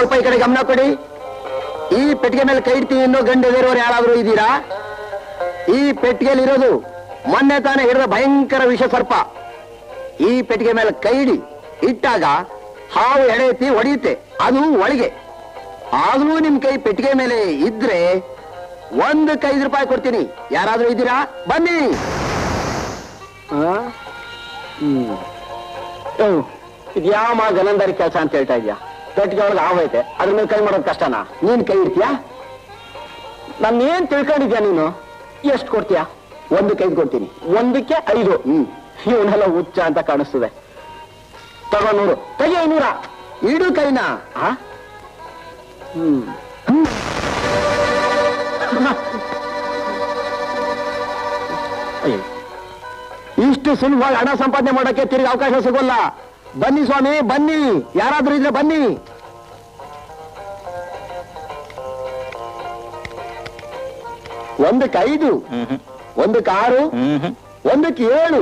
ಸ್ವಲ್ಪ ಈ ಕಡೆ ಗಮನ ಕೊಡಿ. ಈ ಪೆಟ್ಟಿಗೆ ಮೇಲೆ ಕೈ ಇಡ್ತೀವಿ ಇನ್ನೂ ಗಂಡು ಬೇರೆಯವರು ಯಾರಾದ್ರೂ ಇದ್ದೀರಾ? ಈ ಪೆಟ್ಟಿಗೆಯಲ್ಲಿ ಇರೋದು ಮೊನ್ನೆ ತಾನೇ ಹಿಡಿದ ಭಯಂಕರ ವಿಷ ಸರ್ಪ. ಈ ಪೆಟ್ಟಿಗೆ ಮೇಲೆ ಕೈ ಇಟ್ಟಾಗ ಹಾವು ಎಡೆ ಎತ್ತಿ ಹೊಡೆಯುತ್ತೆ, ಅದು ಒಳಗೆ. ಆದ್ರೂ ನಿಮ್ ಕೈ ಪೆಟ್ಟಿಗೆ ಮೇಲೆ ಇದ್ರೆ 1ಕ್ಕೆ 5 ರೂಪಾಯಿ ಕೊಡ್ತೀನಿ. ಯಾರಾದ್ರೂ ಇದ್ದೀರಾ? ಬನ್ನಿ. ಇದ್ಯಾವ ಗನಂದಾರಿ ಕೆಲಸ ಅಂತ ಹೇಳ್ತಾ ಇದ್ಯಾ? ಪೆಟ್ಟಿಗೆ ಒಳಗೆ ಹಾವೈತೆ, ಅದ್ರ ಮೇಲೆ ಕೈ ಮಾಡೋದು ಕಷ್ಟನಾ? ನೀನ್ ಕೈ ಇಡ್ತೀಯಾ? ನಾನು ಏನ್ ತಿಳ್ಕೊಂಡಿದ್ಯಾ ನೀನು? ಎಷ್ಟು ಕೊಡ್ತೀಯಾ? 1ಕ್ಕೆ 5 ಕೊಡ್ತೀನಿ. 1ಕ್ಕೆ 5. ಇವನೆಲ್ಲ ಹುಚ್ಚ ಅಂತ ಕಾಣಿಸ್ತದೆ. ತಗೋ 100. ಕೈ 500. ಇಡು ಕೈನಾ. ಇಷ್ಟು ಸುಲಭವಾಗಿ ಹಣ ಸಂಪಾದನೆ ಮಾಡೋಕೆ ತಿರುಗಿ ಅವಕಾಶ ಸಿಗೋಲ್ಲ. ಬನ್ನಿ ಸ್ವಾಮಿ, ಬನ್ನಿ. ಯಾರಾದ್ರೂ ಇದ್ರೆ ಬನ್ನಿ. ಒಂದಕ್ಕೆ 5, 1ಕ್ಕೆ 6, 1ಕ್ಕೆ 7,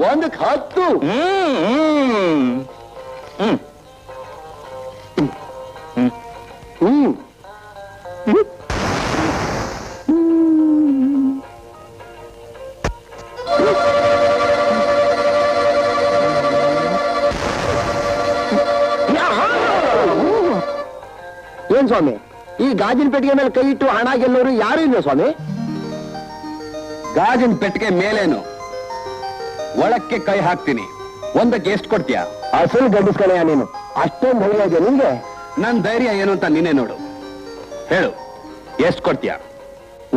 1ಕ್ಕೆ 10. ಏನ್ ಸ್ವಾಮಿ, ಈ ಗಾಜಿನ ಪೆಟ್ಟಿಗೆ ಮೇಲೆ ಕೈ ಇಟ್ಟು ಹಣ ಗೆಲ್ಲೋರು ಯಾರು ಇಲ್ಲ ಸ್ವಾಮಿ? ಗಾಜಿನ ಪೆಟ್ಟಿಗೆ ಮೇಲೇನು, ಒಳಕ್ಕೆ ಕೈ ಹಾಕ್ತೀನಿ. 1ಕ್ಕೆ ಎಷ್ಟು ಕೊಡ್ತೀಯಾ? ಅಸಲು ಗಡ್ಡಿಸ್ಕಳೆಯ ನೀನು. ಅಷ್ಟೊಂದು ಧೈರ್ಯ ಇದೆ ನಿಂಗೆ? ನನ್ ಧೈರ್ಯ ಏನು ಅಂತ ನೀನೇ ನೋಡು. ಹೇಳು, ಎಷ್ಟು ಕೊಡ್ತೀಯಾ?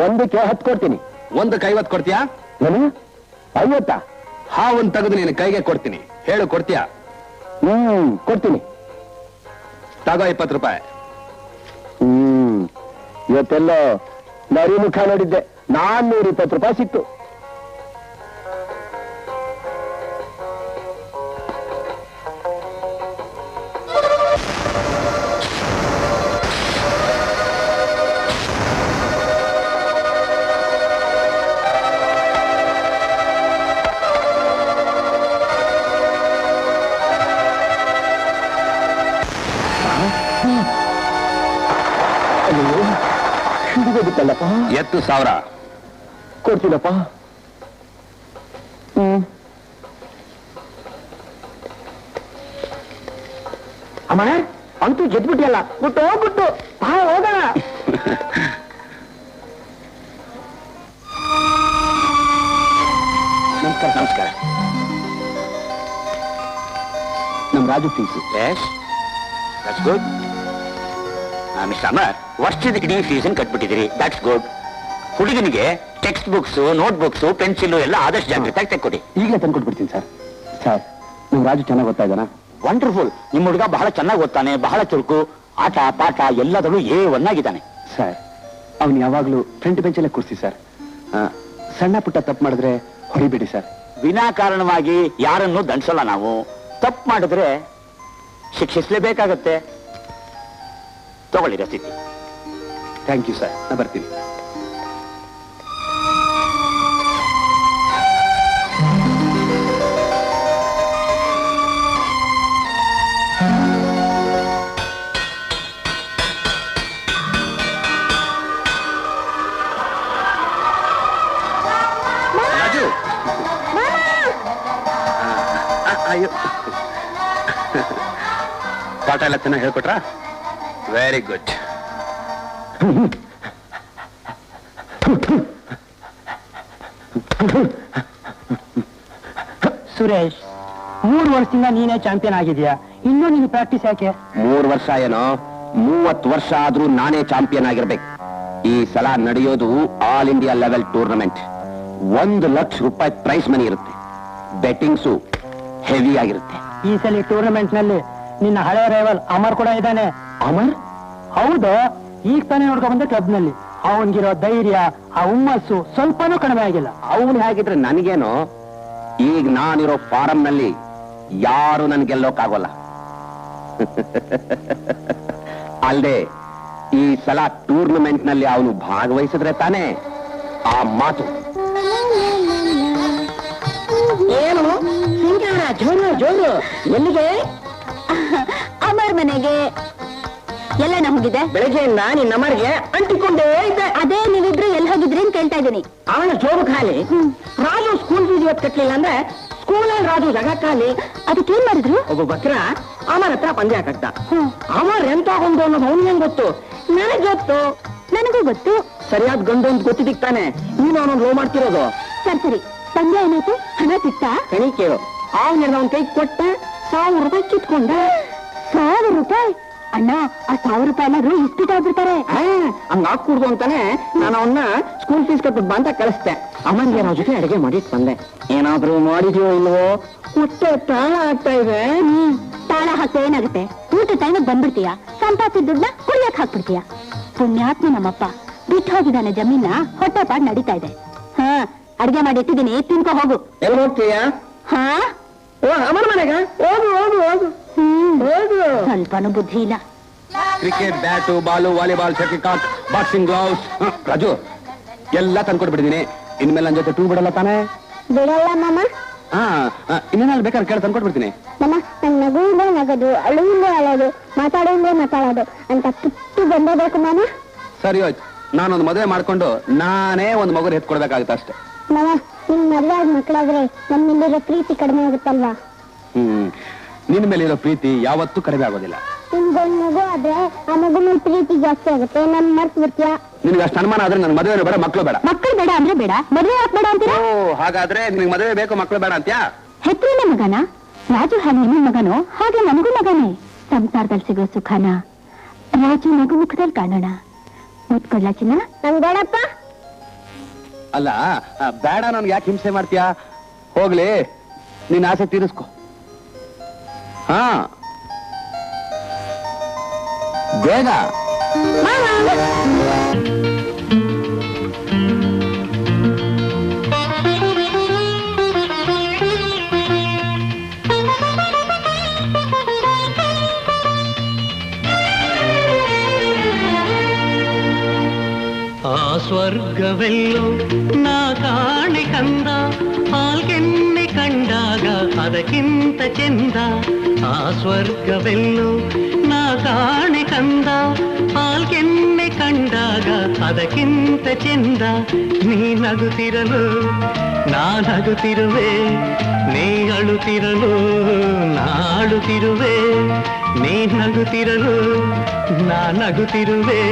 1ಕ್ಕೆ 10 ಕೊಡ್ತೀನಿ. 1ಕ್ಕೆ 50 ಕೊಡ್ತೀಯಾ? ಏನು 50? ಹಾವನ್ನು ತೆಗೆದು ನೀನು ಕೈಗೆ ಕೊಡ್ತೀನಿ. ಹೇಳು, ಕೊಡ್ತೀಯಾ? ಕೊಡ್ತೀನಿ. ತಗೋ 20 ರೂಪಾಯಿ. ಇವತ್ತೆಲ್ಲೋ ನರಿ ಮುಖ ನೋಡಿದ್ದೆ. 420 ರೂಪಾಯಿ ಸಿಕ್ತು. ಹಿಡಿದಿತ್ತಲ್ಲಪ್ಪ. 10,000 ಕೊಡ್ತೀನಪ್ಪ. ಅಮ್ಮ, ಅಂತೂ ಗೆದ್ಬಿಟ್ಟಿಯಲ್ಲ. ಗುಟ್ಟು ಬಾ ಹೋಗೋಣ. ನಮಸ್ಕಾರ. ನಮಸ್ಕಾರ. ನಮ್ Raju fees. That's good. Mister Amar, ವರ್ಷದ ಇಡೀ ಫೀಸನ್ನು ಕಟ್ಬಿಟ್ಟಿದ್ದೀರಿ. That's good. ಹುಡುಗನಿಗೆ textbooks, notebooks, pencil ಎಲ್ಲ ಆದಷ್ಟು ಜಾಗೃತಿಯಾಗಿ ತೆಕ್ಕೊಡಿ. ಈಗಲೇ ತಂದ್ಕೊಟ್ಬಿಡ್ತೀನಿ ಸರ್. ಸರ್, ನಮ್ ರಾಜು ಚೆನ್ನಾಗಿ ಓದ್ತಾ ಇದ್ದಾನ? ವಂಡರ್ಫುಲ್. ನಿಮ್ಮ ಹುಡುಗ ಬಹಳ ಚೆನ್ನಾಗಿ ಓದ್ತಾನೆ, ಬಹಳ ಚುರುಕು. ಆಟ ಪಾಠ ಎಲ್ಲದರಲ್ಲೂ A1 ಆಗಿದ್ದಾನೆ. ಸರ್, ಅವ್ನು ಯಾವಾಗ್ಲೂ ಫ್ರಂಟ್ ಬೆಂಚಲ್ಲೇ ಕೂರಿಸಿ ಸರ್. ಸಣ್ಣ ಪುಟ್ಟ ತಪ್ಪು ಮಾಡಿದ್ರೆ ಹೊಡಿಬೇಡಿ ಸರ್. ವಿನಾಕಾರಣವಾಗಿ ಯಾರನ್ನು ದಂಡಿಸಲ್ಲ ನಾವು. ತಪ್ಪು ಮಾಡಿದ್ರೆ ಶಿಕ್ಷಿಸಲೇಬೇಕಾಗತ್ತೆ. ತಗೊಳ್ಳಿ ರಸೀತಿ. Thank you sir. ನಾ ಬರ್ತೀನಿ. ರಾಜು, ಅಯ್ಯೋ, ಪಾಠ ಎಲ್ಲ ಚೆನ್ನಾಗಿ ಹೇಳ್ಕೊಟ್ರಾ? Very good. ಸುರೇಶ್, 3 ವರ್ಷದಿಂದ ನೀನೇ ಚಾಂಪಿಯನ್ ಆಗಿದ್ಯಾ. ಇನ್ನೂ ನೀನು ಪ್ರಾಕ್ಟೀಸ್ ಯಾಕೆ? 3 ವರ್ಷ ಏನೋ, 30 ವರ್ಷ ಆದ್ರೂ ನಾನೇ ಚಾಂಪಿಯನ್ ಆಗಿರ್ಬೇಕು. ಈ ಸಲ ನಡೆಯೋದು all India level tournament. 1 lakh ರೂಪಾಯಿ ಪ್ರೈಸ್ ಮನಿ ಇರುತ್ತೆ. ಬೆಟ್ಟಿಂಗ್ಸು ಹೆವಿ ಆಗಿರುತ್ತೆ. ಈ ಸಲ ಟೂರ್ನಮೆಂಟ್ ನಲ್ಲಿ ನಿನ್ನ ಹಳೆ ರೈವಲ್ ಅಮರ್ ಕೂಡ ಇದ್ದಾನೆ. ಅಮರ್? ಹೌದು, ಈಗ ತಾನೇ ನೋಡ್ಕೊ ಬಂದೆ ಕ್ಲಬ್ ನಲ್ಲಿ. ಅವನ್ಗಿರೋ ಧೈರ್ಯ, ಆ ಹುಮ್ಮಸ್ಸು ಸ್ವಲ್ಪನೂ ಕಡಿಮೆ ಆಗಿಲ್ಲ. ಅವನು ಹೇಗಿದ್ರೆ ನನಗೇನೋ. ಈಗ ನಾನಿರೋ ಫಾರಂ ನಲ್ಲಿ ಯಾರು ನನ್ ಗೆಲ್ಲೋಕ್ಕಾಗೋಲ್ಲ. ಅಲ್ಲದೆ ಈ ಸಲ ಟೂರ್ನಮೆಂಟ್ ನಲ್ಲಿ ಅವನು ಭಾಗವಹಿಸಿದ್ರೆ ತಾನೇ ಆ ಮಾತು. ಏನು ಸಿಂಗಾರ ಜೋರು ಜೋರು? ಎಲ್ಲಿಗೆ? ಅಮರ್ ಮನೆಗೆ. ಎಲ್ಲಣ್ಣ ಹೋಗಿದೆ? ಬೆಳಗ್ಗೆಯಿಂದ ನಿನ್ನ ನಮ್ಮರಿಗೆ ಅಂಟಿಕೊಂಡೇ ಇದ್ದೆ. ಅದೇ ನೀವಿಬ್ರು ಎಲ್ಲಿ ಹೋಗಿದ್ರಿ ಅಂತ ಕೇಳ್ತಾ ಇದ್ದೀನಿ. ಅವನ ಜೋಬು ಖಾಲಿ. ರಾಜು ಸ್ಕೂಲ್ ಫೀಸ್ ಇವತ್ತು ಕಟ್ಲಿಲ್ಲ ಅಂದ್ರೆ ಸ್ಕೂಲಲ್ಲಿ ರಾಜು ಜಾಗ ಖಾಲಿ. ಅದಕ್ಕೇನ್ ಮಾಡಿದ್ರು? ಒಬ್ಬ ಬಕ್ರ ಅಮರ ಹತ್ರ ಪಂದ್ಯ ಕಟ್ಟ. ಅಮರ್ ಎಂತ ಗೊಂಡು ಅನ್ನೋದು ಅವನಿಗೆ ಗೊತ್ತು, ನನಗೆ ಗೊತ್ತು. ನನಗೂ ಗೊತ್ತು. ಸರಿಯಾದ ಗಂಡು ಅಂತ ಗೊತ್ತಿದ್ದಕ್ಕೆ ತಾನೆ ನೀನು ಅವನೊಂದು ಲೋ ಮಾಡ್ತಿರೋದು. ಸರಿ ಸರಿ, ಪಂದ್ಯ ಏನಾಯ್ತು? ಹಣ ಸಿಕ್ತಾ? ಕಣಿ ಕೇಳು. ಅವನ ಕೈ ಕೊಟ್ಟ 1000 ರೂಪಾಯಿ ಕಿತ್ಕೊಂಡ. 1000 ರೂಪಾಯಿ? ಅಣ್ಣ, ಆ 1000 ರೂಪಾಯಿ ಎಲ್ಲಾದ್ರೂ ಇಸ್ಪಿಟ್ ಆಗ್ಬಿಡ್ತಾರೆ. ಹಂಗ ಹಾಕೂಡ್ದು ಅಂತಾನೆ ನಾನು ಅವನ್ನ ಸ್ಕೂಲ್ ಫೀಸ್ ಕಟ್ಬಿಟ್ಟು ಬಾ ಅಂತ ಕಳಿಸ್ದೆ. ಅಮ್ಮನಿಗೆ ರಾಜುಗೆ ಅಡಿಗೆ ಮಾಡಿಟ್ ಬಂದೆ. ಏನಾದ್ರೂ ಮಾಡಿದ್ಯೋ ಇಲ್ವೋ? ಹೊಟ್ಟೆ ತಾಳ ಆಗ್ತಾ ಇದೆ. ತಾಳ ಹಾಕ್ತಾ ಏನಾಗುತ್ತೆ? ಊಟ ಟೈಮಿಗೆ ಬಂದ್ಬಿಡ್ತೀಯ, ಸಂಪಾದಿಸಿದ ದುಡ್ಡನ್ನ ಕುಡಿಯಕ್ ಹಾಕ್ಬಿಡ್ತೀಯ. ಪುಣ್ಯಾತ್ಮ ನಮ್ಮಪ್ಪ ಬಿಟ್ಟು ಹೋಗಿದ್ದಾನೆ ಜಮೀನ, ಹೊಟ್ಟೆ ಪಾಡ್ ನಡೀತಾ ಇದೆ. ಅಡ್ಗೆ ಮಾಡಿ ಇಟ್ಟಿದ್ದೀನಿ, ತಿನ್ಕೋ ಹೋಗು. ಎಲ್ಲಿ ಹೋಗ್ತೀಯಾ? ಅಮ್ಮನ ಮನೆಗ ಹೋಗು ಹೋಗು ಹೋಗು ಹೋಗು. ಸ್ವಲ್ಪನೂ ಬುದ್ಧಿ ಇಲ್ಲ. Cricket bat, ball, volleyball, shuttle cock, boxing gloves. Raju ಎಲ್ಲ ತಂದ್ಕೊಟ್ಬಿಟ್ಟಿದ್ದೀನಿ. ಇನ್ಮೇಲೆ ನನ್ನ ಜೊತೆ ಟೂ ಬಿಡಲ್ಲ ತಾನೆ? ಬಿಡಲ್ಲ ಮಾಮ. ಇನ್ನೇನಾದ್ರು ಬೇಕಾದ್ರೆ ಕೇಳಿ ತಂದ್ಕೊಟ್ಬಿಡ್ತೀನಿ. ಮಾಮ, ನನ್ ನಗುವಿಂದ ನಗದು, ಅಳುವಿಂದ ಅಳೋದು, ಮಾತಾಡೋಂದೇ ಮಾತಾಡೋದು ಅಂತ ಪುಟ್ಟು ಬಂದಬೇಕು ಮಾಮ. ಸರಿ ಹೋಯ್ತು, ನಾನೊಂದು ಮದುವೆ ಮಾಡ್ಕೊಂಡು ನಾನೇ ಒಂದು ಮಗುನ ಎತ್ಕೊಡ್ಬೇಕಾಗುತ್ತೆ ಅಷ್ಟೇ. ಮಾಮ, ನಿಮ್ ಮದುವೆ ಆದ ಮಕ್ಕಳಾದ್ರೆ ನಮ್ಮಿಲ್ಲಿರೋ ಪ್ರೀತಿ ಕಡಿಮೆ ಆಗುತ್ತಲ್ವಾ? ನಿನ್ನ ಮೇಲಿರೋ ಪ್ರೀತಿ ಯಾವತ್ತೂ ಕಡಿಮೆ ಆಗೋದಿಲ್ಲ. ನಿಮ್ಗೊಂದು ಮಗು ಆದ್ರೆ ಆ ಮಗು ಮೇಲೆ ಪ್ರೀತಿ ಜಾಸ್ತಿ ಆಗುತ್ತೆ. ನನ್ ಮರ್ತು ಬಿಡ್ತೀಯಾ? ನಿನ್ಗೆ ಅಷ್ಟು ಅನುಮಾನ ಆದ್ರೆ ನನ್ನ ಮದುವೆ ಬೇಡ, ಮಕ್ಕಳು ಬೇಡ. ಮಕ್ಕಳು ಬೇಡ ಅಂದ್ರೆ ಬೇಡ, ಮದುವೆ ಯಾಕೆ ಬೇಡ ಅಂತೀರಾ? ಹಾಗಾದ್ರೆ ನಿನ್ಗೆ ಮದುವೆ ಬೇಕು, ಮಕ್ಕಳು ಬೇಡ ಅಂತ್ಯಾ? ಹೆತ್ತರಿನ ಮಗನ ರಾಜು ಹಾಗೆ ನಿನ್ನ ಮಗನು, ಹಾಗೆ ನನಗೂ ಮಗನೇ. ಸಂಸಾರದಲ್ಲಿ ಸಿಗೋ ಸುಖನ ರಾಜು ಮಗು ಮುಖದಲ್ಲಿ ಕಾಣೋಣ. ಮುತ್ಕೊಡ್ಲಾ ಚಿನ್ನ? ನಂಗೆ ಬೇಡಪ್ಪ. ಅಲ್ಲ, ಬೇಡ ನನ್ಗೆ ಯಾಕೆ ಹಿಂಸೆ ಮಾಡ್ತೀಯಾ? ಹೋಗ್ಲಿ, ನಿನ್ನ ಆಸೆ ತೀರಿಸ್ಕೊ. ಬೇಗ. ಆ ಸ್ವರ್ಗವೆಲ್ಲೋ ನಾ ಕಾಣೆ ಕಂದ, ಹಾಲ್ಗೆನ್ನೆ ಕಂಡಾಗ ಅದಕ್ಕಿಂತ ಚೆಂದ. ಆ ಸ್ವರ್ಗವೆಲ್ಲೋ ನಾ ಕಾಣೆ ಕಂದ, ಹಾಲ್ಗೆನ್ನೆ ಕಂಡಾಗ ಅದಕ್ಕಿಂತ ಚೆಂದ. ನೀ ನಗುತ್ತಿರಲು ನಾ ನಗುತ್ತಿರುವೆ, ನೀ ಅಳುತ್ತಿರಲು ನಾಳುತ್ತಿರುವೆ. ನೀ ನಗುತ್ತಿರಲು ನಾ ನಗುತ್ತಿರುವೆ,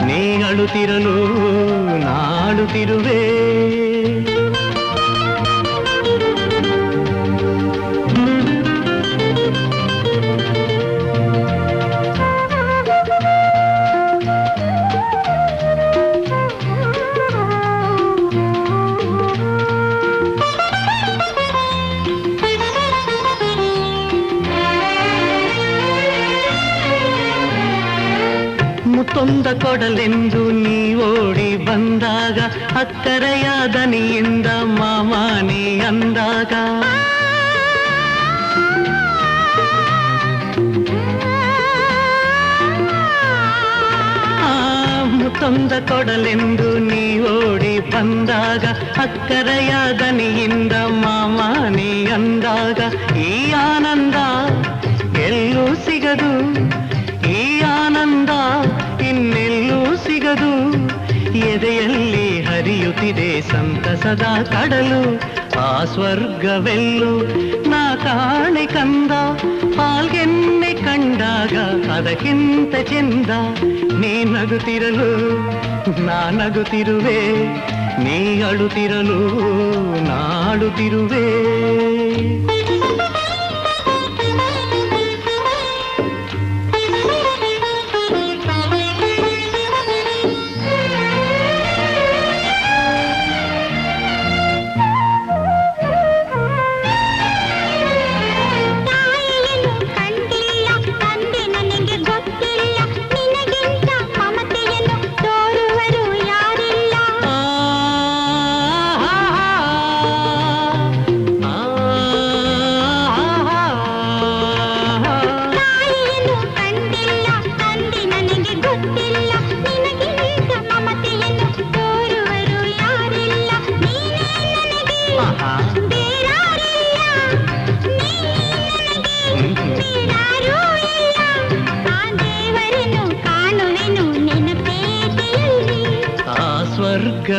ನೀ ಅಳುತ್ತಿರಲು ನಾಡುತ್ತಿರುವೆ. ಮುತ್ತೊಂದ ಕೊಡಲೆಂದು ನೀ ಓಡಿ ಬಂದಾಗ, ಅಕ್ಕರೆಯ ದನಿಯಿಂದ ಮಾಮಾನಿ ಅಂದಾಗ. ಮುತ್ತೊಂದ ಕೊಡಲೆಂದು ನೀ ಓಡಿ ಬಂದಾಗ, ಅಕ್ಕರೆಯ ದನಿಯಿಂದ ಮಾಮಾನಿ ಅಂದಾಗ. ಈ ಆನಂದ ಎಲ್ಲೂ ಸಿಗದು, ಈ ಆನಂದ ಇನ್ನೆಲ್ಲೂ ಸಿಗದು. ಎದೆಯಲ್ಲಿ ಹರಿಯುತ್ತಿದೆ ಸಂತಸದ ಕಡಲು. ಆ ಸ್ವರ್ಗವೆಲ್ಲೂ ನಾ ಕಾಣೆ ಕಂದ, ಹಾಲ್ಗೆನ್ನೆ ಕಂಡಾಗ ಅದಕ್ಕಿಂತ ಚೆಂದ. ನೀ ನಗುತ್ತಿರಲು ನಾ ನಗುತ್ತಿರುವೆ, ನೀ ಅಳುತ್ತಿರಲು ನಾಡುತ್ತಿರುವೆ.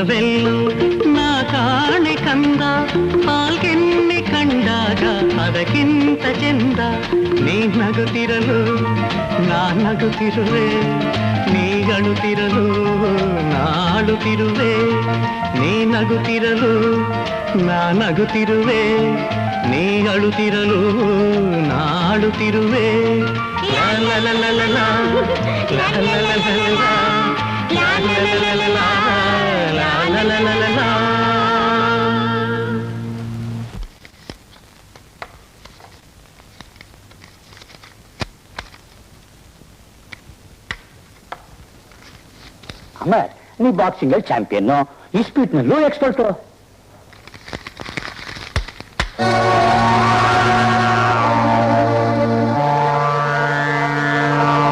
ಮುದವೆಲ್ಲು ನಾ ಕಾಣೆ ಕಂದ ಹಾಲ್ಗೆನ್ನೆ ಕಂಡಾಗ ಅದಕ್ಕಿಂತ ಚೆಂದ ನೀ ನಗುತ್ತಿರಲು ನಾ ನಗುತ್ತಿರುವೆ ನೀ ಅಳುತ್ತಿರಲು ನಾಳುತ್ತಿರುವೆ ನೀ ನಗುತ್ತಿರಲು ನಾ ನಗುತ್ತಿರುವೆ ನೀ ಅಳುತ್ತಿರಲು ನಾಳುತ್ತಿರುವೆ ಲಾ ಲಾ ಲಾ ಲಾ ಲಾ ಲಾ ಲಾ ಲಾ ಲಾ ಲಾ ಲಾ ಲಾ ಲಾ ಲಾ ಲಾ ಲಾ ಲಾ ಲಾ ಲಾ. ಅಮರ್, ನೀ ಬಾಕ್ಸಿಂಗ್ ಅಲ್ಲಿ ಚಾಂಪಿಯನ್, ಇಸ್ಪೀಟ್ ನಲ್ಲೂ ಎಕ್ಸ್ಪರ್ಟ್.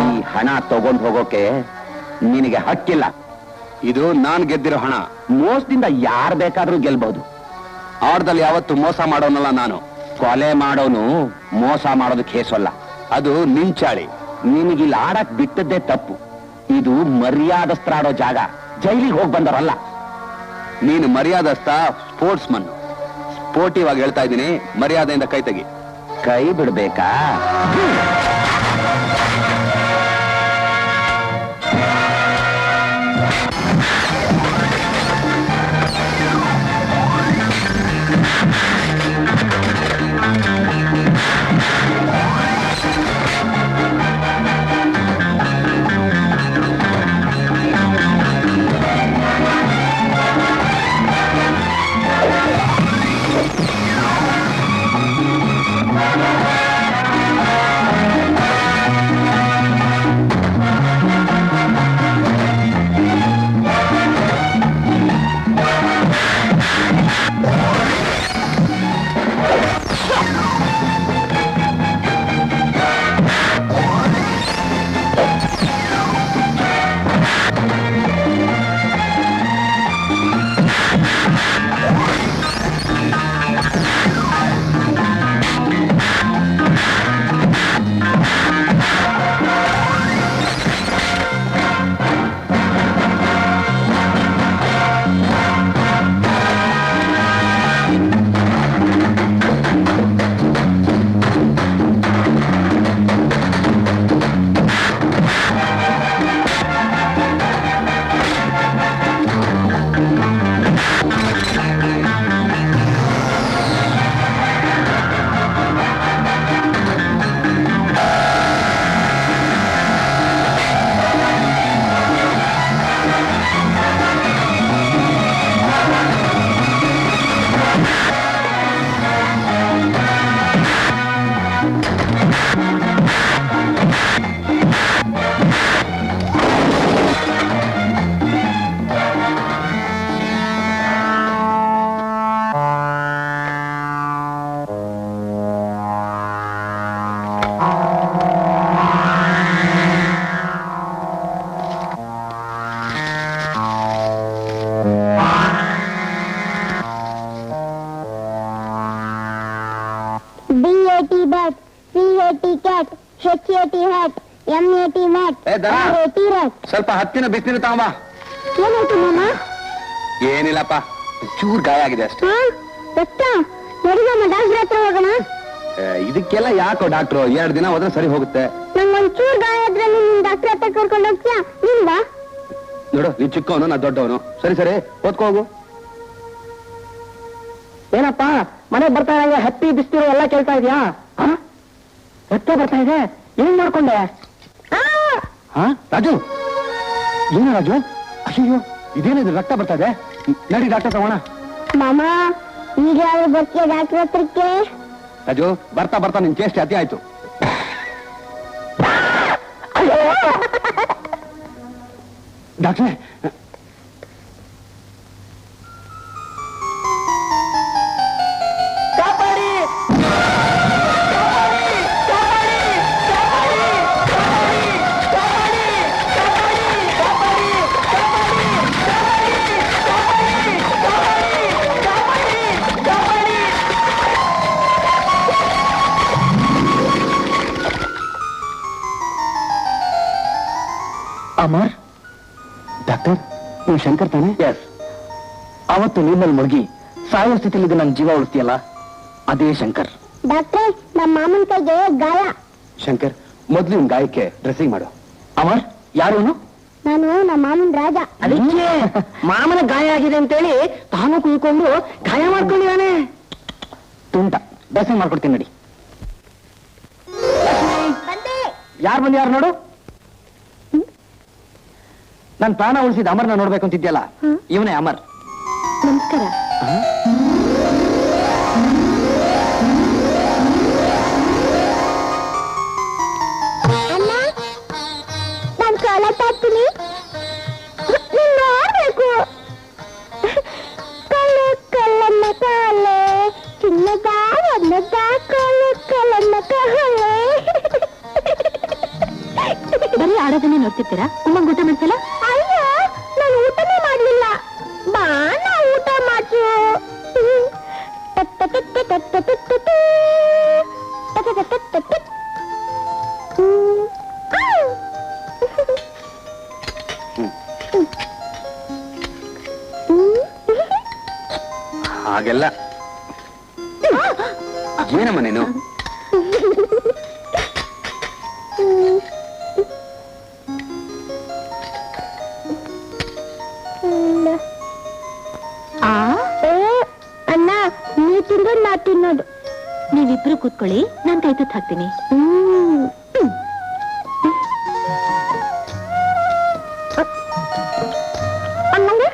ಈ ಹಣ ತಗೊಂಡು ಹೋಗೋಕೆ ನಿನಗೆ ಹಕ್ಕಿಲ್ಲ. ಇದು ನಾನ್ ಗೆದ್ದಿರೋ ಹಣ. ಮೋಸದಿಂದ ಯಾರು ಬೇಕಾದ್ರೂ ಗೆಲ್ಬಹುದು. ಆಟದಲ್ಲಿ ಯಾವತ್ತು ಮೋಸ ಮಾಡೋನಲ್ಲ ನಾನು. ಕೊಲೆ ಮಾಡೋನು ಮೋಸ ಮಾಡೋದಕ್ಕೆ ಹೇಸಲ್ಲ. ಅದು ನಿಂಚಾಳಿ. ನಿನಗಿಲ್ಲಿ ಆಡಕ್ ಬಿಟ್ಟದ್ದೇ ತಪ್ಪು. ಇದು ಮರ್ಯಾದಸ್ತ್ರ ಆಡೋ ಜಾಗ. ಜೈಲಿಗೆ ಹೋಗಿ ಬಂದವರಲ್ಲ. ನೀನು ಮರ್ಯಾದಸ್ಥ ಸ್ಪೋರ್ಟ್ಸ್ ಮನ್. ಸ್ಪೋರ್ಟಿವ್ ಆಗಿ ಹೇಳ್ತಾ ಇದ್ದೀನಿ, ಮರ್ಯಾದೆಯಿಂದ ಕೈ ತೆಗಿ. ಕೈ ಬಿಡ್ಬೇಕಾ? B-A-T bat, C-A-T cat, H-A-T hat, M-A-T mat, R-A-T rat. ಸ್ವಲ್ಪ ಹತ್ತಿನ ಬಿಸಿನೀರು ತಗೊಂಬ. ಏನಾಯ್ತು ಮಾಮ? ಏನಿಲ್ಲಪ್ಪ, ಚೂರ್ ಗಾಯ ಆಗಿದೆ ಅಷ್ಟೇ. ರಕ್ತ ನಡಿಗಮ್ಮ ಡಾಕ್ಟರ್ ಹತ್ರ ಹೋಗೋಣ. ಇದಕ್ಕೆಲ್ಲ ಯಾಕೋ ಡಾಕ್ಟ್ರು? 2 ದಿನ ಹೋದ್ರೆ ಸರಿ ಹೋಗುತ್ತೆ. ನಂಗೊಂಚೂರ್ ಗಾಯ ಆದ್ರೆ ನೀನ್ ಡಾಕ್ಟರ್ ಹತ್ರ ಕರ್ಕೊಂಡು ಹೋಗ್ತೀಯಾ? ನೀನ್ವಾ? ನೋಡು, ನೀನ್ ಚಿಕ್ಕವನು, ನಾ ದೊಡ್ಡವನು. ಸರಿ ಸರಿ, ಓದ್ಕೋ ಹೋಗು. ಏನಪ್ಪ ಮನೆಗೆ ಬರ್ತಾ ಇರೋ ಹತ್ತಿ ಬಿಸ್ತಿರು ಎಲ್ಲ ಕೇಳ್ತಾ ಇದೆಯಾ? ರಕ್ತ ಬರ್ತಾ ಇದೆ, ಏನ್ ಮಾಡ್ಕೊಂಡೆ? ರಾಜು, ಏನು ರಾಜು? ಅಯ್ಯೋ, ಇದೇನಿದೆ? ರಕ್ತ ಬರ್ತಾ ಇದೆ. ನಡಿ ಡಾಕ್ಟರ್ ತಗೋಣ. ಮಾಮ ಈಗ ಯಾರು ಬರ್ತೀಯ ಡಾಕ್ಟರ್ ಹತ್ರಕ್ಕೆ? ರಾಜು, ಬರ್ತಾ ಬರ್ತಾ ನಿನ್ ಚೇಷ್ಟೆ ಅತಿ ಆಯ್ತು. ಡಾಕ್ಟ್ರೇ, ಅಮರ್, ಡಾಕ್ಟರ್ ನೀವು ಶಂಕರ್ ತಾನೆ? ಎಸ್. ಅವತ್ತು ನೀರಲ್ಲಿ ಮುಳುಗಿ ಸಾಯೋ ಸ್ಥಿತಿಲಿದ್ದು ನನ್ನ ಜೀವ ಉಳಿಸ್ತೀಯಲ್ಲ, ಅದೇ ಶಂಕರ್. ಡಾಕ್ಟ್ರೆ, ನಮ್ಮ ಮಾಮನ ಕೈಗೆ ಗಾಯ. ಶಂಕರ್, ಮೊದ್ಲು ನಿಮ್ ಗಾಯಕ್ಕೆ ಡ್ರೆಸ್ಸಿಂಗ್ ಮಾಡು. ಅಮರ್, ಯಾರು? ನಾನು ನಮ್ಮ ಮಾಮನ್ ರಾಜ. ಅದಕ್ಕೆ ಮಾಮನ ಗಾಯ ಆಗಿದೆ ಅಂತೇಳಿ ತಾನು ಕುಯ್ಕೊಂಡು ಗಾಯ ಮಾಡ್ಕೊಂಡಿದ್ದಾನೆ. ತುಂಟ, ಡ್ರೆಸ್ಸಿಂಗ್ ಮಾಡ್ಕೊಡ್ತೀನಿ ನಡಿ. ಯಾರು ಯಾರು ನೋಡು. ನನ್ ಪ್ರಾಣ ಉಳಿಸಿದ ಅಮರ್ನ ನೋಡ್ಬೇಕು ಅಂತಿದ್ಯಲ್ಲ, ಇವನೇ ಅಮರ್. ನಮಸ್ಕಾರ. ಅಣ್ಣ, ನಾನು ಕಾಲಕ್ಕೆ ಹಾಕ್ತೀನಿ, ನೋಡ್ಬೇಕು. ಕಲ್ಲು ಕಲ್ಲನ್ನ ಕಾಲೆ, ಚಿನ್ನದ ಅನ್ನದ ಕಲ್ಲು ಕಲ್ಲನ್ನ ಕಾಲೆ. ಬರೀ ಆಡೋದನ್ನೇ ನೋಡ್ತಿರ್ತೀರಾ? ಉಮ್ಮಂಗ್ ಊಟ ಮಾಡ್ಸಲ್ಲ? ಅಯ್ಯೋ, ನಾನು ಊಟನೇ ಮಾಡ್ಲಿಲ್ಲ. ಬಾ, ನಾ ಊಟ ಮಾಡ್ಸು. ಹಾಗೆಲ್ಲ ಏನಮ್ಮ ನೀನು? ಅಣ್ಣ, ನೀವು ತಿಂದು ನಾ ತಿನ್ನೋದು. ನೀವಿಬ್ರು ಕೂತ್ಕೊಳ್ಳಿ, ನಾನು ಕೈ ತುತ್ತು ಹಾಕ್ತೀನಿ. ಅಣ್ಣಂಗೆ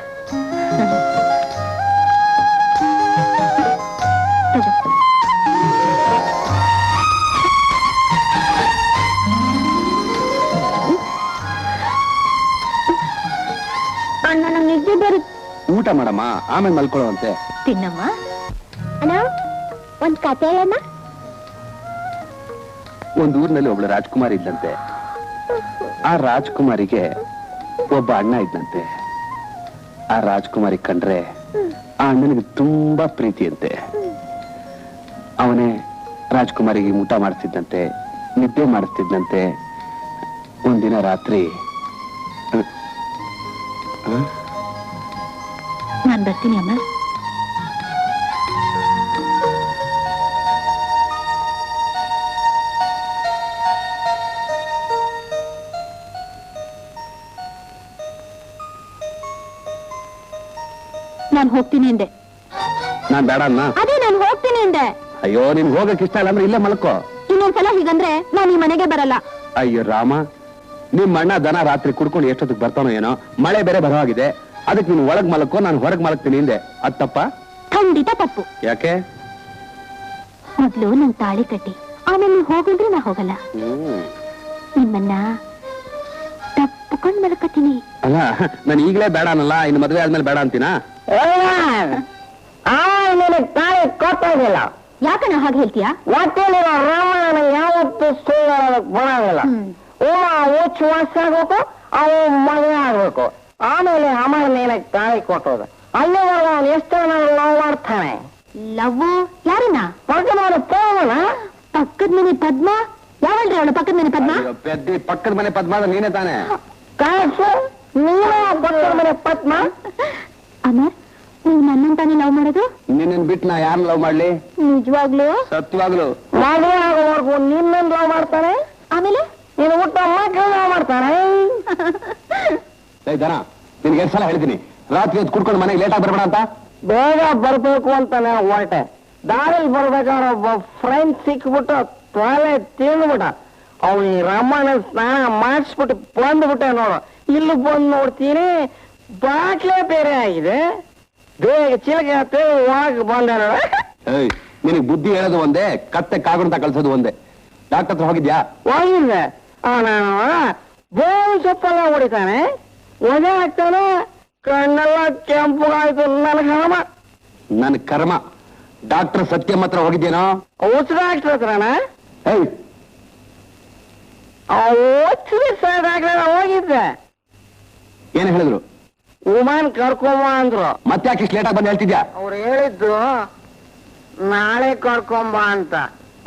ಅಣ್ಣ, ನಂಗೆ ನಿದ್ದೆ ಬರುತ್ತೆ. ಊಟ ಮಾಡಮ್ಮ, ಆಮೇಲೆ ಮಲ್ಕೊಳ್ಳುವಂತೆ. ತಿನ್ನಮ್ಮ. ಅಣ್ಣ, ಒಂದ್ ಕತೆ ಹೇಳಣ್ಣ. ಒಂದ್ ಊರಿನಲ್ಲಿ ಒಬ್ಳು ರಾಜ್ಕುಮಾರಿ ಇದ್ದಂತೆ. ಆ ರಾಜ್ಕುಮಾರಿಗೆ ಒಬ್ಬ ಅಣ್ಣ ಇದ್ದಂತೆ. ಆ ರಾಜ್ಕುಮಾರಿ ಕಂಡ್ರೆ ಆ ಅಣ್ಣನಿಗೆ ತುಂಬಾ ಪ್ರೀತಿಯಂತೆ. ಅವನೇ ರಾಜ್ಕುಮಾರಿಗೆ ಊಟ ಮಾಡಿಸ್ತಿದ್ದಂತೆ, ನಿದ್ದೆ ಮಾಡಿಸ್ತಿದ್ದಂತೆ. ಒಂದಿನ ರಾತ್ರಿ ನಾನ್ ಬರ್ತೀನಿ ಅಮ್ಮ. ನಾನು ಹೋಗ್ತೀನಿ ಎಂದೆ. ನಾನ್ ಬೇಡ ಅನ್ನ. ಅದೇ ನಾನು ಹೋಗ್ತೀನಿ ಎಂದೆ. ಅಯ್ಯೋ, ನಿನ್ ಹೋಗಕ್ ಇಷ್ಟ ಇಲ್ಲ ಅಂದ್ರೆ ಇಲ್ಲೇ ಮಲ್ಕೋ. ಇನ್ನೊಂದ್ಸಲ ಹೀಗಂದ್ರೆ ನಾನು ಈ ಮನೆಗೆ ಬರಲ್ಲ. ಅಯ್ಯೋ ರಾಮ, ನಿಮ್ ಅಣ್ಣ ದನ ರಾತ್ರಿ ಕುಡ್ಕೊಂಡು ಎಷ್ಟೊತ್ತಿಗೆ ಬರ್ತಾನೋ ಏನೋ. ಮಳೆ ಬೇರೆ ಬರವಾಗಿದೆ, ಅದಕ್ಕೆ ನೀನು ಒಳಗ್ ಮಲಕ್ಕೋ, ನಾನು ಹೊರಗ್ ಮಲಗ್ತೀನಿ ಹಿಂದೆ. ಅದ್ ತಪ್ಪ? ಖಂಡಿತ ತಪ್ಪು. ಯಾಕೆ? ಮೊದ್ಲು ನನ್ ತಾಳಿ ಕಟ್ಟಿ, ಆಮೇಲೆ ನೀವು ಹೋಗಿದ್ರೆ ನಾ ಹೋಗಲ್ಲ. ನಿಮ್ಮನ್ನ ತಪ್ಪುಕೊಂಡ್ ಮಲಕತ್ತೀನಿ. ಅಲ್ಲ, ನಾನು ಈಗಲೇ ಬೇಡ ಅನ್ನಲ್ಲ, ಇನ್ನು ಮದ್ವೆ ಆದ್ಮೇಲೆ ಬೇಡ ಅಂತೀನಾ? ತಾಳಿ ಕೊಟ್ಟೋಗಿಲ್ಲ. ಯಾಕಣ್ಣ ಹಾಗೆ ಹೇಳ್ತೀಯಾ? ಒಟ್ಟಿನ ರಾಮಾಯಣ ಯಾವತ್ತು ಸುಳ್ಳು ಬರೋದಿಲ್ಲ. ಹುಚ್ಚು ವರ್ಷ ಆಗ್ಬೇಕು, ಅವು ಮದುವೆ ಆಗ್ಬೇಕು, ಆಮೇಲೆ ಅಮರ ಮೇಲೆ ತಾಳಿ ಕೊಟ್ಟೋದು. ಅಲ್ಲಿವರೆಗೂ ಅವನು ಎಷ್ಟು ಲವ್ ಮಾಡ್ತಾನೆ. ಲವ್? ಯಾರನ್ನ? ಪಕ್ಕದ ಪೋವನ. ಪಕ್ಕದ ಮನೆ ಪದ್ಮ? ಯಾವಳ್ರಿ ಅವಳು ಪಕ್ಕದ ಮನೆ ಪದ್ಮ? ಅಯ್ಯೋ, ಪೆದ್ದಿ, ಪಕ್ಕದ ಮನೆ ಪದ್ಮ ನೀನೇ ತಾನೆ? ಕಾಸು ನೀನು ಪಕ್ಕದ ಮನೆ ಪದ್ಮ. ಅಮರ್, ನೀವು ನನ್ನನ್ ತಾನೇ ಲವ್ ಮಾಡೋದು? ನಿನ್ನ ಬಿಟ್ಟು ನಾ ಯಾರನ್ನ ಲವ್ ಮಾಡ್ಲಿ? ನಿಜವಾಗ್ಲು? ಸತ್ಯವಾಗ್ಲು. ಮದುವೆ ಆಗೋವರೆಗೂ ನಿನ್ನನ್ನು ಲವ್ ಮಾಡ್ತಾನೆ, ಆಮೇಲೆ ನೀನು ಊಟ ಮಕ್ಕಳು ಲವ್ ಮಾಡ್ತಾನೆ. ದನ, ನಿನ್ಗೆ ಎಷ್ಟು ಸಲ ಹೇಳಿದ್ದೀನಿ, ರಾತ್ರಿ ಹೊತ್ತು ಕುಡ್ಕೊಂಡು ಮನೆಗೆ ಲೇಟ್ ಆಗಿ ಬರ್ಬೇಡ ಅಂತ. ಬೇಗ ಬರ್ಬೇಕು ಅಂತಾನೆ ಹೊರಟೆ. ದಾರಿಲಿ ಬರ್ಬೇಕಾದ್ರೆ ಒಬ್ಬ ಫ್ರೆಂಡ್ ಸಿಕ್ಬಿಟ್ಟು ತೊಲೆ ತಿಂದ್ಬಿಟ್ಟ. ಅವ್ನು ಈ ರಮ್ಮನ ಸ್ನಾನ ಮಾಡಿಸ್ಬಿಟ್ಟು ಬಂದ್ಬಿಟ್ಟೆ ನೋಡು. ಇಲ್ಲಿ ಬಂದು ನೋಡ್ತೀನಿ, ಬಾಟ್ಲೆ ಬೇರೆ ಆಗಿದೆ. ಬೇಗ ಚಿಲಕೆ ಹತ್ತಿ ಒಳಗೆ ಬಂದೆ ನೋಡ. ಏಯ್, ನಿನಗೆ ಬುದ್ಧಿ ಹೇಳೋದು ಒಂದೇ, ಕತ್ತೆ ಕಾಗುಂತ ಕಳ್ಸೋದು ಒಂದೇ. ಡಾಕ್ಟರ್ ಹತ್ರ ಹೋಗಿದ್ಯಾ? ಹೋಗಿದ್ದೆ. ನಾನು ಬೇವು ಸೊಪ್ಪೆಲ್ಲ ಹೊಡಿತಾನೆ, ಒದೆ ಹಾಕ್ತಾನೆ, ಕಣ್ಣೆಲ್ಲ ಕೆಂಪುಗಾಯ್ತು. ನನ್ನ ಕರ್ಮ. ನನ್ನ ಕರ್ಮ. ಡಾಕ್ಟರ್ ಸತ್ಯಂ ಹತ್ರ ಹೋಗಿದ್ದೇನೋ? ಹುಚ್ಚ ಡಾಕ್ಟರ್ ಹತ್ರನ? ಏಯ್, ಹುಚ್ಚ ಡಾಕ್ಟರ್ ಹೋಗಿದ್ದೆ. ಏನ್ ಹೇಳಿದ್ರು? ಉಮಾನ್ ಕರ್ಕೊಂಬ ಅಂದ್ರು. ಮತ್ತೆ ಯಾಕೆ ಇಷ್ಟು ಲೇಟ್ ಆಗಿ ಬಂದು ಹೇಳ್ತಿದ್ಯಾ? ಅವ್ರು ಹೇಳಿದ್ದು ನಾಳೆ ಕರ್ಕೊಂಬ ಅಂತ.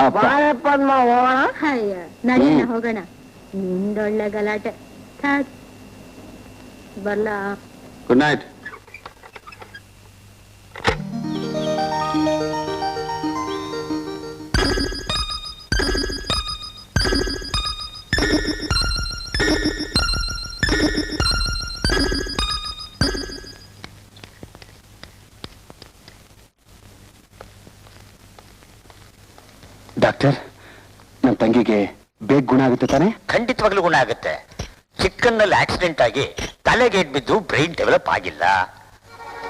ಅಪ್ಪ. ಬಾಳೆ ಪದ್ಮ ಹೋಗೋಣ. ಅಯ್ಯ, ನಡೀನ ಹೋಗೋಣ. ನಿಂದೊಳ್ಳೆ ಗಲಾಟೆ. ಥಾತ್. ಬರ್ಲಾ? Good night. ಡಾಕ್ಟರ್, ನನ್ನ ತಂಗಿಗೆ ಬೇಗ ಗುಣ ಆಗುತ್ತೆ ತಾನೆ? ಖಂಡಿತವಾಗ್ಲೂ ಗುಣ ಆಗುತ್ತೆ. ಚಿಕ್ಕನ್ನಲ್ಲಿ ಆಕ್ಸಿಡೆಂಟ್ ಆಗಿ ತಲೆಗೇಟ್ ಬಿದ್ದು ಬ್ರೈನ್ ಡೆವಲಪ್ ಆಗಿಲ್ಲ.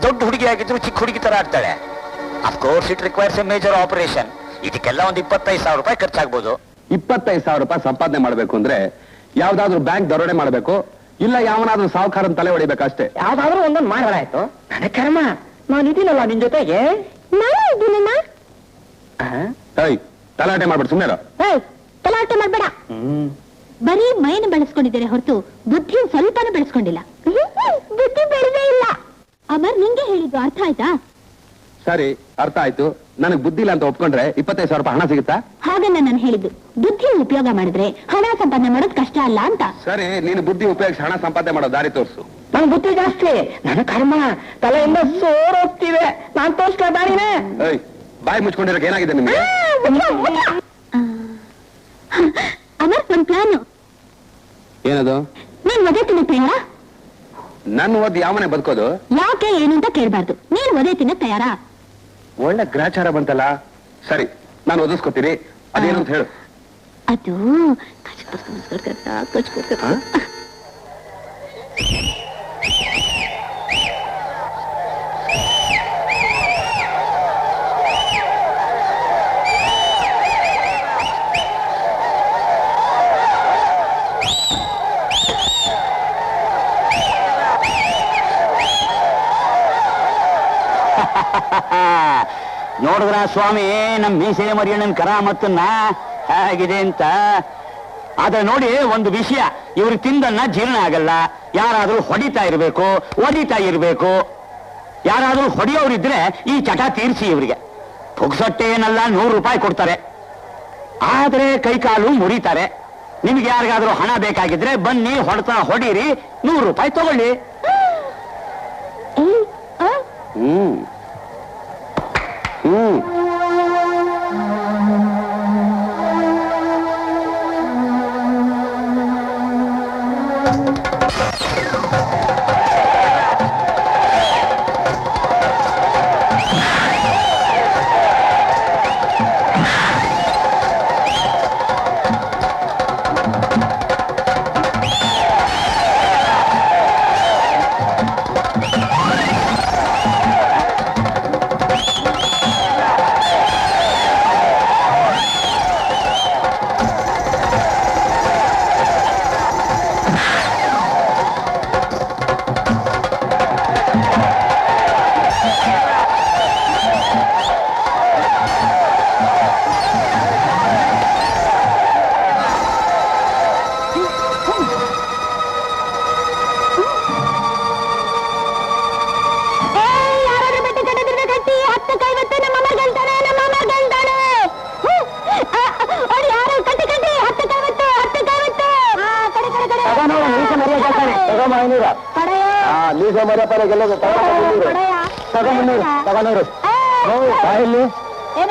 ದೊಡ್ಡ ಹುಡುಗಿ ಆಗಿದ್ರು ಚಿಕ್ಕ ಹುಡುಗಿ ತರ ಆಡ್ತಾಳೆ. Of course it requires a major operation. ಇದಕ್ಕೆಲ್ಲ ಒಂದು 25,000 ರೂಪಾಯಿ ಖರ್ಚಾಗ್ಬೋದು. 25,000 ರೂಪಾಯಿ ಸಂಪಾದನೆ ಮಾಡಬೇಕು ಅಂದ್ರೆ ಯಾವ್ದಾದ್ರು ಬ್ಯಾಂಕ್ ದರೋಡೆ ಮಾಡಬೇಕು, ಇಲ್ಲ ಯಾವನಾದ್ರೂ ಸಾಹುಕಾರನ್ ತಲೆ ಹೊಡಿಬೇಕಷ್ಟೇ. ಯಾವ್ದಾದ್ರು ಒಂದೊಂದು ಮಾಡಾಯ್ತು. ನನ್ನ ಕರ್ಮ, ನಾನು ಇದೀನಲ್ಲ ನಿನ್ ಜೊತೆಗೆ. ನಾನು ಇದ್ದೀನಣ್ಣ. ತಲಾಟೆ ಮಾಡ್ಬಿಟ್ಟು ಸುಮ್ಮನೆ. ತಲಾಟೆ ಮಾಡ್ಬೇಡ. ಬರೀ ಮೈನ ಬೆಳೆಸ್ಕೊಂಡಿದ್ದೀರಿ ಹೊರತು ಬುದ್ಧಿ ಸ್ವಲ್ಪನೂ ಬೆಳೆಸ್ಕೊಂಡಿಲ್ಲ. ಬುದ್ಧಿ ಬೆಳೆದೇ ಇಲ್ಲ. ಅಮರ್, ನಿಂಗೆ ಹೇಳಿದ್ದು ಅರ್ಥ ಆಯ್ತಾ? ಸರಿ, ಅರ್ಥ ಆಯ್ತು. ನನಗ್ ಬುದ್ಧಿ ಇಲ್ಲ ಅಂತ ಒಪ್ಕೊಂಡ್ರೆ 25,000 ರೂಪಾಯಿ ಹಣ ಸಿಗುತ್ತಾ? ಹಾಗಲ್ಲ ನಾನು ಹೇಳಿದ್ದು. ಬುದ್ಧಿ ಉಪಯೋಗ ಮಾಡಿದ್ರೆ ಹಣ ಸಂಪಾದನೆ ಮಾಡೋದು ಕಷ್ಟ ಅಲ್ಲ ಅಂತ. ಸರಿ, ನೀನು ಬುದ್ಧಿ ಉಪಯೋಗಿಸಿ ಹಣ ಸಂಪಾದನೆ ಮಾಡೋ ದಾರಿ ತೋರಿಸು. ನನ್ ಬುದ್ಧಿ ಜಾಸ್ತಿ. ನನ್ನ ಕರ್ಮ, ತಲೆಯಿಂದ ಸೋರೋಗ್ತಿವೆ. ನಾನ್ ತೋರ್ಸ್ಲಾ ದಾರಿನೇ? ಬಾಯಿ ಮುಚ್ಕೊಂಡಿರೋಕೆ ಏನಾಗಿದೆ ನಿಮ್ಗೆ? ಅಮರ್, ಒಂದ್ ಪ್ಲಾನ್. ಏನದು? ನೀನ್ ಒದೆ ತಿನ್ನಕ್ ತಯಾರಾ? ನನ್ನ ಓದಿ ಯಾವನೇ ಬದುಕೋದು? ಯಾಕೆ ಏನು ಅಂತ ಕೇಳ್ಬಾರ್ದು. ನೀನ್ ಒದೆ ತಿನ್ನಕ್ ತಯಾರಾ? ಒಳ್ಳೆ ಗ್ರಾಚಾರ ಬಂತಲ್ಲ. ಸರಿ, ನಾನು ಓದಿಸ್ಕೊತೀನಿ. ಅದೇನು ಅಂತ ಹೇಳು. ಅದು ನೋಡಿದ್ರ ಸ್ವಾಮಿ ನಮ್ ಮೀಸೆ ಮರಿಯಣ್ಣನ ಕರಾಮತ್ತನ್ನ ಹೇಗಿದೆ ಅಂತ. ಆದ್ರೆ ನೋಡಿ ಒಂದು ವಿಷಯ, ಇವ್ರು ತಿಂದನ್ನ ಜೀರ್ಣ ಆಗಲ್ಲ. ಯಾರಾದ್ರೂ ಹೊಡಿತಾ ಇರ್ಬೇಕು, ಒದಿತಾ ಇರ್ಬೇಕು. ಯಾರಾದ್ರೂ ಹೊಡೆಯೋರಿದ್ರೆ ಈ ಚಟ ತೀರಿಸಿ ಇವರಿಗೆ. ಪುಗ್ಸೊಟ್ಟೆ ಏನಲ್ಲ, 100 ರೂಪಾಯಿ ಕೊಡ್ತಾರೆ. ಆದ್ರೆ ಕೈಕಾಲು ಮುರಿತಾರೆ. ನಿಮ್ಗೆ ಯಾರಿಗಾದ್ರೂ ಹಣ ಬೇಕಾಗಿದ್ರೆ ಬನ್ನಿ, ಹೊಡ್ತಾ ಹೊಡೀರಿ, 100 ರೂಪಾಯಿ ತಗೊಳ್ಳಿ.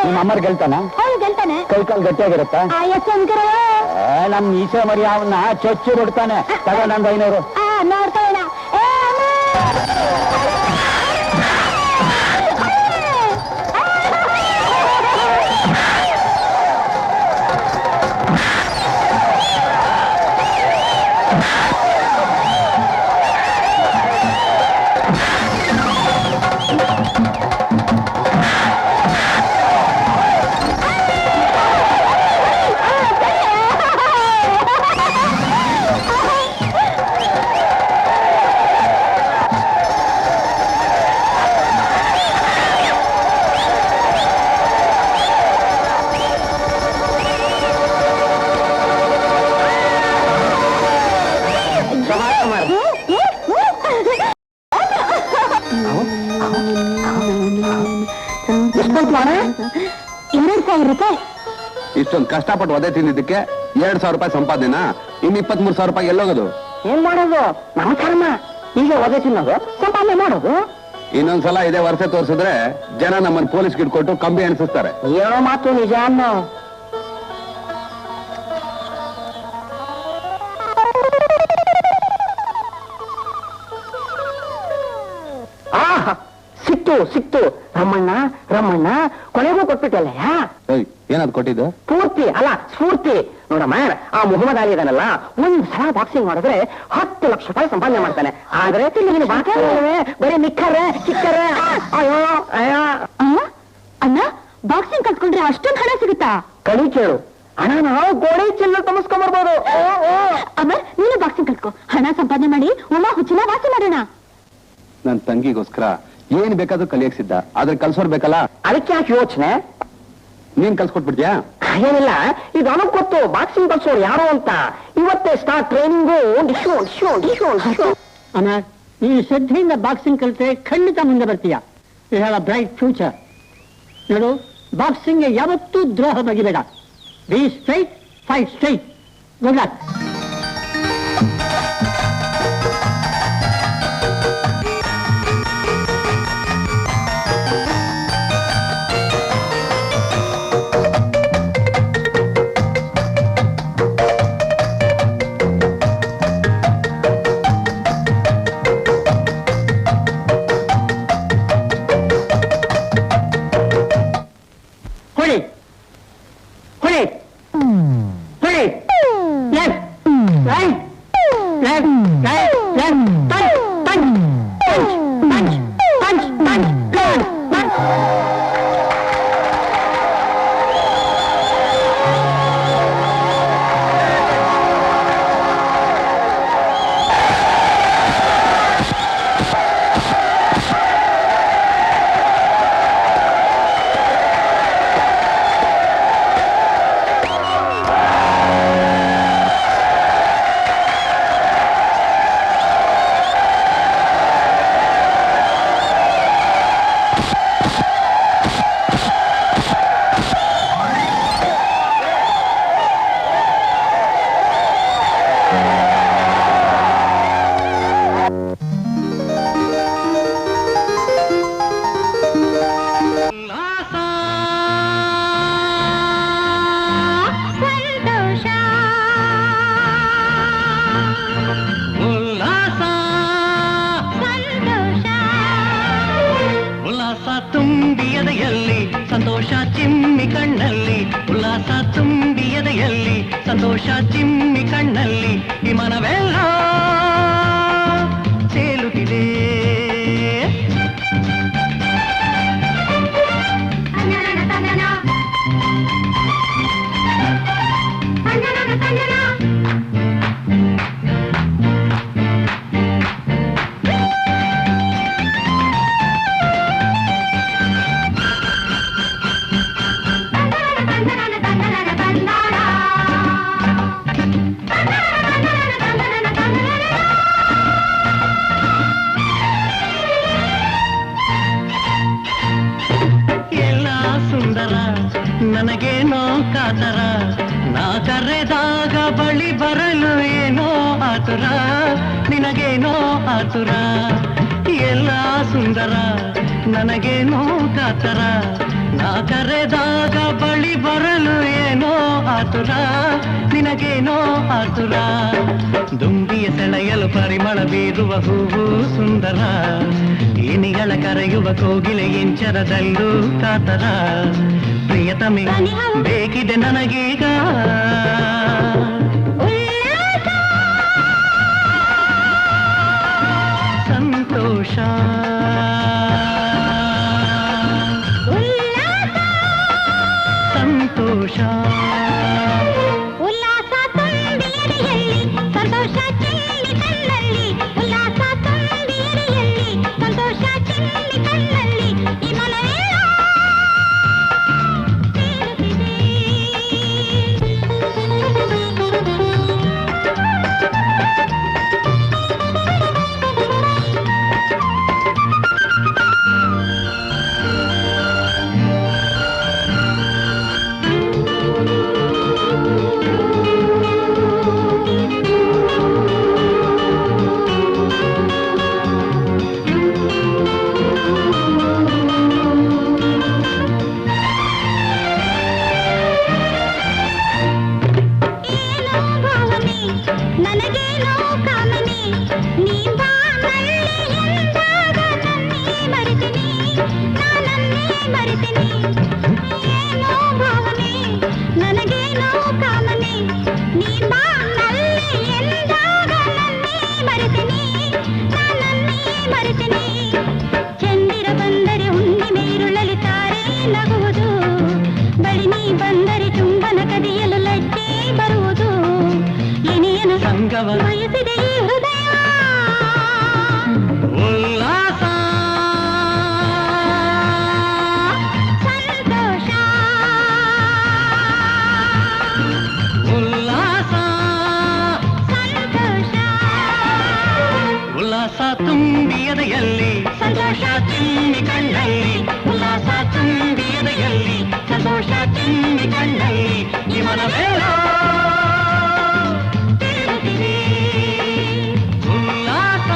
ನಿಮ್ಮ ಅಮ್ಮರ್ ಗೆಲ್ತಾನ? ಕೈಕಾಲು ಗಟ್ಟಿಯಾಗಿರುತ್ತಾ? ನಮ್ ಈಸೆ ಮರಿ ಅವನ್ನ ಚೊಚ್ಚು ಬಿಡ್ತಾನೆ. ತಗೊಂಡ್ 500. ಇಷ್ಟೊಂದು ಕಷ್ಟಪಟ್ಟು ಒದೆ ತಿಂದಿದ್ದಕ್ಕೆ 2,000 ರೂಪಾಯಿ ಸಂಪಾದನೆನಾ? ಇನ್ನು 23,000 ರೂಪಾಯಿ ಎಲ್ಲೋಗೋದು? ಏನ್ ಮಾಡೋದು? ನಮ್ಮ ಕರ್ಮ. ಈಗ ಒದೆ ತಿನ್ನೋದು, ಸಂಪಾದನೆ ಮಾಡೋದು. ಇನ್ನೊಂದ್ಸಲ ಇದೇ ವರ್ಷ ತೋರಿಸಿದ್ರೆ ಜನ ನಮ್ಮನ್ನು ಪೊಲೀಸ್ ಗಿಡ್ಕೊಟ್ಟು ಕಂಬಿ ಅನ್ಸಿಸ್ತಾರೆ. ಏನೋ ಮಾತು ನಿಜ ಅನ್ನೋ. ಸಿಕ್ತು ಸಿಕ್ತು. ರಮಣ್ಣ ರಮಣ್ಣ, ಕೊನೆಗೂ ಕೊಟ್ಬಿಟ್ಟಲ್ಲ. ಏನದು ಕೊಟ್ಟಿದ್ದು? ಪೂರ್ತಿ ಅಲ್ಲ, ಸ್ಫೂರ್ತಿ. ನೋಡಮ್ಮ, ಆ ಮೊಹಮ್ಮದ್ ಅಲಿ ಇದನ್ನಲ್ಲ, ಒಂದ್ ಸಲ ಬಾಕ್ಸಿಂಗ್ ಮಾಡಿದ್ರೆ 10 ಲಕ್ಷ ರೂಪಾಯಿ ಸಂಪಾದನೆ ಮಾಡ್ತಾನೆ. ಆದ್ರೆ ಬರೀ ನಿಕ್ಕರೆ ಚಿಕ್ಕರೆ. ಅಯ್ಯೋ ಅಯ್ಯೋ. ಅಣ್ಣ, ಬಾಕ್ಸಿಂಗ್ ಕಲ್ತ್ಕೊಂಡ್ರೆ ಅಷ್ಟೊಂದು ಹಣ ಸಿಗುತ್ತಾ? ಕಣಿ ಕೇಳು, ಹಣ ನಾವು ಗೋಡೆ ಚೆಲ್ಲ ತುಂಬಿಸ್ಕೊಂಡ್ಬರ್ಬೋದು. ಅಮರ್, ನೀನು ಬಾಕ್ಸಿಂಗ್ ಕಲ್ತ್ಕೋ, ಹಣ ಸಂಪಾದನೆ ಮಾಡಿ ಉಮಾ ಹುಚ್ಚಿನ ವಾಸಿ ಮಾಡೋಣ. ನನ್ ತಂಗಿಗೋಸ್ಕರ ಏನ್ ಬೇಕಾದ್ರೂ ಕಲಿಯಕ್ ಸಿದ್ಧ, ಆದ್ರೆ ಕಲ್ಸೋರ್ ಬೇಕಲ್ಲ. ಅದಕ್ಕೆ ಯಾಕೆ ಯೋಚನೆ? ನೀನ್ ಕಲ್ಸ್ಕೊಟ್ಬಿಡ್ತೀಯಾ? ಏನಿಲ್ಲ, ಇದು ನನಗ್ ಗೊತ್ತು ಬಾಕ್ಸಿಂಗ್ ಕಲ್ಸೋರು ಯಾರು ಅಂತ. ಇವತ್ತೇ ಸ್ಟಾರ್ಟ್ ಟ್ರೈನಿಂಗು. ಅಮರ್, ನೀನು ಶ್ರದ್ಧೆಯಿಂದ ಬಾಕ್ಸಿಂಗ್ ಕಲಿತ್ರೆ ಖಂಡಿತ ಮುಂದೆ ಬರ್ತೀಯ. You have a bright future. ನೋಡು, ಬಾಕ್ಸಿಂಗ್ ಯಾವತ್ತೂ ದ್ರೋಹ ಬಗೆಬೇಡ. Be straight, fight straight. Good luck. ಸಂತೋಷ ಚಿಮ್ಮಿ ಕಣ್ಣಲ್ಲಿ ಈ ಮನವೆಲ್ಲ ತೇಲುತ್ತಿದೆ. ನನಗೇನೋ ಕಾತರ, ನಾ ಕರೆದಾಗ ಬಳಿ ಬರಲು ಏನೋ ಆತುರ, ನಿನಗೇನೋ ಆತುರ. ಎಲ್ಲ ಸುಂದರ, ನನಗೇನೋ ಕಾತರ, ನಾ ಕರೆದಾಗ ಬಳಿ ಬರಲು ಏನೋ ಆತುರ, ನಿನಗೇನೋ ಆತುರ. ದುಂಬಿಯ ಸೆಳೆಯಲು ಪರಿಮಳ ಬೀರುವ ಹೂವು ಸುಂದರ, ಇನಿಗಳ ಕರೆಯುವ ಕೋಗಿಲೆ ಎಂಚರದಲ್ಲೂ ಕಾತರ. ಪ್ರಿಯತಮೆ ಬೇಕಿದೆ ನನಗೀಗ ಸಂತೋಷ, ಸಂತೋಷ. ಉಲ್ಲಾಸ ತುಂಬಿಯರಿಯಲ್ಲಿ ಸಂತೋಷ ಚೆಲ್ಲಿ ಕಣ್ಣಲ್ಲಿ, ಉಲ್ಲಾಸ ತುಂಬಿಯರಿಯಲ್ಲಿ ಸಂತೋಷ ಚೆಲ್ಲಿ ಕಣ್ಣಲ್ಲಿ ಈ ಮನವೇ ಉತ್ಸವ ಬಯಸಿದೆ ಈ ಹೃದಯ ಉಲ್ಲಾಸ ಸಂತೋಷ ಉಲ್ಲಾಸ ಸಂತೋಷ ಉಲ್ಲಾಸ ತುಂಬಿಯದೆಯಲ್ಲಿ ಸಂತೋಷ ತುಂಬಿ ಕಣ್ಣಲ್ಲಿ ಉಲ್ಲಾಸ ತುಂಬಿಯದೆಯಲ್ಲಿ ಸಂತೋಷ ತುಂಬಿ ಕಣ್ಣಲ್ಲಿ ಜೀವನವೇಳೋ ಉಲ್ಲಾಸ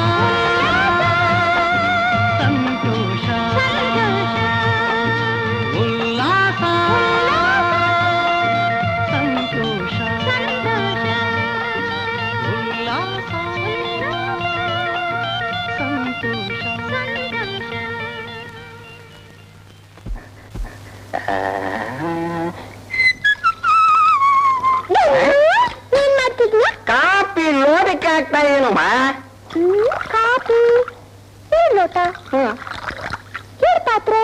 ಸಂತೋಷ ಉಲ್ಲಾಸ ಸಂತೋಷ ಉಲ್ಲಾಸ ಸಂತೋಷ ಏನ್ ಮಾಡ್ತಿದ್ಯಾ? ಕಾಪಿ ಲೋಟಕ್ಕೆ ಆಗ್ತಾ ಏನಮ್ಮ? ಕಾಫಿ ಏನ್ ಲೋಟ ಏನ್ ಪಾತ್ರೆ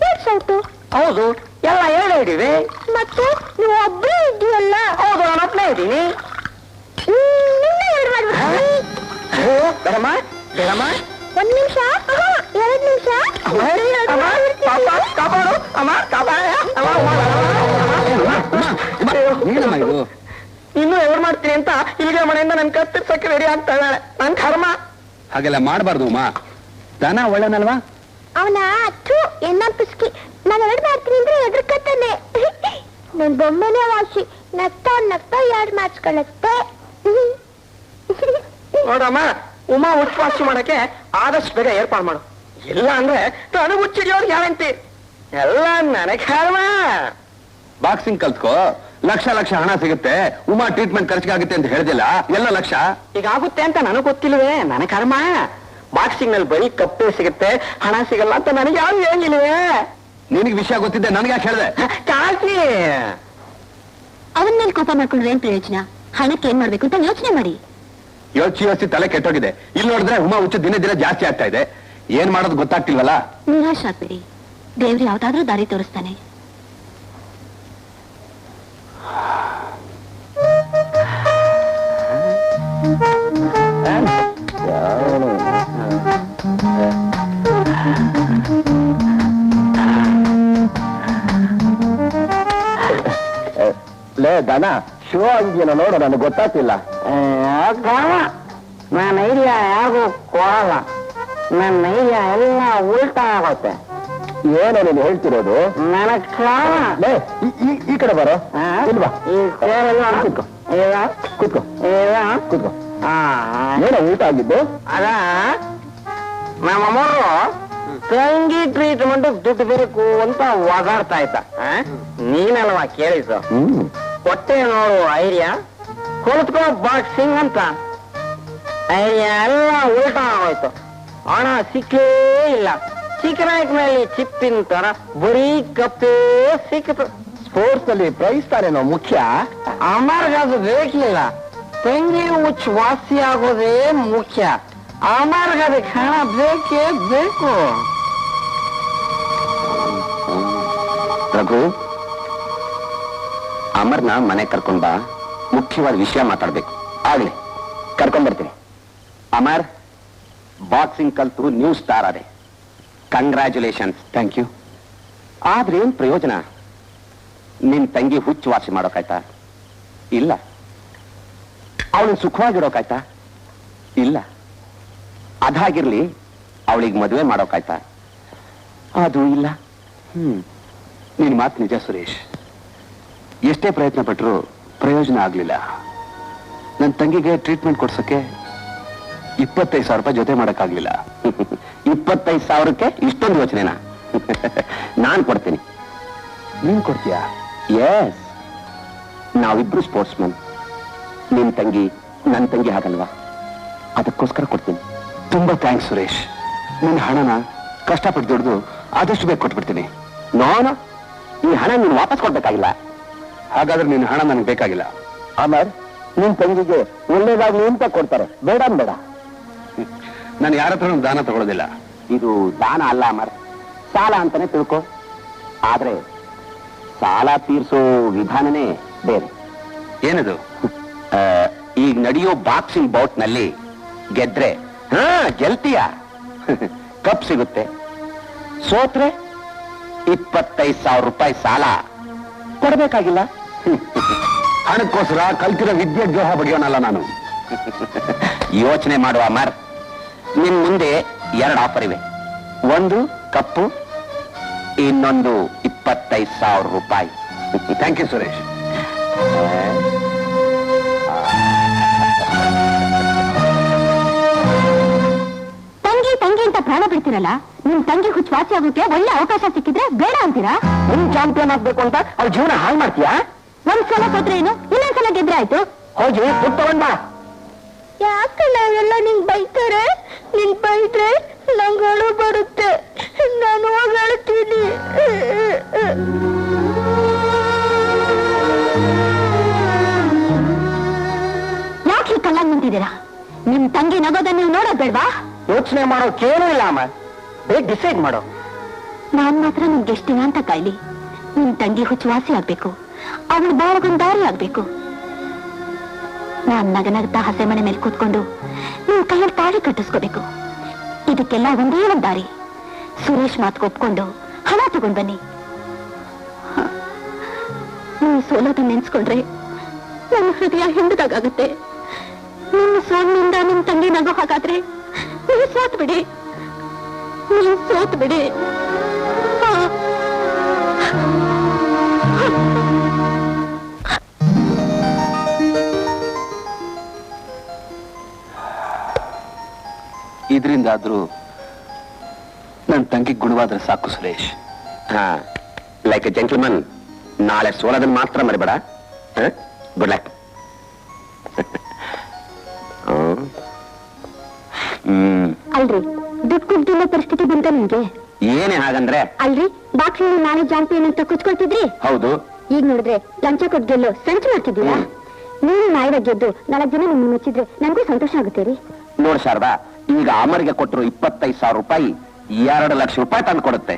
ಏನ್ ಸೌಟು ಹೌದು, ಎಲ್ಲ ಎರಡು ಹಿಡಿವೆ. ಮತ್ತೆ ನೀವು ಒಬ್ಬರೇ ಇದೆಯಲ್ಲ. ಹೌದು, ನಾನು ಒಬ್ಬನೇ ಇದ್ದೀನಿ. ನಿನ್ನೆ ಎರಡು ಮಾಡ್ಬಿಡ್ತೀನಿ. ಬೇಡಮ್ಮ ಬೇಡಮ್ಮ. ಒಂದ್ ನಿಮಿಷ, 2 ನಿಮಿಷ. ಅಮ್ಮ, ಪಾಪ, ಕಾಪಾಡು ಅಮ್ಮ, ಕಾಪಾಡ ಏನಮ್ಮ ಇದು? ಇನ್ನು ಎವ್ರು ಮಾಡ್ತೀನಿ ಅಂತ ಇಲ್ಲಿಗೆ ಮನೆಯಿಂದ ನನ್ ಕತ್ತಿರ್ಸಕ್ಕೆ ರೆಡಿ ಆಗ್ತಾ ಇದ್ದಾಳೆ. ನನ್ ಕರ್ಮ. ಹಾಗೆಲ್ಲ ಮಾಡಬಾರ್ದು ಅಮ್ಮ. ದನ ಒಳ್ಳೆನಲ್ವಾ? ಅವನ ಎನ್ನ ಪಿಸ್ಕಿ ನಾನು 2 ಮಾಡ್ತೀನಿ ಅಂದ್ರೆ ಎದ್ರಕತ್ತಾನೆ. ನನ್ ಬೊಮ್ಮೆನೆ ವಾಸಿ ನಗ್ತಾ ನಗ್ತಾ 2 ಮಾಡ್ಸ್ಕೊಳ್ಳುತ್ತೆ. ನೋಡಮ್ಮ, ಉಮಾ ಉಪವಾಸ ಮಾಡಕ್ಕೆ ಆದಷ್ಟು ಬೇಗ ಏರ್ಪಾಡು ಮಾಡು. ಇಲ್ಲ ಅಂದ್ರೆ ನನಗೆ ಹುಚ್ಚಿಡಿಯೋರು ಗ್ಯಾರಂಟಿ. ಎಲ್ಲ ನನಗೆ ಕರ್ಮ. ಬಾಕ್ಸಿಂಗ್ ಕಲ್ತ್ಕೋ, ಲಕ್ಷ ಲಕ್ಷ ಹಣ ಸಿಗುತ್ತೆ. ಉಮಾ ಟ್ರೀಟ್ಮೆಂಟ್ ಖರ್ಚಿಗಾಗುತ್ತೆ ಅಂತ ಹೇಳ್ದಿಲ್ಲ, ಎಲ್ಲ ಲಕ್ಷ. ಈಗ ಆಗುತ್ತೆ ಅಂತ ನನಗೆ ಗೊತ್ತಿಲ್ವೇ? ನನಗೆ ಕರ್ಮ. ಬಾಕ್ಸಿಂಗ್ ನಲ್ಲಿ ಬರೀ ಕಪ್ಪೆ ಸಿಗುತ್ತೆ, ಹಣ ಸಿಗಲ್ಲ ಅಂತ ನನಗೆ ಯಾರು ಹೇಳಿಲ್ವೇ? ನಿನಗೆ ವಿಷಯ ಗೊತ್ತಿದ್ದೆ, ನನಗೆ ಯಾಕೆ ಹೇಳ್ದೆ? ಕಾಕಿ, ಅವನ ಮೇಲೆ ಕೋಪ ಮಾಡ್ಕೊಂಡ್ರೆ ಏನ್ ಪ್ರಯೋಜನ? ಹಣಕ್ಕೆ ಏನ್ ಮಾಡ್ಬೇಕು ಅಂತ ಯೋಚನೆ ಮಾಡಿ. ಯೋಚಿ ತಲೆ ಕೆಟ್ಟೋಗಿದೆ. ಇಲ್ಲಿ ನೋಡಿದ್ರೆ ಉಮಾ ಹುಚ್ಚು ದಿನ ದಿನ ಜಾಸ್ತಿ ಆಗ್ತಾ ಇದೆ. ಏನ್ ಮಾಡೋದು ಗೊತ್ತಾಗ್ತಿಲ್ವಲ್ಲ. ನಿರಾಶೆ ಆಗ್ಬೇಡಿ, ದೇವ್ರು ಯಾವ್ದಾದ್ರೂ ದಾರಿ ತೋರಿಸ್ತಾನೆ. ಲೇ ದನ, ಶೋ ಆಗಿದೆಯೋ ನೋಡು, ನನಗೆ ಗೊತ್ತಾಗ್ತಿಲ್ಲ. ನನ್ನ ಐಡಿಯಾ ಯಾರಿಗೂ ಕೊಡಲ್ಲ. ನನ್ನ ಐಡಿಯಾ ಎಲ್ಲ ಉಲ್ಟಾ ಆಗುತ್ತೆ. ಏನೋ ನೀನು ಹೇಳ್ತಿರೋದು? ನನಗ್ ಲೇ, ಈ ಕಡೆ ಬರೋ. ಇಲ್ವಾ? ಈ ಸೇರಲ್ಲ ಕೂತ್ಕೋ ಇಲ್ಲ ಕೂತ್ಕೋ ಇಲ್ಲ ಕೂತ್ಕೋ. ಏನೋ ಊಟ ಆಗಿದ್ದು? ಅದ ನಮ್ಮಮ್ಮರು ತಂಗಿ ಟ್ರೀಟ್ಮೆಂಟ್ ದುಡ್ಡು ಬೇಕು ಅಂತ ಒದಾಡ್ತಾ ಇದ್ದ. ನೀನಲ್ವಾ ಕೇಳಿದ್ದು? ಹೊಟ್ಟೆ ನೋಡು ಐಡಿಯಾ, ಕೊಲ್ತ್ಕೋ ಬಾಕ್ಸಿಂಗ್ ಅಂತ. ಐಡಿಯಾ ಎಲ್ಲ ಉಲ್ಟಾ ಆಗೋಯ್ತು. ಹಣ ಸಿಕ್ಕೇ ಇಲ್ಲ. ಚಿಕ್ಕನಾಯ್ಕನಲ್ಲಿ ಚಿಪ್ಪಿನ ತರ ಬರೀ ಕಪ್ಪೇ ಸಿಕ್ಕಿತು. ಸ್ಪೋರ್ಟ್ಸ್ ಅಲ್ಲಿ ಪ್ರೈಸ್ ತಾನೇನೋ ಮುಖ್ಯ. ಅಮರ್ಗದು ಬೇಕಿಲ್ಲ, ತಂಗಿ ಹುಚ್ಚು ವಾಸಿ ಆಗೋದೇ ಮುಖ್ಯ. ಅಮರ್ಗದಕ್ಕೆ ಹಣ ಬೇಕೇ ಬೇಕು. ರಘು, ಅಮರ್ನ ಮನೆ ಕರ್ಕೊಂಡ್ ಬಾ. ಮುಖ್ಯವಾದ ವಿಷಯ ಮಾತಾಡ್ಬೇಕು. ಆಗ್ಲಿ, ಕರ್ಕೊಂಡ್ ಬರ್ತೀನಿ. ಅಮರ್ ಬಾಕ್ಸಿಂಗ್ ಕಲ್ತು ನ್ಯೂ ಸ್ಟಾರ್ ಆದೆ. ಕಂಗ್ರ್ಯಾಚುಲೇಷನ್ಸ್. Thank you. ಆದ್ರೆ ಏನ್ ಪ್ರಯೋಜನ? ನಿನ್ ತಂಗಿ ಹುಚ್ಚು ವಾಸಿ ಮಾಡೋಕಾಯ್ತಾ? ಇಲ್ಲ. ಅವಳಿಗೆ ಸುಖವಾಗಿಡೋಕಾಯ್ತಾ? ಇಲ್ಲ. ಅದಾಗಿರ್ಲಿ, ಅವಳಿಗೆ ಮದುವೆ ಮಾಡೋಕಾಯ್ತಾ? ಅದು ಇಲ್ಲ. ನಿನ್ ಮಾತು ನಿಜ ಸುರೇಶ್. ಎಷ್ಟೇ ಪ್ರಯತ್ನ ಪಟ್ಟರು ಪ್ರಯೋಜನ ಆಗ್ಲಿಲ್ಲ. ನನ್ನ ತಂಗಿಗೆ ಟ್ರೀಟ್ಮೆಂಟ್ ಕೊಡ್ಸಕ್ಕೆ 25,000 ರೂಪಾಯಿ ಜೊತೆ ಮಾಡಕ್ಕಾಗ್ಲಿಲ್ಲ. 25,000ಕ್ಕೆ ಇಷ್ಟೊಂದು ಯೋಚನೆನಾ? ನಾನ್ ಕೊಡ್ತೀನಿ. ನೀನ್ ಕೊಡ್ತೀಯಾ? ಎಸ್. ನಾವಿಬ್ರು ಸ್ಪೋರ್ಟ್ಸ್ ಮನ್. ನಿನ್ ತಂಗಿ ನನ್ನ ತಂಗಿ ಹಾಗಲ್ವಾ? ಅದಕ್ಕೋಸ್ಕರ ಕೊಡ್ತೀನಿ. ತುಂಬಾ ಥ್ಯಾಂಕ್ಸ್ ಸುರೇಶ್. ನಿನ್ನ ಹಣನ ಕಷ್ಟಪಟ್ಟು ದುಡ್ದು ಆದಷ್ಟು ಬೇಗ ಕೊಟ್ಬಿಡ್ತೀನಿ. ನೋನ, ಈ ಹಣ ನೀನು ವಾಪಸ್ ಕೊಡ್ಬೇಕಾಗಿಲ್ಲ. ಹಾಗಾದ್ರೆ ನಿನ್ನ ಹಣ ನನಗೆ ಬೇಕಾಗಿಲ್ಲ. ಅಮರ್, ನಿನ್ ತಂಗಿಗೆ ಒಳ್ಳೇದಾಗ್ಲಿ ಅಂತ ಕೊಡ್ತಾರೆ. ಬೇಡ ಬೇಡ. ನಾನು ಯಾರ ಹತ್ರ ದಾನ ತಗೊಳ್ಳೋದಿಲ್ಲ. ಇದು ದಾನ ಅಲ್ಲ ಅಮರ್, ಸಾಲ ಅಂತಾನೆ ತಿಳ್ಕೊ. ಆದ್ರೆ ಸಾಲ ತೀರ್ಸೋ ವಿಧಾನನೇ ಬೇರೆ. ಏನದು? ಈಗ ನಡೆಯೋ ಬಾಕ್ಸಿಂಗ್ ಬೌಟ್ ನಲ್ಲಿ ಗೆದ್ರೆ ಗೆಲ್ತೀಯ, ಕಪ್ ಸಿಗುತ್ತೆ. ಸೋತ್ರೆ 25,000 ರೂಪಾಯಿ ಸಾಲ ಕೊಡಬೇಕಾಗಿಲ್ಲ. ಹಣಕ್ಕೋಸ್ಕರ ಕಲ್ತಿರೋ ವಿದ್ಯೆ ದ್ರೋಹ ಬಗೆಯೋನಲ್ಲ ನಾನು. ಯೋಚನೆ ಮಾಡುವ ಅಮರ್, ನಿನ್ ಮುಂದೆ 2 ಆಫರ್ ಇವೆ. ಒಂದು ಕಪ್ಪು, ಇನ್ನೊಂದು 25,000 ರೂಪಾಯಿ. Thank you Suresh. ತಂಗಿ ಅಂತ ಪ್ರಾಣ ಬಿಡ್ತೀರಲ್ಲ, ನಿಮ್ ತಂಗಿ ಹುಚ್ಚು ವಾಸಿ ಆಗೋಕೆ ಒಳ್ಳೆ ಅವಕಾಶ ಸಿಕ್ಕಿದ್ರೆ ಬೇಡ ಅಂತೀರಾ? ನಿಮ್ ಚಾಂಪಿಯನ್ ಆಗ್ಬೇಕು ಅಂತ ಅವ್ರ ಜೀವನ ಹಾಳು ಮಾಡ್ತೀಯಾ? ಒಂದ್ಸಲ ಸೋತ್ರೆ ಏನು, ಇನ್ನೊಂದ್ಸಲ ಗೆದ್ರೆ ಆಯ್ತು. ಹೋಗಿ ದುಡ್ಡು ತಗೊಂಡ್ ಬಾ. ಯಾಕಲ್ಲ ಅವೆಲ್ಲ ನಿಂಗ್ ಬೈತಾರೆ? ನಿನ್ ಬೈದ್ರೆ ನಂಗೆ ಅಳು ಬರುತ್ತೆ, ನಾನು ಹೋಗಿ ಅಳ್ತೀನಿ. ಯಾಕೆ ಕಲ್ಲಾಗ್ ನಿಂತಿದ್ದೀರಾ? ನಿಮ್ ತಂಗಿ ನಗೋದನ್ನ ನೀವು ನೋಡೋದ್ ಬೇಡ್ವಾ? ಯೋಚನೆ ಮಾಡೋಕೇನೂ ಇಲ್ಲ ಅಮ್ಮ, ಬೇಗ ಡಿಸೈಡ್ ಮಾಡೋ. ನಾನ್ ಮಾತ್ರ ನಿಮ್ಗೆ ಎಷ್ಟು ದಿನ ಅಂತ ಕಾಯ್ಲಿ? ನಿಮ್ ತಂಗಿ ಹುಚ್ಚು ವಾಸಿ ಆಗ್ಬೇಕು, ಅವಳು ಬಾಳಗೊಂದು ದಾರಿ ಆಗ್ಬೇಕು. ನಾನ್ ನಗನಗ್ತಾ ಹಸೆ ಮನೆ ಮೇಲೆ ಕೂತ್ಕೊಂಡು ನಿಮ್ ಕೈಯಲ್ಲಿ ತಾಳಿ ಕಟ್ಟಿಸ್ಕೋಬೇಕು. ಇದಕ್ಕೆಲ್ಲ ಒಂದೇ ಒಂದ್ ದಾರಿ, ಸುರೇಶ್ ಮಾತು ಒಪ್ಕೊಂಡು ಹಣ ತಗೊಂಡ್ ಬನ್ನಿ. ನೀವು ಸೋಲೋದನ್ನ ನೆನ್ಸ್ಕೊಂಡ್ರೆ ನನ್ನ ಹೃದಯ ಹಿಂದದಾಗುತ್ತೆ. ನಿಮ್ಮ ಸೋಲಿನಿಂದ ನಿಮ್ ತಂಗಿ ನಗೋ ಹಾಗಾದ್ರೆ ನೀವು ಸೋತ್ ಬಿಡಿ, ನೀವು ಸೋತ್ ಬಿಡಿ. ಇದರಿಂದಾದ್ರೂ ನನ್ನ ತಂಗಿ ಗುಣವಾದ್ರೆ ಸಾಕು ಸುರೇಶ್. ಲೈಕ್ ಎ ಜೆಂಟಲ್ಮನ್, ನಾಳೆ ಸೋಲೋದನ್ನ ಮಾತ್ರ ಮರಿಬೇಡ. Good luck. ಅಲ್ರಿ, ದುಡ್ಡು ಕುಡ್ದಿಲ್ಲ ಪರಿಸ್ಥಿತಿ ಬಂತ ನಿಮ್ಗೆ? ಏನೇ ಹಾಗಂದ್ರೆ? ಅಲ್ರಿ, ಬಾಕ್ಸಿಂಗ್ ನಾಳೆ ಚಾಂಪಿಯನ್ ಅಂತ ಕುಚ್ಕೊಳ್ತಿದ್ರಿ. ಹೌದು. ಈಗ ನೋಡಿದ್ರೆ ಲಂಚ ಕೊಟ್ಟು ಗೆಲ್ಲು ಸಂಚು ಮಾಡ್ತಿದ್ದೀರಾ. ನೀವು ನಾಯಿರ ಗೆದ್ದು 4 ಜನ ನಿಮ್ಗೆ ಮೆಚ್ಚಿದ್ರೆ ನನಗೂ ಸಂತೋಷ ಆಗುತ್ತೆ ರೀ. ನೋಡ್ ಶಾರದಾ, ಈಗ ಅಮರ್ಗೆ ಕೊಟ್ಟರು 25,000 ರೂಪಾಯಿ 2 ಲಕ್ಷ ರೂಪಾಯಿ ತಂದು ಕೊಡುತ್ತೆ.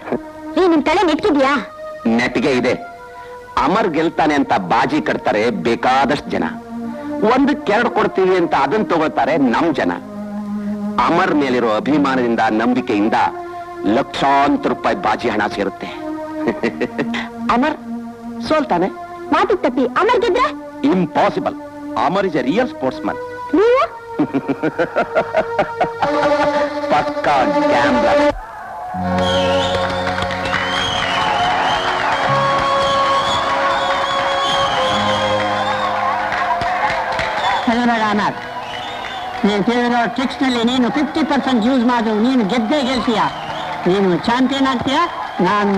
ನಿಮ್ ತಲೆ ನೆಟ್ಕಿದ್ಯಾ? ನೆಟ್ಗೆ ಇದೆ. ಅಮರ್ ಗೆಲ್ತಾನೆ ಅಂತ ಬಾಜಿ ಕಟ್ತಾರೆ ಬೇಕಾದಷ್ಟು ಜನ. 1-2 ಕೊಡ್ತೀವಿ ಅಂತ ಅದನ್ನ ತಗೋತಾರೆ ನಮ್ ಜನ. ಅಮರ್ ಮೇಲಿರೋ ಅಭಿಮಾನದಿಂದ, ನಂಬಿಕೆಯಿಂದ ಲಕ್ಷಾಂತರ ರೂಪಾಯಿ ಬಾಜಿ ಹಣ ಸೇರುತ್ತೆ. ಅಮರ್ ಸೋಲ್ತಾನೆ. ಮಾತು ತಪ್ಪಿ ಅಮರ್ ಗೆದ್ರೆ? Impossible. Amar is a real sportsman. ನೀವು ಪಕ್ಕಾ ಗ್ಯಾಂಬ್ಲರ್. ಅಮರ್, ನೀನು ಕೇಳಿರೋ ಟ್ರಿಕ್ಸ್ ನಲ್ಲಿ ನೀನು 50% ಯೂಸ್ ಮಾಡು, ನೀನು ಗೆದ್ದೇ ಗೆಲ್ತೀಯ. ನೀನು ಚಾಂಪಿಯನ್ ಆಗ್ತೀಯ, ನಾನು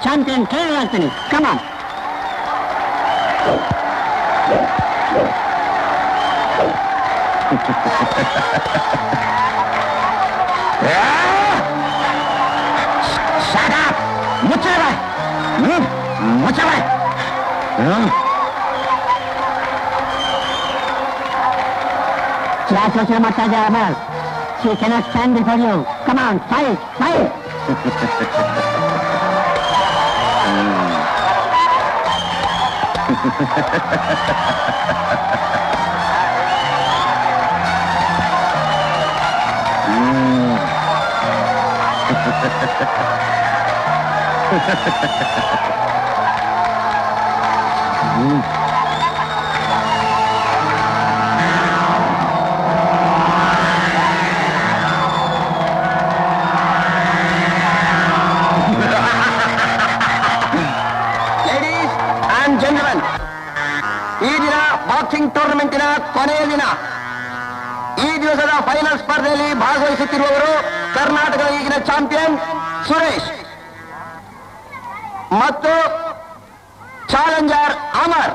ಚಾಂಪಿಯನ್ ಟ್ರೈನರ್ ಆಗ್ತೀನಿ. ಕಮಾನ್. ಯಾಕೆ ಯೋಚನೆ ಮಾಡ್ತಾ ಇದ್ದೆ Amar? She cannot stand before you. Come on, fight, fight. Ladies and gentlemen, ಈ ದಿನ ಬಾಕ್ಸಿಂಗ್ ಟೂರ್ನಮೆಂಟಿನ ಕೊನೆಯ ದಿನ. ಈ ದಿವಸದ ಫೈನಲ್ ಸ್ಪರ್ಧೆಯಲ್ಲಿ ಭಾಗವಹಿಸುತ್ತಿರುವವರು ಕರ್ನಾಟಕದ ಈಗಿನ ಚಾಂಪಿಯನ್ ಸುರೇಶ್ ಮತ್ತು ಚಾಲೆಂಜರ್ ಅಮರ್.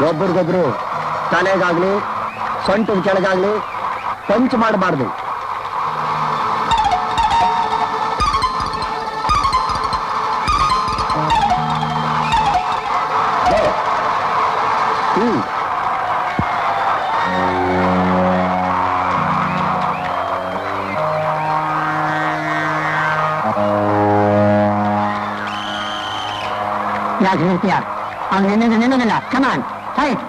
ಒಬ್ಬರಿಗೊಬ್ರು ತಲೆಗಾಗ್ಲಿ ಸೊಂಟದ ಕೆಳಗಾಗ್ಲಿ ಪಂಚ್ ಮಾಡಬಾರ್ದು. ಯಾಕೆ ಹೇಳ್ತೀಯ? ಅವ್ನು ನಿನ್ನೋದಿಲ್ಲ. ಕಮಾನ್ ಫೈಟ್.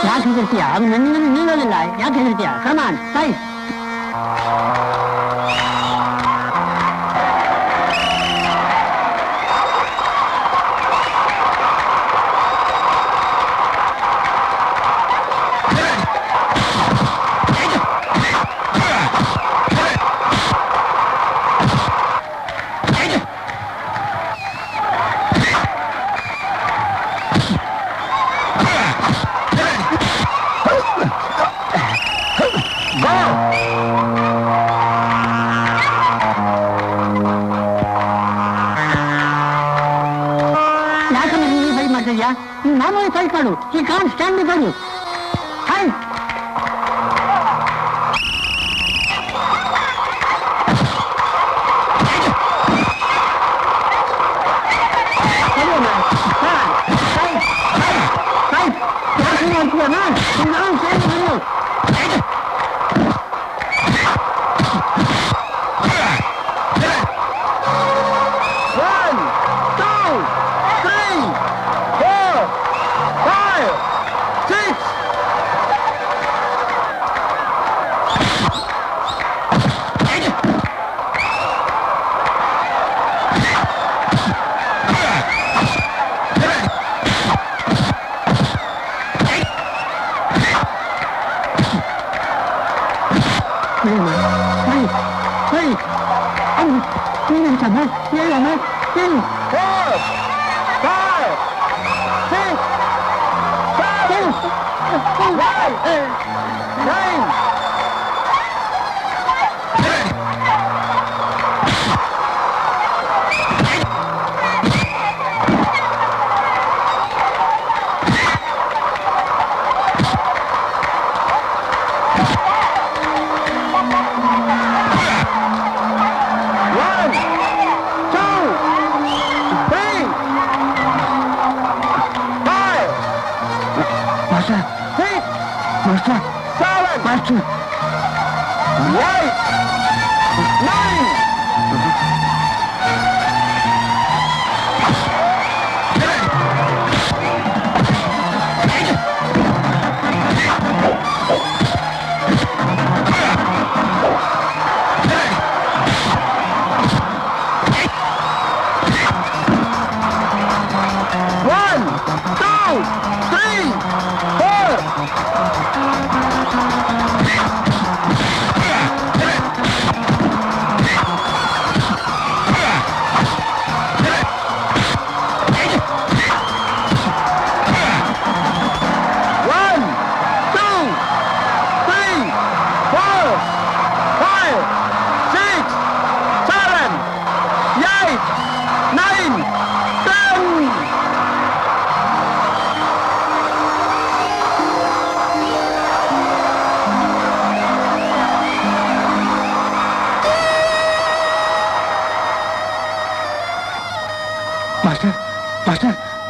ಯಾಕೆ ಹೆದರ್ತೀಯ? ಅದು ನನ್ನಿಂದ ನಿಲ್ಲೋದಿಲ್ಲ. ಯಾಕೆ ಹೆದರ್ತೀಯ? ಕಮಾನ್ ಫೈಟ್. ಯಾಕಂದ್ರೆ ನೀನು ಫೈಟ್ ಮಾಡ್ತಾ ಇದೀಯಾ? ನೀನು ಮಾಮೂಲಿ ಫೈಟ್ ಮಾಡು. ಈ ಕಾನ್ ಸ್ಟ್ಯಾಂಡ್ ಬಿಫೋರ್ ಫೈಟ್. ಯಾಕೆ ಮಾಡ್ತೀಯ? ನಾನು ಸ್ಟ್ಯಾಂಡ್ ಬಿಡು.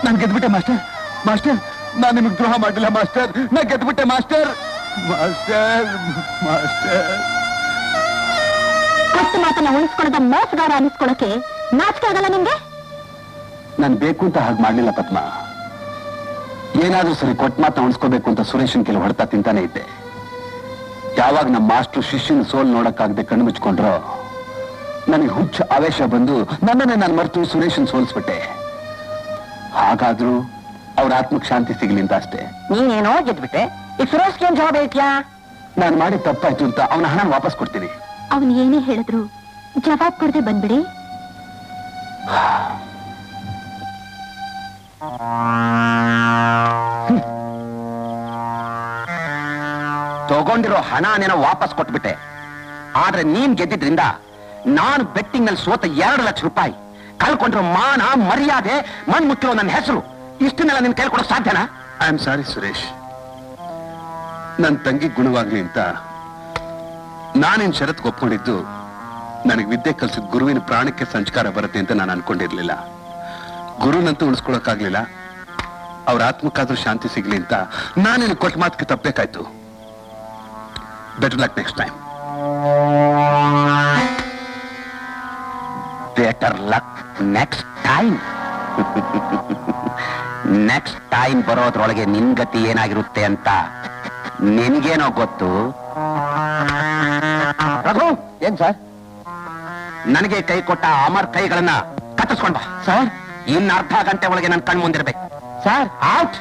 ನಾನು ಗೆದ್ಬಿಟ್ಟೆ ಮಾಸ್ಟರ್. ಮಾಸ್ಟರ್, ನಾನು ನಿಮಗೆ ದ್ರೋಹ ಮಾಡಲಿಲ್ಲ ಮಾಸ್ಟರ್. ನಾ ಗೆದ್ಬಿಟ್ಟೆ ಮಾಸ್ಟರ್. ಮಾಸ್ಟರ್ ಮಾಸ್ಟರ್ ಕೊಟ್ಟು ಮಾತನ್ನ ಉಳಿಸ್ಕೊಳ್ಳೋದ ಮೋಸಗಾರ ಅನಿಸ್ಕೊಳ್ಳೋಕೆ ನಾಚಿಕೆ ಆಗಲ್ಲ ನಿಮ್ಗೆ? ನಾನು ಬೇಕು ಅಂತ ಹಾಗೆ ಮಾಡ್ಲಿಲ್ಲ ಪದ್ಮ. ಏನಾದ್ರೂ ಸರಿ ಕೊಟ್ಟು ಮಾತನ್ನ ಉಳಿಸ್ಕೋಬೇಕು ಅಂತ ಸುರೇಶನ್ ಕೆಲವು ಹೊಡೆತ ತಿಂತಾನೆ ಇದ್ದೆ. ಯಾವಾಗ ನಮ್ಮ ಮಾಸ್ಟರ್ ಶಿಷ್ಯನ ಸೋಲ್ ನೋಡಕ್ಕಾಗದೆ ಕಣ್ಣು ಮುಚ್ಕೊಂಡ್ರೋ ನನಗೆ ಹುಚ್ಚ ಆವೇಶ ಬಂದು ನನ್ನನ್ನೇ ನಾನು ಮರೆತು ಸುರೇಶನ್ ಸೋಲ್ಸ್ಬಿಟ್ಟೆ. ಹಾಗಾದ್ರೂ ಅವ್ರ ಆತ್ಮಕ್ಕೆ ಶಾಂತಿ ಸಿಗ್ಲಿ ಅಂತ ಅಷ್ಟೇ. ನೀನೇನೋ ಗೆದ್ಬಿಟ್ಟೆ, ಈ ಸುರೇಶ್ಗೆ ಏನ್ ಜವಾಬ್ ಐತ್ಯಾ? ನಾನು ಮಾಡಿ ತಪ್ಪಾಯ್ತು ಅಂತ ಅವನ ಹಣ ವಾಪಸ್ ಕೊಡ್ತೀನಿ. ಅವನು ಏನೇ ಹೇಳಿದ್ರು ಜವಾಬ್ ಕೊಡದೆ ಬಂದ್ಬಿಡಿ. ತಗೋ ತಗೊಂಡಿರೋ ಹಣನೇನೋ ವಾಪಸ್ ಕೊಟ್ಬಿಟ್ಟೆ. ಆದ್ರೆ ನೀನ್ ಗೆದ್ದಿದ್ರಿಂದ ನಾನು ಬೆಟ್ಟಿಂಗ್ ನಲ್ಲಿ ಸೋತ 2 ಲಕ್ಷ ರೂಪಾಯಿ ಕಳ್ಕೊಂಡಿರೋ ಮಾನ ಮರ್ಯಾದೆ ಮಣ್ಮುಟ್ಟಿರೋ ನನ್ನ ಹೆಸರು ಇಷ್ಟನ್ನೆಲ್ಲ ನಿನ್ ಕೈ ಕೊಡೋ ಸಾಧ್ಯನಾ? ಐ ಆಮ್ ಸಾರಿ ಸುರೇಶ್, ನನ್ನ ತಂಗಿ ಗುಣವಾಗ್ಲಿ ಅಂತ ನಾನೇನ್ ಷರತ್ತು ಒಪ್ಕೊಂಡಿದ್ದು ನನಗೆ ವಿದ್ಯೆ ಕಲಿಸಿದ ಗುರುವಿನ ಪ್ರಾಣಕ್ಕೆ ಸಂಸ್ಕಾರ ಬರುತ್ತೆ ಅಂತ ನಾನು ಅನ್ಕೊಂಡಿರ್ಲಿಲ್ಲ. ಗುರುನಂತೂ ಉಳಿಸ್ಕೊಳಕ್ಕಾಗ್ಲಿಲ್ಲ, ಅವ್ರ ಆತ್ಮಕ್ಕಾದ್ರೂ ಶಾಂತಿ ಸಿಗ್ಲಿ ಅಂತ ನಾನೇನು ಕೊಟ್ಟ ಮಾತಿಗೆ ತಪ್ಪಬೇಕಾಯ್ತು. Better luck next time. Better luck next time. Next time ಬರೋದ್ರೊಳಗೆ ನಿನ್ ಗತಿ ಏನಾಗಿರುತ್ತೆ ಅಂತ ನಿನ್ಗೇನೋ ಗೊತ್ತು. ರಘು, ಏನ್ ಸರ್? ನನಗೆ ಕೈ ಕೊಟ್ಟ ಅಮರ್ ಕೈಗಳನ್ನ ಕಟ್ಟಿಸ್ಕೊಂಡ್ ಬಾ ಸರ್. ಇನ್ನು ಅರ್ಧ ಗಂಟೆ ಒಳಗೆ ನನ್ನ ಕಣ್ ಮುಂದಿರ್ಬೇಕು ಸರ್. ಔಟ್.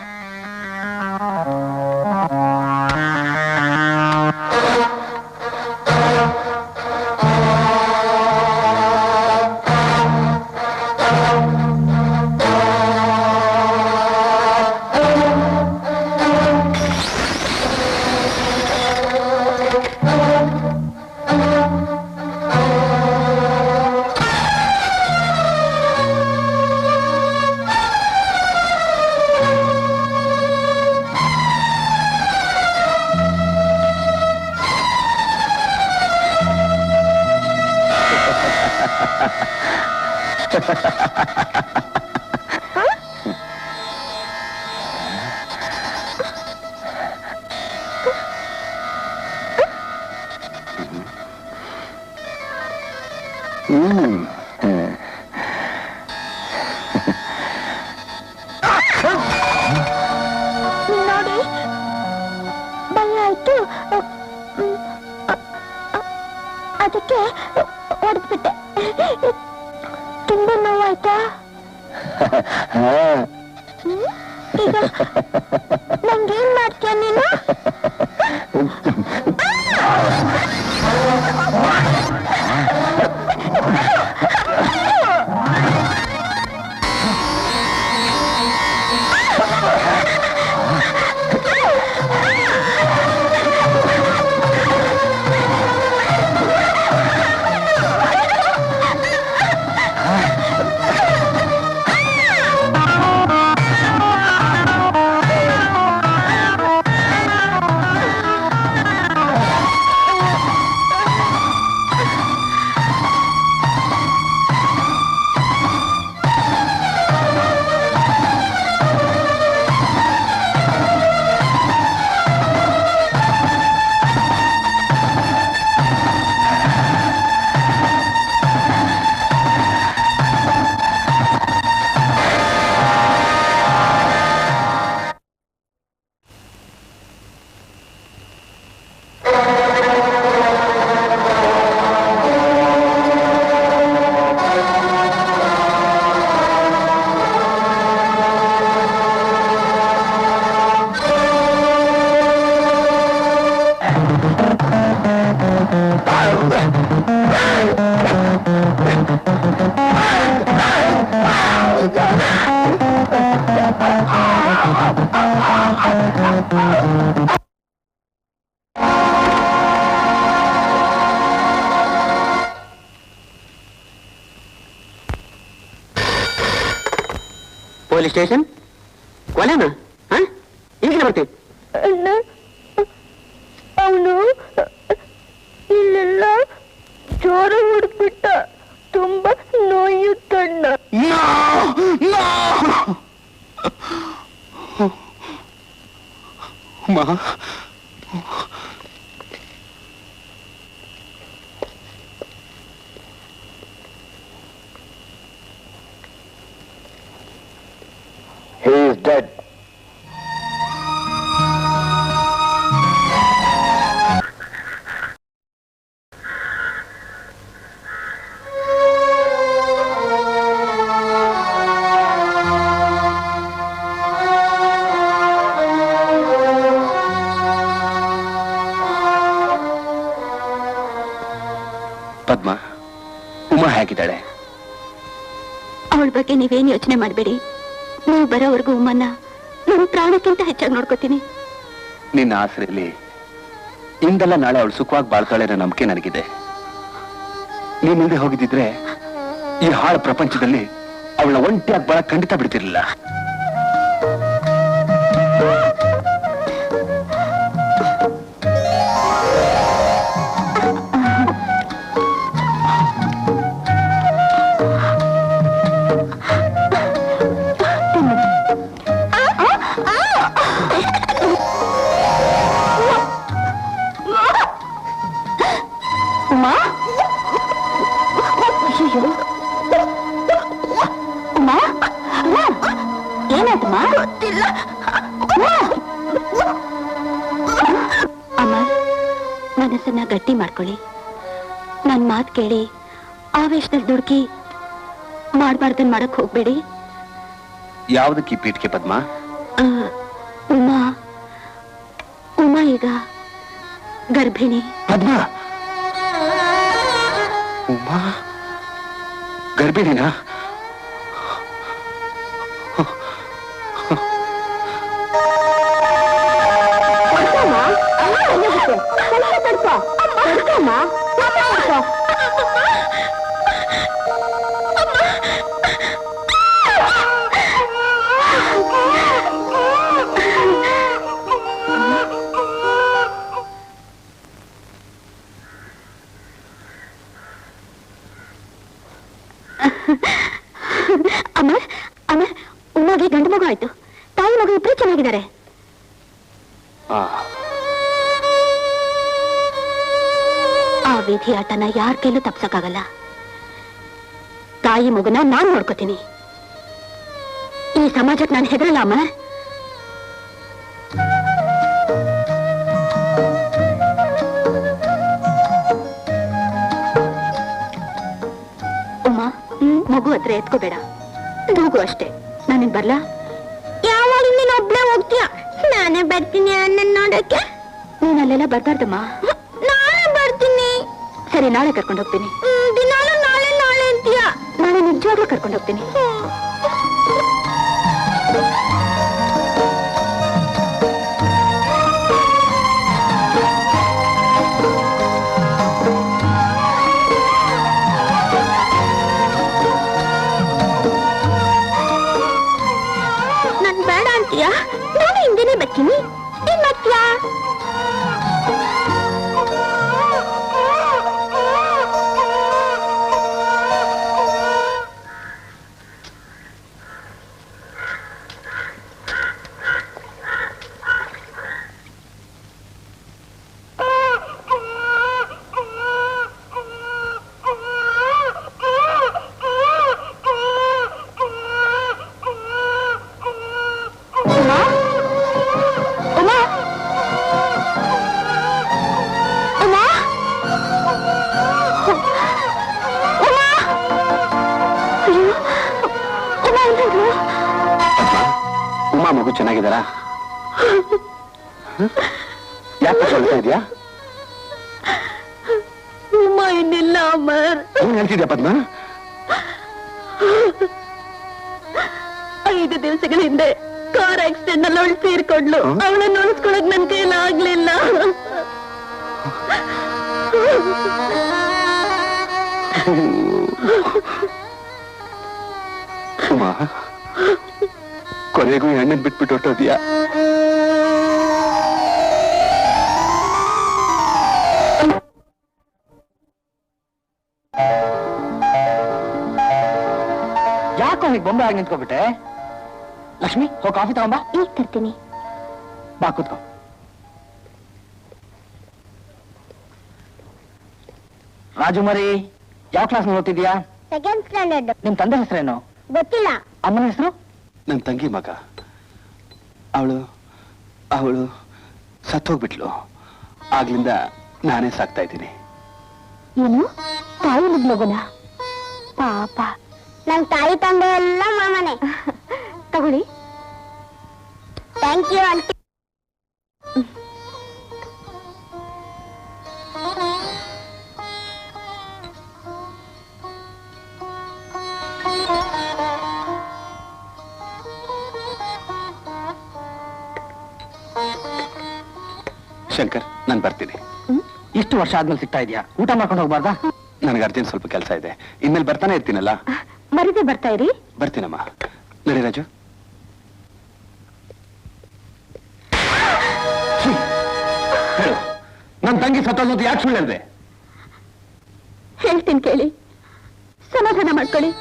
ನೋಡಿ, ಭಯ ಆಯ್ತು, ಅದಕ್ಕೆ ಹೊಡೆದ್ಬಿಟ್ಟೆ. ತುಂಬಾ ನೋವಾಯ್ತಾ? ಈಗ ನಂಗೇನ್ ಮಾಡ್ತೀಯ ನೀನು? ಪೊಲೀಸ್ ಸ್ಟೇಷನ್ ಕೊಲೆನಾ? ಈಗಲೇ ಬರ್ತೀವಿ. ಅವನು ಇಲ್ಲೆಲ್ಲ ಜೋರ ಹುಡುಕ್ಬಿಟ್ಟ, ತುಂಬಾ ನೋಯುತ್ತಣ್ಣ. He is dead. ಪದ್ಮ, ಉಮಾ ಹೇಗಿದ್ದಾಳೆ? ಅವಳ ಬಗ್ಗೆ ನೀವೇನು ಯೋಚನೆ ಮಾಡಬೇಡಿ. ನೀವು ಬರೋವರೆಗೂ ಉಮ್ಮನ್ನ ನನ್ನ ಪ್ರಾಣಕ್ಕಿಂತ ಹೆಚ್ಚಾಗಿ ನೋಡ್ಕೋತೀನಿ. ನಿನ್ನ ಆಸರೆಯಲ್ಲಿ ಇಂದಲ್ಲ ನಾಳೆ ಅವಳು ಸುಖವಾಗಿ ಬಾಳ್ತಾಳೆ ಅನ್ನೋ ನಂಬಿಕೆ ನನಗಿದೆ. ನೀನಿಲ್ಲದೆ ಹೋಗಿದ್ದಿದ್ರೆ ಈ ಹಾಳು ಪ್ರಪಂಚದಲ್ಲಿ ಅವಳ ಒಂಟಿಯಾಗಿ ಬಾಳ ಖಂಡಿತ ಬಿಡ್ತಿರ್ಲಿಲ್ಲ. ಏನಾಯ್ತಮ್ಮ? ಗೊತ್ತಿಲ್ಲ. ಅಮ್ಮ, ಮನಸ್ಸನ್ನ ಗಟ್ಟಿ ಮಾಡ್ಕೊಳ್ಳಿ. ನನ್ ಮಾತು ಕೇಳಿ ಆವೇಶದಲ್ಲಿ ದುಡುಕಿ ಮಾಡ್ಬಾರ್ದನ್ ಮಾಡಕ್ ಹೋಗ್ಬೇಡಿ. ಯಾವ್ದಕ್ಕೆ ಪೀಠಕ್ಕೆ ಪದ್ಮ? ಉಮಾ ಈಗ ಗರ್ಭಿಣಿ. ಪದ್ಮ ಉಮಾ ಗರ್ಭಿಣಿನಾ? ಅಮರ್, ಉಮ್ಮಗೆ ಗಂಡು ಮಗು ಆಯ್ತು. ತಾಯಿ ಮಗು ಇಬ್ಬರು ಚೆನ್ನಾಗಿದ್ದಾರೆ. ಆ ವಿಧಿ ಆಟನ ಯಾರ ಕೈಲೂ ತಪ್ಸಕ್ಕಾಗಲ್ಲ. ತಾಯಿ ಮಗುನ ನಾನ್ ನೋಡ್ಕೋತೀನಿ. ಈ ಸಮಾಜಕ್ಕೆ ನಾನು ಹೆದರಲ್ಲ ಅಮ್ಮ. ಉಮಾ, ಮಗು ಹತ್ರ ಎತ್ಕೋಬೇಡ, ತೂಗು ಅಷ್ಟೇ. ನಾನಿನ್ ಬರ್ಲಾ? ಯಾವಾಗ ನೀನ್ ಒಬ್ಳೆ ಹೋಗ್ತೀಯ? ನಾನೇ ಬರ್ತೀನಿ ಅಣ್ಣನ್ ನೋಡಕ್ಕೆ. ನೀನ್ ಅಲ್ಲೆಲ್ಲ ಬರ್ಬಾರ್ದಮ್ಮ. ನಾಳೆ ಬರ್ತೀನಿ. ಸರಿ, ನಾಳೆ ಕರ್ಕೊಂಡು ಹೋಗ್ತೀನಿ. ದಿನಾಲು ನಾಳೆ ನಾಳೆ ಅಂತೀಯ. ನಾಳೆ ನಿಜವಾಗ್ಲೂ ಕರ್ಕೊಂಡು ಹೋಗ್ತೀನಿ. ನನ್ ಬೇಡ ಅಂತೀಯ? ನಾನು ಹಿಂದೆನೆ ಬರ್ತೀನಿ. ಏನ್ ಮಾಡ್ತೀಯಾ? ಉಮಾ ಮಗು ಚೆನ್ನಾಗಿದ್ದಾರಾ? ಯಾಕೆ ಹೇಳ್ತಾ ಇದೆಯಾ? ಉಮಾ ಇನ್ನಿಲ್ಲ ಅಮರ್. ಏನ್ ಹೇಳ್ತಿದ್ಯಾ ಪದ್ಮ? 5 ದಿವಸಗಳ ಹಿಂದೆ ಕಾರ್ ಆಕ್ಸಿಡೆಂಟ್ ನಲ್ಲಿ ಅವಳು ತೀರ್ಕೊಂಡ್ಲು. ಅವಳನ್ನು ಉಳಿಸ್ಕೊಳಕ್ ನನ್ ಕೈಯಲ್ಲಿ ಆಗ್ಲಿಲ್ಲ. ಉಮಾ, ಕೊನೆಗೂ ಹೆಣ್ಣನ್ ಬಿಟ್ಬಿಟ್ಟು ಹೊಟ್ಟೋದ್ಯಾ? ಯಾಕೋ ಹೀಗೆ ಬೊಂಬೆ ಆಗಿ ನಿಂತ್ಕೊಬಿಟ್ಟೆ? ಲಕ್ಷ್ಮಿ, ಹೋಗಿ ಕಾಫಿ ತಗೊಂಬಾ. ಈಗ ತರ್ತೀನಿ. ಬಾ ಕೂತ್ಕೋ. ರಾಜು ಮರಿ, ಯಾವ ಕ್ಲಾಸ್ ಓದ್ತಿದ್ಯಾ? Second standard. ನಿಮ್ ತಂದೆ ಹೆಸರೇನು? ಗೊತ್ತಿಲ್ಲ. ಅಮ್ಮನ ಹೆಸರು? ನನ್ ತಂಗಿ ಮಗ. ಅವಳು ಸತ್ತೋಗ್ಬಿಟ್ಲು. ಆಗ್ಲಿಂದ ನಾನೇ ಸಾಕ್ತಾ ಇದ್ದೀನಿ. ಏನು? ತಾಯಿ ಮಗನ? ಪಾಪ. ನನ್ ತಾಯಿ ತಂದೆ ಎಲ್ಲ ಮಾಮನೆ. ತಗೊಳ್ಳಿ. Thank you aunty. ಶಂಕರ್, ನಾನು ಬರ್ತೀನಿ. ಇಷ್ಟು ವರ್ಷ ಆದ್ಮೇಲೆ ಸಿಗ್ತಾ ಇದೆಯಾ? ಊಟ ಮಾಡ್ಕೊಂಡು ಹೋಗ್ಬಾರ್ದಾ? ನನಗೆ ಅರ್ಜೆಂಟ್ ಸ್ವಲ್ಪ ಕೆಲಸ ಇದೆ. ಇನ್ಮೇಲೆ ಬರ್ತಾನೆ ಇರ್ತೀನಲ್ಲ. ಮರಿದೆ ಬರ್ತಾ ಇರಿ. ಬರ್ತೀನಮ್ಮ. ನಡಿ ರಾಜು. ಹೇಳು, ನನ್ನ ತಂಗಿ ಸತ್ತೋದು ಯಾಕೆ ಸುಳ್ಳು ಹೇಳಿದೆ? ಹೇಳ್ತೀನಿ ಕೇಳಿ, ಸಮಾಧಾನ ಮಾಡ್ಕೊಳ್ಳಿ.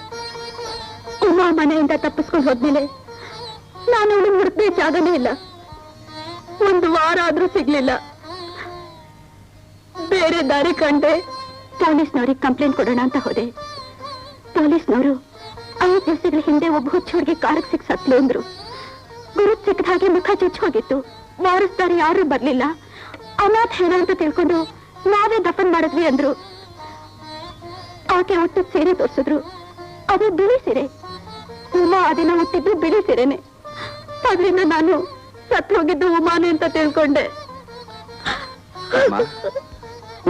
ಉಮಾ ಮನೆಯಿಂದ ತಪ್ಪಿಸ್ಕೊಂಡು ಹೋದ್ಮೇಲೆ ನಾನು ಅವಳು ಹುಡುಕದೆ ಜಾಗನೇ ಇಲ್ಲ. ಒಂದು ವಾರ ಆದ್ರೂ ಸಿಗ್ಲಿಲ್ಲ. ಬೇರೆ ದಾರಿ ಕಂಡೆ ಪೊಲೀಸ್ನವ್ರಿಗೆ ಕಂಪ್ಲೇಂಟ್ ಕೊಡೋಣ ಅಂತ ಹೋದೆ. ಪೊಲೀಸ್ನವರು 5 ದಿವಸಗಳ ಹಿಂದೆ ಒಬ್ಬ ಹುಚ್ಚುಡಿಗೆ ಕಾರಕ್ಕೆ ಸಿಕ್ ಸತ್ಲು ಅಂದ್ರು. ಗುರುತ್ ಸಿಕ್ಕದ ಹಾಗೆ ಮುಖ ಚುಚ್ಚ ಹೋಗಿತ್ತು. ವಾರಸ್ದಾರಿ ಯಾರು ಬರ್ಲಿಲ್ಲ. ಅನಾಥ್ ಹೇಳ ಅಂತ ತಿಳ್ಕೊಂಡು ನಾವೇ ದಫನ್ ಮಾಡಿದ್ವಿ ಅಂದ್ರು. ಆಕೆ ಹುಟ್ಟಿದ ಸೀರೆ ತೋರಿಸಿದ್ರು. ಅದು ಬಿಳಿ ಸೀರೆ. ಉಮಾ ಅದಿನ ಹುಟ್ಟಿದ್ದು ಬಿಳಿ ಸೀರೆನೆ. ಅದರಿಂದ ನಾನು ಸತ್ತು ಹೋಗಿದ್ದು ಉಮಾನೆ ಅಂತ ತಿಳ್ಕೊಂಡೆ.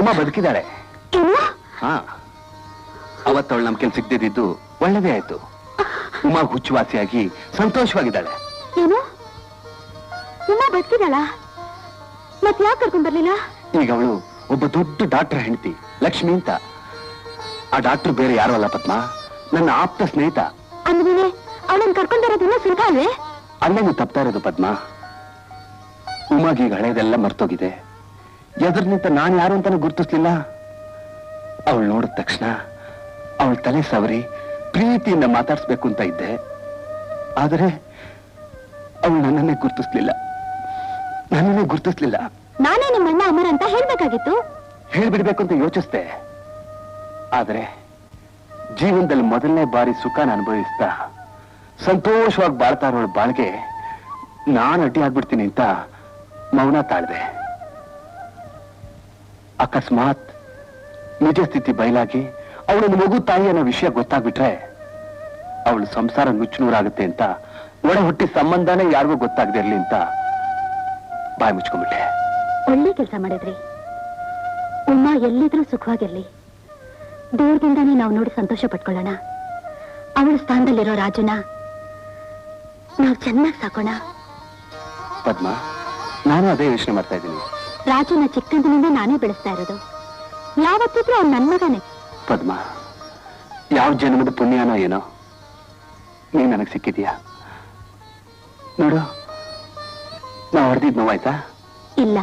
ಉಮಾ ಬದುಕಿದ್ದಾಳೆ. ಏನು? ಹಾ, ಅವತ್ತವಳು ನಮ್ ಕೆಲ್ ಸಿಗ್ದಿದ್ದು ಒಳ್ಳೇದೇ ಆಯ್ತು. ಉಮಾ ಹುಚ್ಚುವಾಸಿಯಾಗಿ ಸಂತೋಷವಾಗಿದ್ದಾಳೆ. ಏನು? ಉಮಾ ಬದುಕಿದಾಳ? ಮತ್ ಯಾಕೆ ಕರ್ಕೊಂಡ್ ಬರ್ಲಿಲ್ಲ? ಈಗ ಅವಳು ಒಬ್ಬ ದೊಡ್ಡ ಡಾಕ್ಟರ್ ಹೆಂಡತಿ, ಲಕ್ಷ್ಮಿ ಅಂತ. ಆ ಡಾಕ್ಟರ್ ಬೇರೆ ಯಾರು ಅಲ್ಲ ಪದ್ಮ, ನನ್ನ ಆಪ್ತ ಸ್ನೇಹಿತ. ಅಂದ್ಮೇಲೆ ಅವಳನ್ನ ಕರ್ಕೊಂಡ್ ಬರೋದಿನ್ನ ಸುಲಭ ಅಲ್ವೇ? ಅಲ್ಲೇ ನೀವು ತಪ್ತಾ ಇರೋದು ಪದ್ಮ. ಉಮಾಗೀಗ ಹಳೇದೆಲ್ಲ ಮರ್ತೋಗಿದೆ. ಎದುರು ನಿಂತ ನಾನು ಯಾರು ಅಂತಾನು ಗುರ್ತಿಸ್ಲಿಲ್ಲ. ಅವಳು ನೋಡಿದ ತಕ್ಷಣ ಅವಳ ತಲೆ ಸವರಿ ಪ್ರೀತಿಯಿಂದ ಮಾತಾಡ್ಸ್ಬೇಕು ಅಂತ ಇದ್ದೆ. ಆದರೆ ಅವಳು ನನ್ನನ್ನೇ ಗುರ್ತಿಸ್ಲಿಲ್ಲ. ನಾನೇ ನಿಮ್ಮಣ್ಣ ಅಮರ್ ಅಂತ ಹೇಳ್ಬೇಕಾಗಿತ್ತು. ಹೇಳ್ಬಿಡ್ಬೇಕು ಅಂತ ಯೋಚಿಸ್ದೆ. ಆದ್ರೆ ಜೀವನದಲ್ಲಿ ಮೊದಲನೇ ಬಾರಿ ಸುಖನ ಅನುಭವಿಸ್ತಾ ಸಂತೋಷವಾಗಿ ಬಾಳ್ತಾ ಇರೋಳ ಬಾಳ್ಗೆ ನಾನು ಅಡ್ಡಿ ಆಗ್ಬಿಡ್ತೀನಿ ಅಂತ ಮೌನ ತಾಳ್ದೆ. ಅಕಸ್ಮಾತ್ ನಿಜ ಸ್ಥಿತಿ ಬಯಲಾಗಿ ಅವಳನ್ನು ಮಗು ತಾಯಿ ಅನ್ನೋ ವಿಷಯ ಗೊತ್ತಾಗ್ಬಿಟ್ರೆ ಅವಳು ಸಂಸಾರ ನುಚ್ಚುನೂರಾಗುತ್ತೆ ಅಂತ ಒಳ ಹುಟ್ಟಿ ಸಂಬಂಧನೇ ಯಾರಿಗೂ ಗೊತ್ತಾಗದೆ ಇರ್ಲಿ ಅಂತ ಬಾಯಿ ಮುಚ್ಕೊಂಡ್ಬಿಟ್ಟೆ. ಒಳ್ಳೆ ಕೆಲಸ ಮಾಡಿದ್ರಿ. ಉಮಾ ಎಲ್ಲಿದ್ರೂ ಸುಖವಾಗಿರ್ಲಿ. ದೂರದಿಂದಾನೇ ನಾವು ನೋಡಿ ಸಂತೋಷ ಪಟ್ಕೊಳ್ಳೋಣ. ಅವಳ ಸ್ಥಾನದಲ್ಲಿರೋ ರಾಜುನ ನಾವು ಚೆನ್ನಾಗಿ ಸಾಕೋಣ. ಪದ್ಮ, ನಾನು ಅದೇ ಯೋಚನೆ ಮಾಡ್ತಾ ಇದ್ದೀನಿ. ರಾಜುನ ಚಿಕ್ಕಂದಿನಿಂದ ನಾನೇ ಬೆಳೆಸ್ತಾ ಇರೋದು. ಯಾವತ್ತಿದ್ರೂ ಅವ್ನು ನನ್ನ ಮಗನೇ. ಪದ್ಮ, ಯಾವ ಜನ್ಮದ ಪುಣ್ಯನೋ ಏನೋ ನೀ ನನಗೆ ಸಿಕ್ಕಿದ್ಯಾ. ನೋಡು, ನಾವು ಹೊಡೆದಿದ್ ನೋವಾಯ್ತಾ? ಇಲ್ಲ,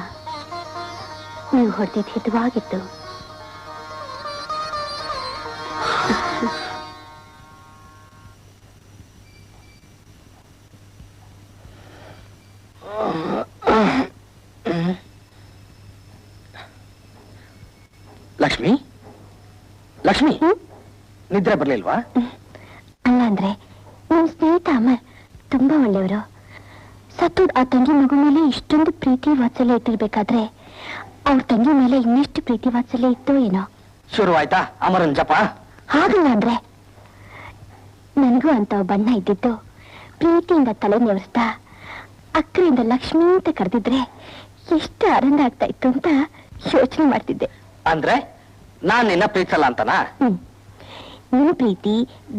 ನೀವು ಹೊಡೆದಿದ್ದು ಹಿತವಾಗಿತ್ತು. ಲಕ್ಷ್ಮಿ, ಲಕ್ಷ್ಮಿ, ನಿದ್ರೆ ಬರ್ಲಿಲ್ವಾ? ಅಲ್ಲ ಅಂದ್ರೆ ನಿಮ್ ಸ್ನೇಹಿತ ಅಮರ್ ತುಂಬಾ ಒಳ್ಳೆಯವರು. ಸತ್ತೋದ್ ಆ ತಂಗಿ ಮಗು ಮೇಲೆ ಇಷ್ಟೊಂದು ಪ್ರೀತಿ ವಾತ್ಸಲ್ಯ ಇಟ್ಟಿರ್ಬೇಕಾದ್ರೆ ಅವ್ರ ತಂಗಿ ಮೇಲೆ ಇನ್ನೆಷ್ಟು ಪ್ರೀತಿ ವಾತ್ಸಲ್ಯ ಇತ್ತೋ ಏನೋ. ಶುರುವಾಯ್ತಾ ಅಮರನ್ ಜಪ? ಹಾಗಲ್ಲ ಅಂದ್ರೆ ನನಗೂ ಅಂತ ಬಣ್ಣ ಇದ್ದಿದ್ದು ಪ್ರೀತಿಯಿಂದ ತಲೆ ನೆವರಿಸ್ತಾ ಅಕ್ಕರಿಂದ ಲಕ್ಷ್ಮಿ ಅಂತ ಕರೆದಿದ್ರೆ ಎಷ್ಟು ಆನಂದ ಆಗ್ತಾ ಇತ್ತು ಅಂತ ಯೋಚನೆ ಮಾಡ್ತಿದ್ದೆ. ಅಂದ್ರೆ ನಾನ್ ನಿನ್ನ ಪ್ರೀತಿಸಲ್ಲ ಅಂತನಾ? ನಿನ್ನ ಪ್ರೀತಿ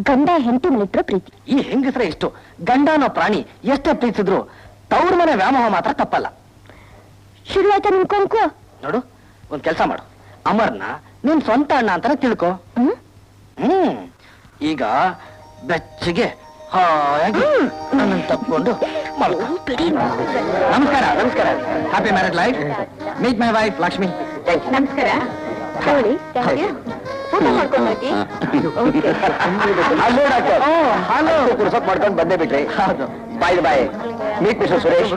ಗಂಡ ಹೆಂಡತಿ ಮೇಲಿಟ್ಟಿರೋ ಪ್ರೀತಿ. ಈ ಹೆಂಗಸ್ರೆ ಇಷ್ಟು ಗಂಡ ಅನ್ನೋ ಪ್ರಾಣಿ ಎಷ್ಟೇ ಪ್ರೀತಿಸಿದ್ರು ತವ್ರ ಮನೆ ವ್ಯಾಮೋಹ ಮಾತ್ರ ತಪ್ಪಲ್ಲ. ಶುರುವಾಯ್ತಾ ನಿಮ್ ಕೊಂಕು? ನೋಡು, ಒಂದ್ ಕೆಲ್ಸ ಮಾಡು, ಅಮರ್ನ ನಿನ್ ಸ್ವಂತ ಅಣ್ಣ ಅಂತಾನೆ ತಿಳ್ಕೊ. ಈಗ ಬೆಚ್ಚಗೆ ಹಾಯಾಗಿ ನನ್ನನ್ನು ತಪ್ಕೊಂಡು ಮಲ್ಕೊ. ನಮಸ್ಕಾರ. ನಮಸ್ಕಾರ. Happy marriage life. Meet my wife Lakshmi. ನಮಸ್ಕಾರ. ಊಟ ಮಾಡ್ಕೊಂಡು ಹೋಗಿ. ಹಲೋ, ಪುರುಸತ್ ಮಾಡ್ಕೊಂಡು ಬಂದೇ ಬಿಟ್ರಿ. ಹೌದು. Bye bye. Meet mister Suresh.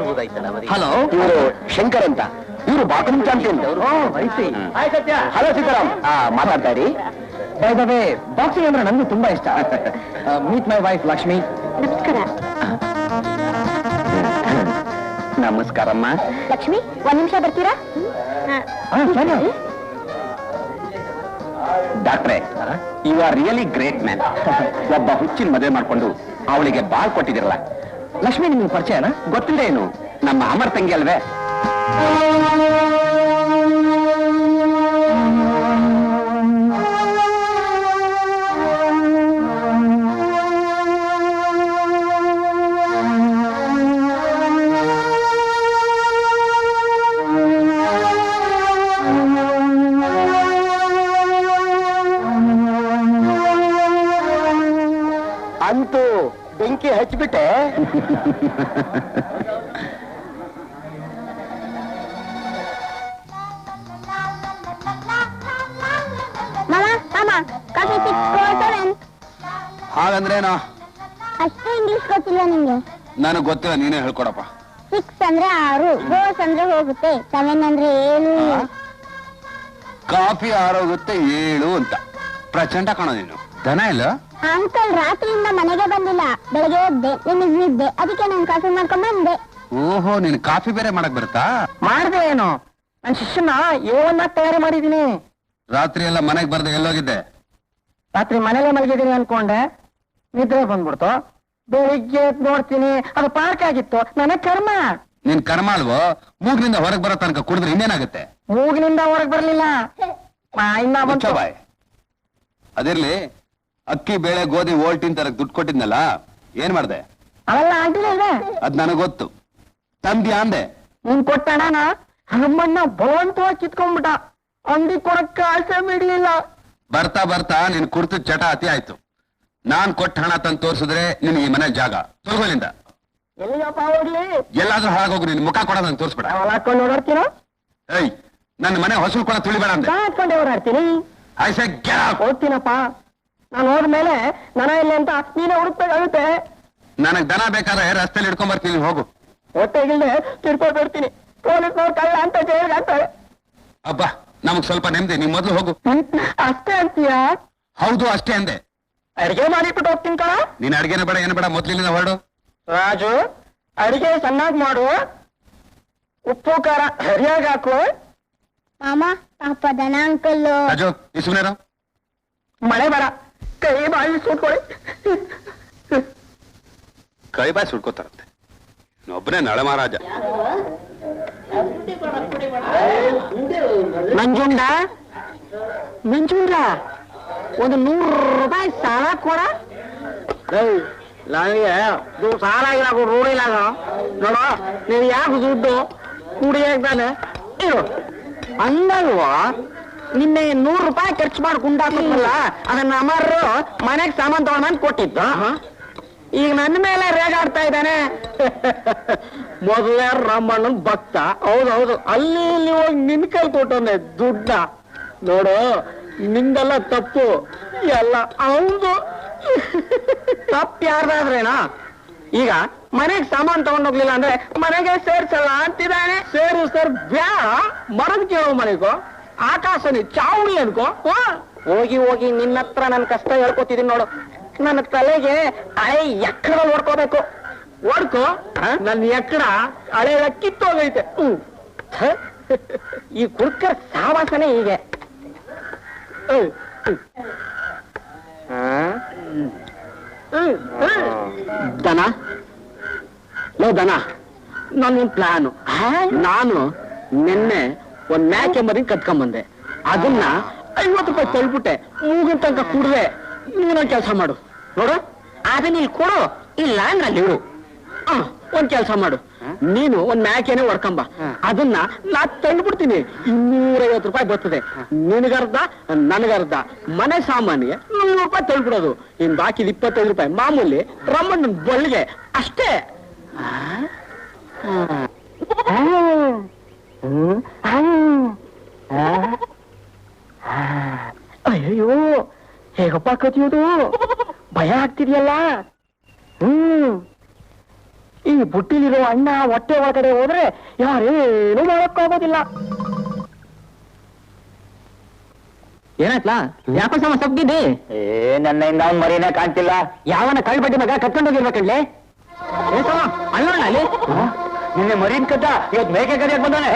Hello, ಇವರು ಶಂಕರ್ ಅಂತ. ಇವರು ಬಾಕಂ ಚಾಂಪಿಯನ್. ಹಲೋ ಸೀತಾರಾಮ್. ಮಾತಾಡ್ತಾ ಇರಿ. ಬೈ ದ ವೇ, ಬಾಕ್ಸಿಂಗ್ ಅಂದ್ರೆ ನನಗೂ ತುಂಬಾ ಇಷ್ಟ. Meet my wife Lakshmi. ನಮಸ್ಕಾರ. ನಮಸ್ಕಾರಮ್ಮ. ಲಕ್ಷ್ಮಿ, ಒಂದ್ ನಿಮಿಷ ಬರ್ತೀರಾ? ಡಾಕ್ಟ್ರೆ, you are really great man. ಒಬ್ಬ ಹುಚ್ಚಿನ ಮದುವೆ ಮಾಡ್ಕೊಂಡು ಅವಳಿಗೆ ಬಾಳ್ ಕೊಟ್ಟಿದಿರಲ್ಲ. ಲಕ್ಷ್ಮಿ ನಿಮ್ಗೆ ಪರಿಚಯನಾ? ಗೊತ್ತಿಲ್ಲ ಏನು, ನಮ್ಮ ಅಮರ್ ತಂಗಿ ಅಲ್ವೇ? ಹಾಗಂದ್ರೇನೋ ಅಷ್ಟೇ ಇಂಗ್ಲಿಷ್ ಗೊತ್ತಿಲ್ವಾ ನಿಮ್ಗೆ? ನನಗ್ ಗೊತ್ತಿಲ್ಲ, ನೀನೇ ಹೇಳ್ಕೊಡಪ್ಪ. 6 ಅಂದ್ರೆ 6, ಗೋಸ್ ಅಂದ್ರೆ ಹೋಗುತ್ತೆ, 7 ಅಂದ್ರೆ 7. ಕಾಫಿ ಆರೋಗುತ್ತೆ 7 ಅಂತ. ಪ್ರಚಂಡ ಕಾಣೋ ನೀನು. ದನ ಇಲ್ಲ? ಅಂಕಲ್ ರಾತ್ರಿಯಿಂದ ಮನೆಗೆ ಬಂದಿಲ್ಲ, ಬೆಳಗ್ಗೆ ಎದ್ದೆ, ನಿಮಗೆ ನಿದ್ದೆ, ಅದಕ್ಕೆ ನಾನು ಕಾಫಿ ಮಾಡ್ಕೊಂಡ್ ಬಂದೆ. ಓಹೋ, ನೀನ್ ಕಾಫಿ ಬೇರೆ ಮಾಡಕ್ ಬರುತ್ತಾ? ಮಾಡ್ದೆ ಏನು? ನನ್ ಶಿಷ್ಯನ ಏವನ್ನ ತಯಾರಿ ಮಾಡಿದೀನಿ. ರಾತ್ರಿ ಎಲ್ಲ ಮನೆಗ್ ಬರ್ದೆ ಎಲ್ಲೋಗಿದ್ದೆ? ರಾತ್ರಿ ಮನೇಲೆ ಮಲಗಿದೀನಿ ಅನ್ಕೊಂಡೆ, ನಿದ್ರೆ ಬಂದ್ಬಿಡ್ತು. ಬೆಳಿಗ್ಗೆ ನೋಡ್ತೀನಿ ಅದು ಪಾರ್ಕ್ ಆಗಿತ್ತು. ನನಗ್ ಕರ್ಮ. ನಿನ್ ಕರ್ಮ ಅಲ್ವೋ? ಮೂಗ್ನಿಂದ ಹೊರಗ್ ಬರೋ ತನಕ ಕುಡಿದ್ರೆ ಇನ್ನೇನಾಗುತ್ತೆ? ಮೂಗಿನಿಂದ ಹೊರಗ್ ಬರ್ಲಿಲ್ಲ. ಇನ್ನ ಬಂತು. ಬಾಯ್. ಅದಿರ್ಲಿ, ಅಕ್ಕಿ ಬೇಳೆ ಗೋಧಿ ಓಲ್ಟಿನ್ ತರಕ್ ದುಡ್ಡು ಕೊಟ್ಟಿದ್ನಲ್ಲ, ಏನ್ ಮಾಡ್ದೆ? ಅವೆಲ್ಲ ಆಂಟಿನ ಇದೆ. ಅದ್ ನನಗ್ ಗೊತ್ತು. ತಂದ್ಯಾ ಅಂದೆ? ನೀನ್ ಕೊಟ್ಟಣ ನಮ್ಮಣ್ಣ ಬಲವಂತವಾಗಿ ಕಿತ್ಕೊಂಡ್ಬಿಟ್ಟ. ಅಂಗಡಿ ಕೊಡಕ್ಕ ಆಸೆ ಬಿಡ್ಲಿಲ್ಲ. ಬರ್ತಾ ಬರ್ತಾ ನಿನ್ ಕುರ್ತು ಚಟ ಅತಿ ಆಯ್ತು. ನಾನ್ ಕೊಟ್ಟ ಹಣ ತಂದು ತೋರ್ಸಿದ್ರೆ ನಿನ್ ಈ ಮನೆ ಜಾಗ ತೊಳ್ಗೋಲಿಂದ. ಎಲ್ಲಿಗಪ್ಪ ಹೋಗ್ಲಿ? ಎಲ್ಲಾದ್ರೂ ಹಾಳಾಗೋಗು, ನಿನ್ ಮುಖ ಕೊಡ ನಂಗೆ ತೋರ್ಸ್ಬೇಡ. ಅವಳ ಹಾಕೊಂಡು ಓಡಾಡ್ತೀನೋ? ಏಯ್, ನನ್ನ ಮನೆ ಹೊಸಲು ಕೊಡ ತುಳಿಬೇಡ ಅಂದೆ. ಹಾಕೊಂಡೆ ಓಡಾಡ್ತೀನಿ. ಹೋಗ್ತೀನಪ್ಪ. ನಾನು ಹೋದ್ಮೇಲೆ ದನ ಇಲ್ಲ ಅಂತ ನೀನೇ ಹುಡುಕ್ಬೇಕಾಗುತ್ತೆ. ನನಗ್ ದನ ಬೇಕಾದ್ರೆ ರಸ್ತೆಯಲ್ಲಿ ಹಿಡ್ಕೊಂಡ್ ಬರ್ತೀನಿ, ಹೋಗು. ಹೊಟ್ಟೆಗಿಲ್ದೆ ತಿರ್ಕೊಂಡು ಬರ್ತೀನಿ. ಪೊಲೀಸ್ನವ್ರು ಕಳ್ಳ ಅಂತ ಜೈಲ್ಗೆ ಹಾಕ್ತಾರೆ. ಅಬ್ಬಾ, ನಮಗ್ ಸ್ವಲ್ಪ ನೆಮ್ಮದಿ. ನೀವ್ ಮೊದ್ಲು ಹೋಗು. ಅಷ್ಟೇ ಅಂತೀಯಾ? ಹೌದು, ಅಷ್ಟೇ ಅಂದೆ. ಅಡಿಗೆ ಮಾಡಿಬಿಟ್ಟು ಹೋಗ್ತೀನಿ ಕಣ. ನೀನ್ ಅಡ್ಗೆನ ಬೇಡ ಏನು ಬೇಡ, ಮೊದ್ಲಿನಿಂದ ಹೊರಡು. ರಾಜು, ಅಡಿಗೆ ಚೆನ್ನಾಗಿ ಮಾಡು, ಉಪ್ಪು ಖಾರ ಸರಿಯಾಗಿ ಹಾಕು. ಮಾಮ ಪಾಪ ದನ ಅಂಕಲ್. ರಾಜು, ಈ ಸುಮ್ನೆ ಮಳೆ ಬೇಡ, ಕೈ ಬಾಯಿ ಸುಟ್ಕೊಳ್ಳಿ. ಕೈ ಬಾಯಿ ಸುಡ್ಕೋತಾರಂತೆ. ಒಬ್ಬನೇ ನಳ ಮಹಾರಾಜ. ಮಂಜುಂಡ, ಮಂಜುಂಡ, ಒಂದು 100 ರೂಪಾಯಿ ಸಾಲ ಕೊಡ. ನನಗೆ ಸಾಲ ಇಲ್ಲ, ರೂಢಿಲ್ಲ ನೋಡ. ನೀನು ಯಾಕೆ ದುಡ್ಡು ಕುಡಿಯಾಗ್ತಾನೆ ಇರು ಅಂದಲ್ವಾ? ನಿನ್ನೆ 100 ರೂಪಾಯಿ ಖರ್ಚು ಮಾಡಿ ಗುಂಡಾಕಲ್ಲ, ಅದನ್ನ ಅಮರ್ರು ಮನೆಗೆ ಸಾಮಾನು ತಗೊಂಡ್ ಕೊಟ್ಟಿದ್ದು. ಈಗ ನನ್ನ ಮೇಲೆ ರೇಗಾಡ್ತಾ ಇದ್ದಾನೆ. ಮೊದಲೇ ರಾಮಣ್ಣನ್ ಭಕ್ತ. ಹೌದೌದು, ಅಲ್ಲಿ ಇಲ್ಲಿ ಹೋಗಿ ನಿನ್ ಕೈ ಕೊಟ್ಟವನೆ ದುಡ್ಡ. ನೋಡು, ನಿಂದೆಲ್ಲ ತಪ್ಪು, ಎಲ್ಲ ಅವಂದು. ತಪ್ಪು ಯಾರ್ದಾದ್ರೇನಾ? ಈಗ ಮನೆಗೆ ಸಾಮಾನು ತಗೊಂಡೋಗ್ಲಿಲ್ಲ ಅಂದ್ರೆ ಮನೆಗೆ ಸೇರ್ಸಲ್ಲ ಅಂತಿದ್ದಾನೆ. ಸೇರು ಸರ್ ಬ್ಯಾಡ, ಮರದ ಕೇಳೋ ಮನೆಗೋ, ಆಕಾಶನಿ ಚಾವಣಿ ಅನ್ಕೋ. ಹೋಗಿ ಹೋಗಿ ನಿನ್ನ ಹತ್ರ ನನ್ ಕಷ್ಟ ಹೇಳ್ಕೊತಿದೀನಿ ನೋಡು. ನನ್ನ ತಲೆಗೆ ಹಳೆ ಎಕ್ಕಡ ಓಡ್ಕೋಬೇಕು. ಓಡ್ಕೋ, ನನ್ನ ಎಕ್ಕಡ ಹಳೆ ಕಿತ್ತೋಗೈತೆ. ಈ ಕುಡ್ಕರ್ ಸಾವಾಸನೆ ಹೀಗೆ. ದನ ಲೋ ದನ, ನಾನೊಂದು ಪ್ಲಾನು. ನಾನು ನಿನ್ನೆ ಒಂದ್ ಮ್ಯಾಕೆ ಮರಿ ಕತ್ಕೊಂಬಂದೆ. ಅದನ್ನ 50 ರೂಪಾಯಿ ತಳ್ಬಿಟ್ಟೆ. ಮೂಗಿನ ತನಕ ಕುಡ್ದೆ. ನೀನೊಂದ್ ಕೆಲಸ ಮಾಡು ನೋಡು, ಅದನ್ನ ಇಲ್ಲಿ ಕೊಡು, ಇಲ್ಲ ಅಂದ್ರೆ ಅಲ್ಲಿ ಇಡು. ಒಂದ್ ಕೆಲಸ ಮಾಡು, ನೀನು ಒಂದ್ ಮ್ಯಾಕೆನೆ ಹೊಡ್ಕೊಂಬ. ಅದನ್ನ ನಾ ತಂದ್ಬಿಡ್ತೀನಿ. 250 ರೂಪಾಯಿ ಬರ್ತದೆ. ನಿನಗರ್ಧ ನನಗರ್ಧ. ಮನೆ ಸಾಮಾನಿಗೆ 100 ರೂಪಾಯಿ ತಳ್ಬಿಡೋದು. ಇನ್ ಬಾಕಿದ್ 25 ರೂಪಾಯಿ ಮಾಮೂಲಿ ರಮ್ಮಣ್ಣನ ಬಳ್ಳಿಗೆ ಅಷ್ಟೇ. ಅಯ್ಯೋ, ಹೇಗಪ್ಪ ಕದಿಯೋದು? ಭಯ ಆಗ್ತಿದೆಯಲ್ಲ. ಈ ಬುಟ್ಟಿಲಿರೋ ಅಣ್ಣ ಹೊಟ್ಟೆ ಒಳಗಡೆ ಹೋದ್ರೆ ಯಾರೇನು ಮಾಡೋಕ್ಕಾಗೋದಿಲ್ಲ. ಏನಾಯ್ತಲಾ? ಯಾಕೋ ಸಮ ಸಬ್ಗಿದ್ದಿ? ನನ್ನಿಂದ ಅವ್ನ್ ಮರಿನೇ ಕಾಣ್ತಿಲ್ಲ. ಯಾವನ ಕಳ್ಬಡ್ಡಿ ಮಗ ಕತ್ಕೊಂಡೋಗಿರ್ಬೇಕಳ್ಳಿ. ಅಲ್ಲೋಣ ಅಲ್ಲಿ. ನಿನ್ನೆ ಮರಿನ್ ಕದ್ದ, ಇವತ್ತು ಮೇಕೆ ಕದಿಯಕ್ ಬಂದಾನೆ.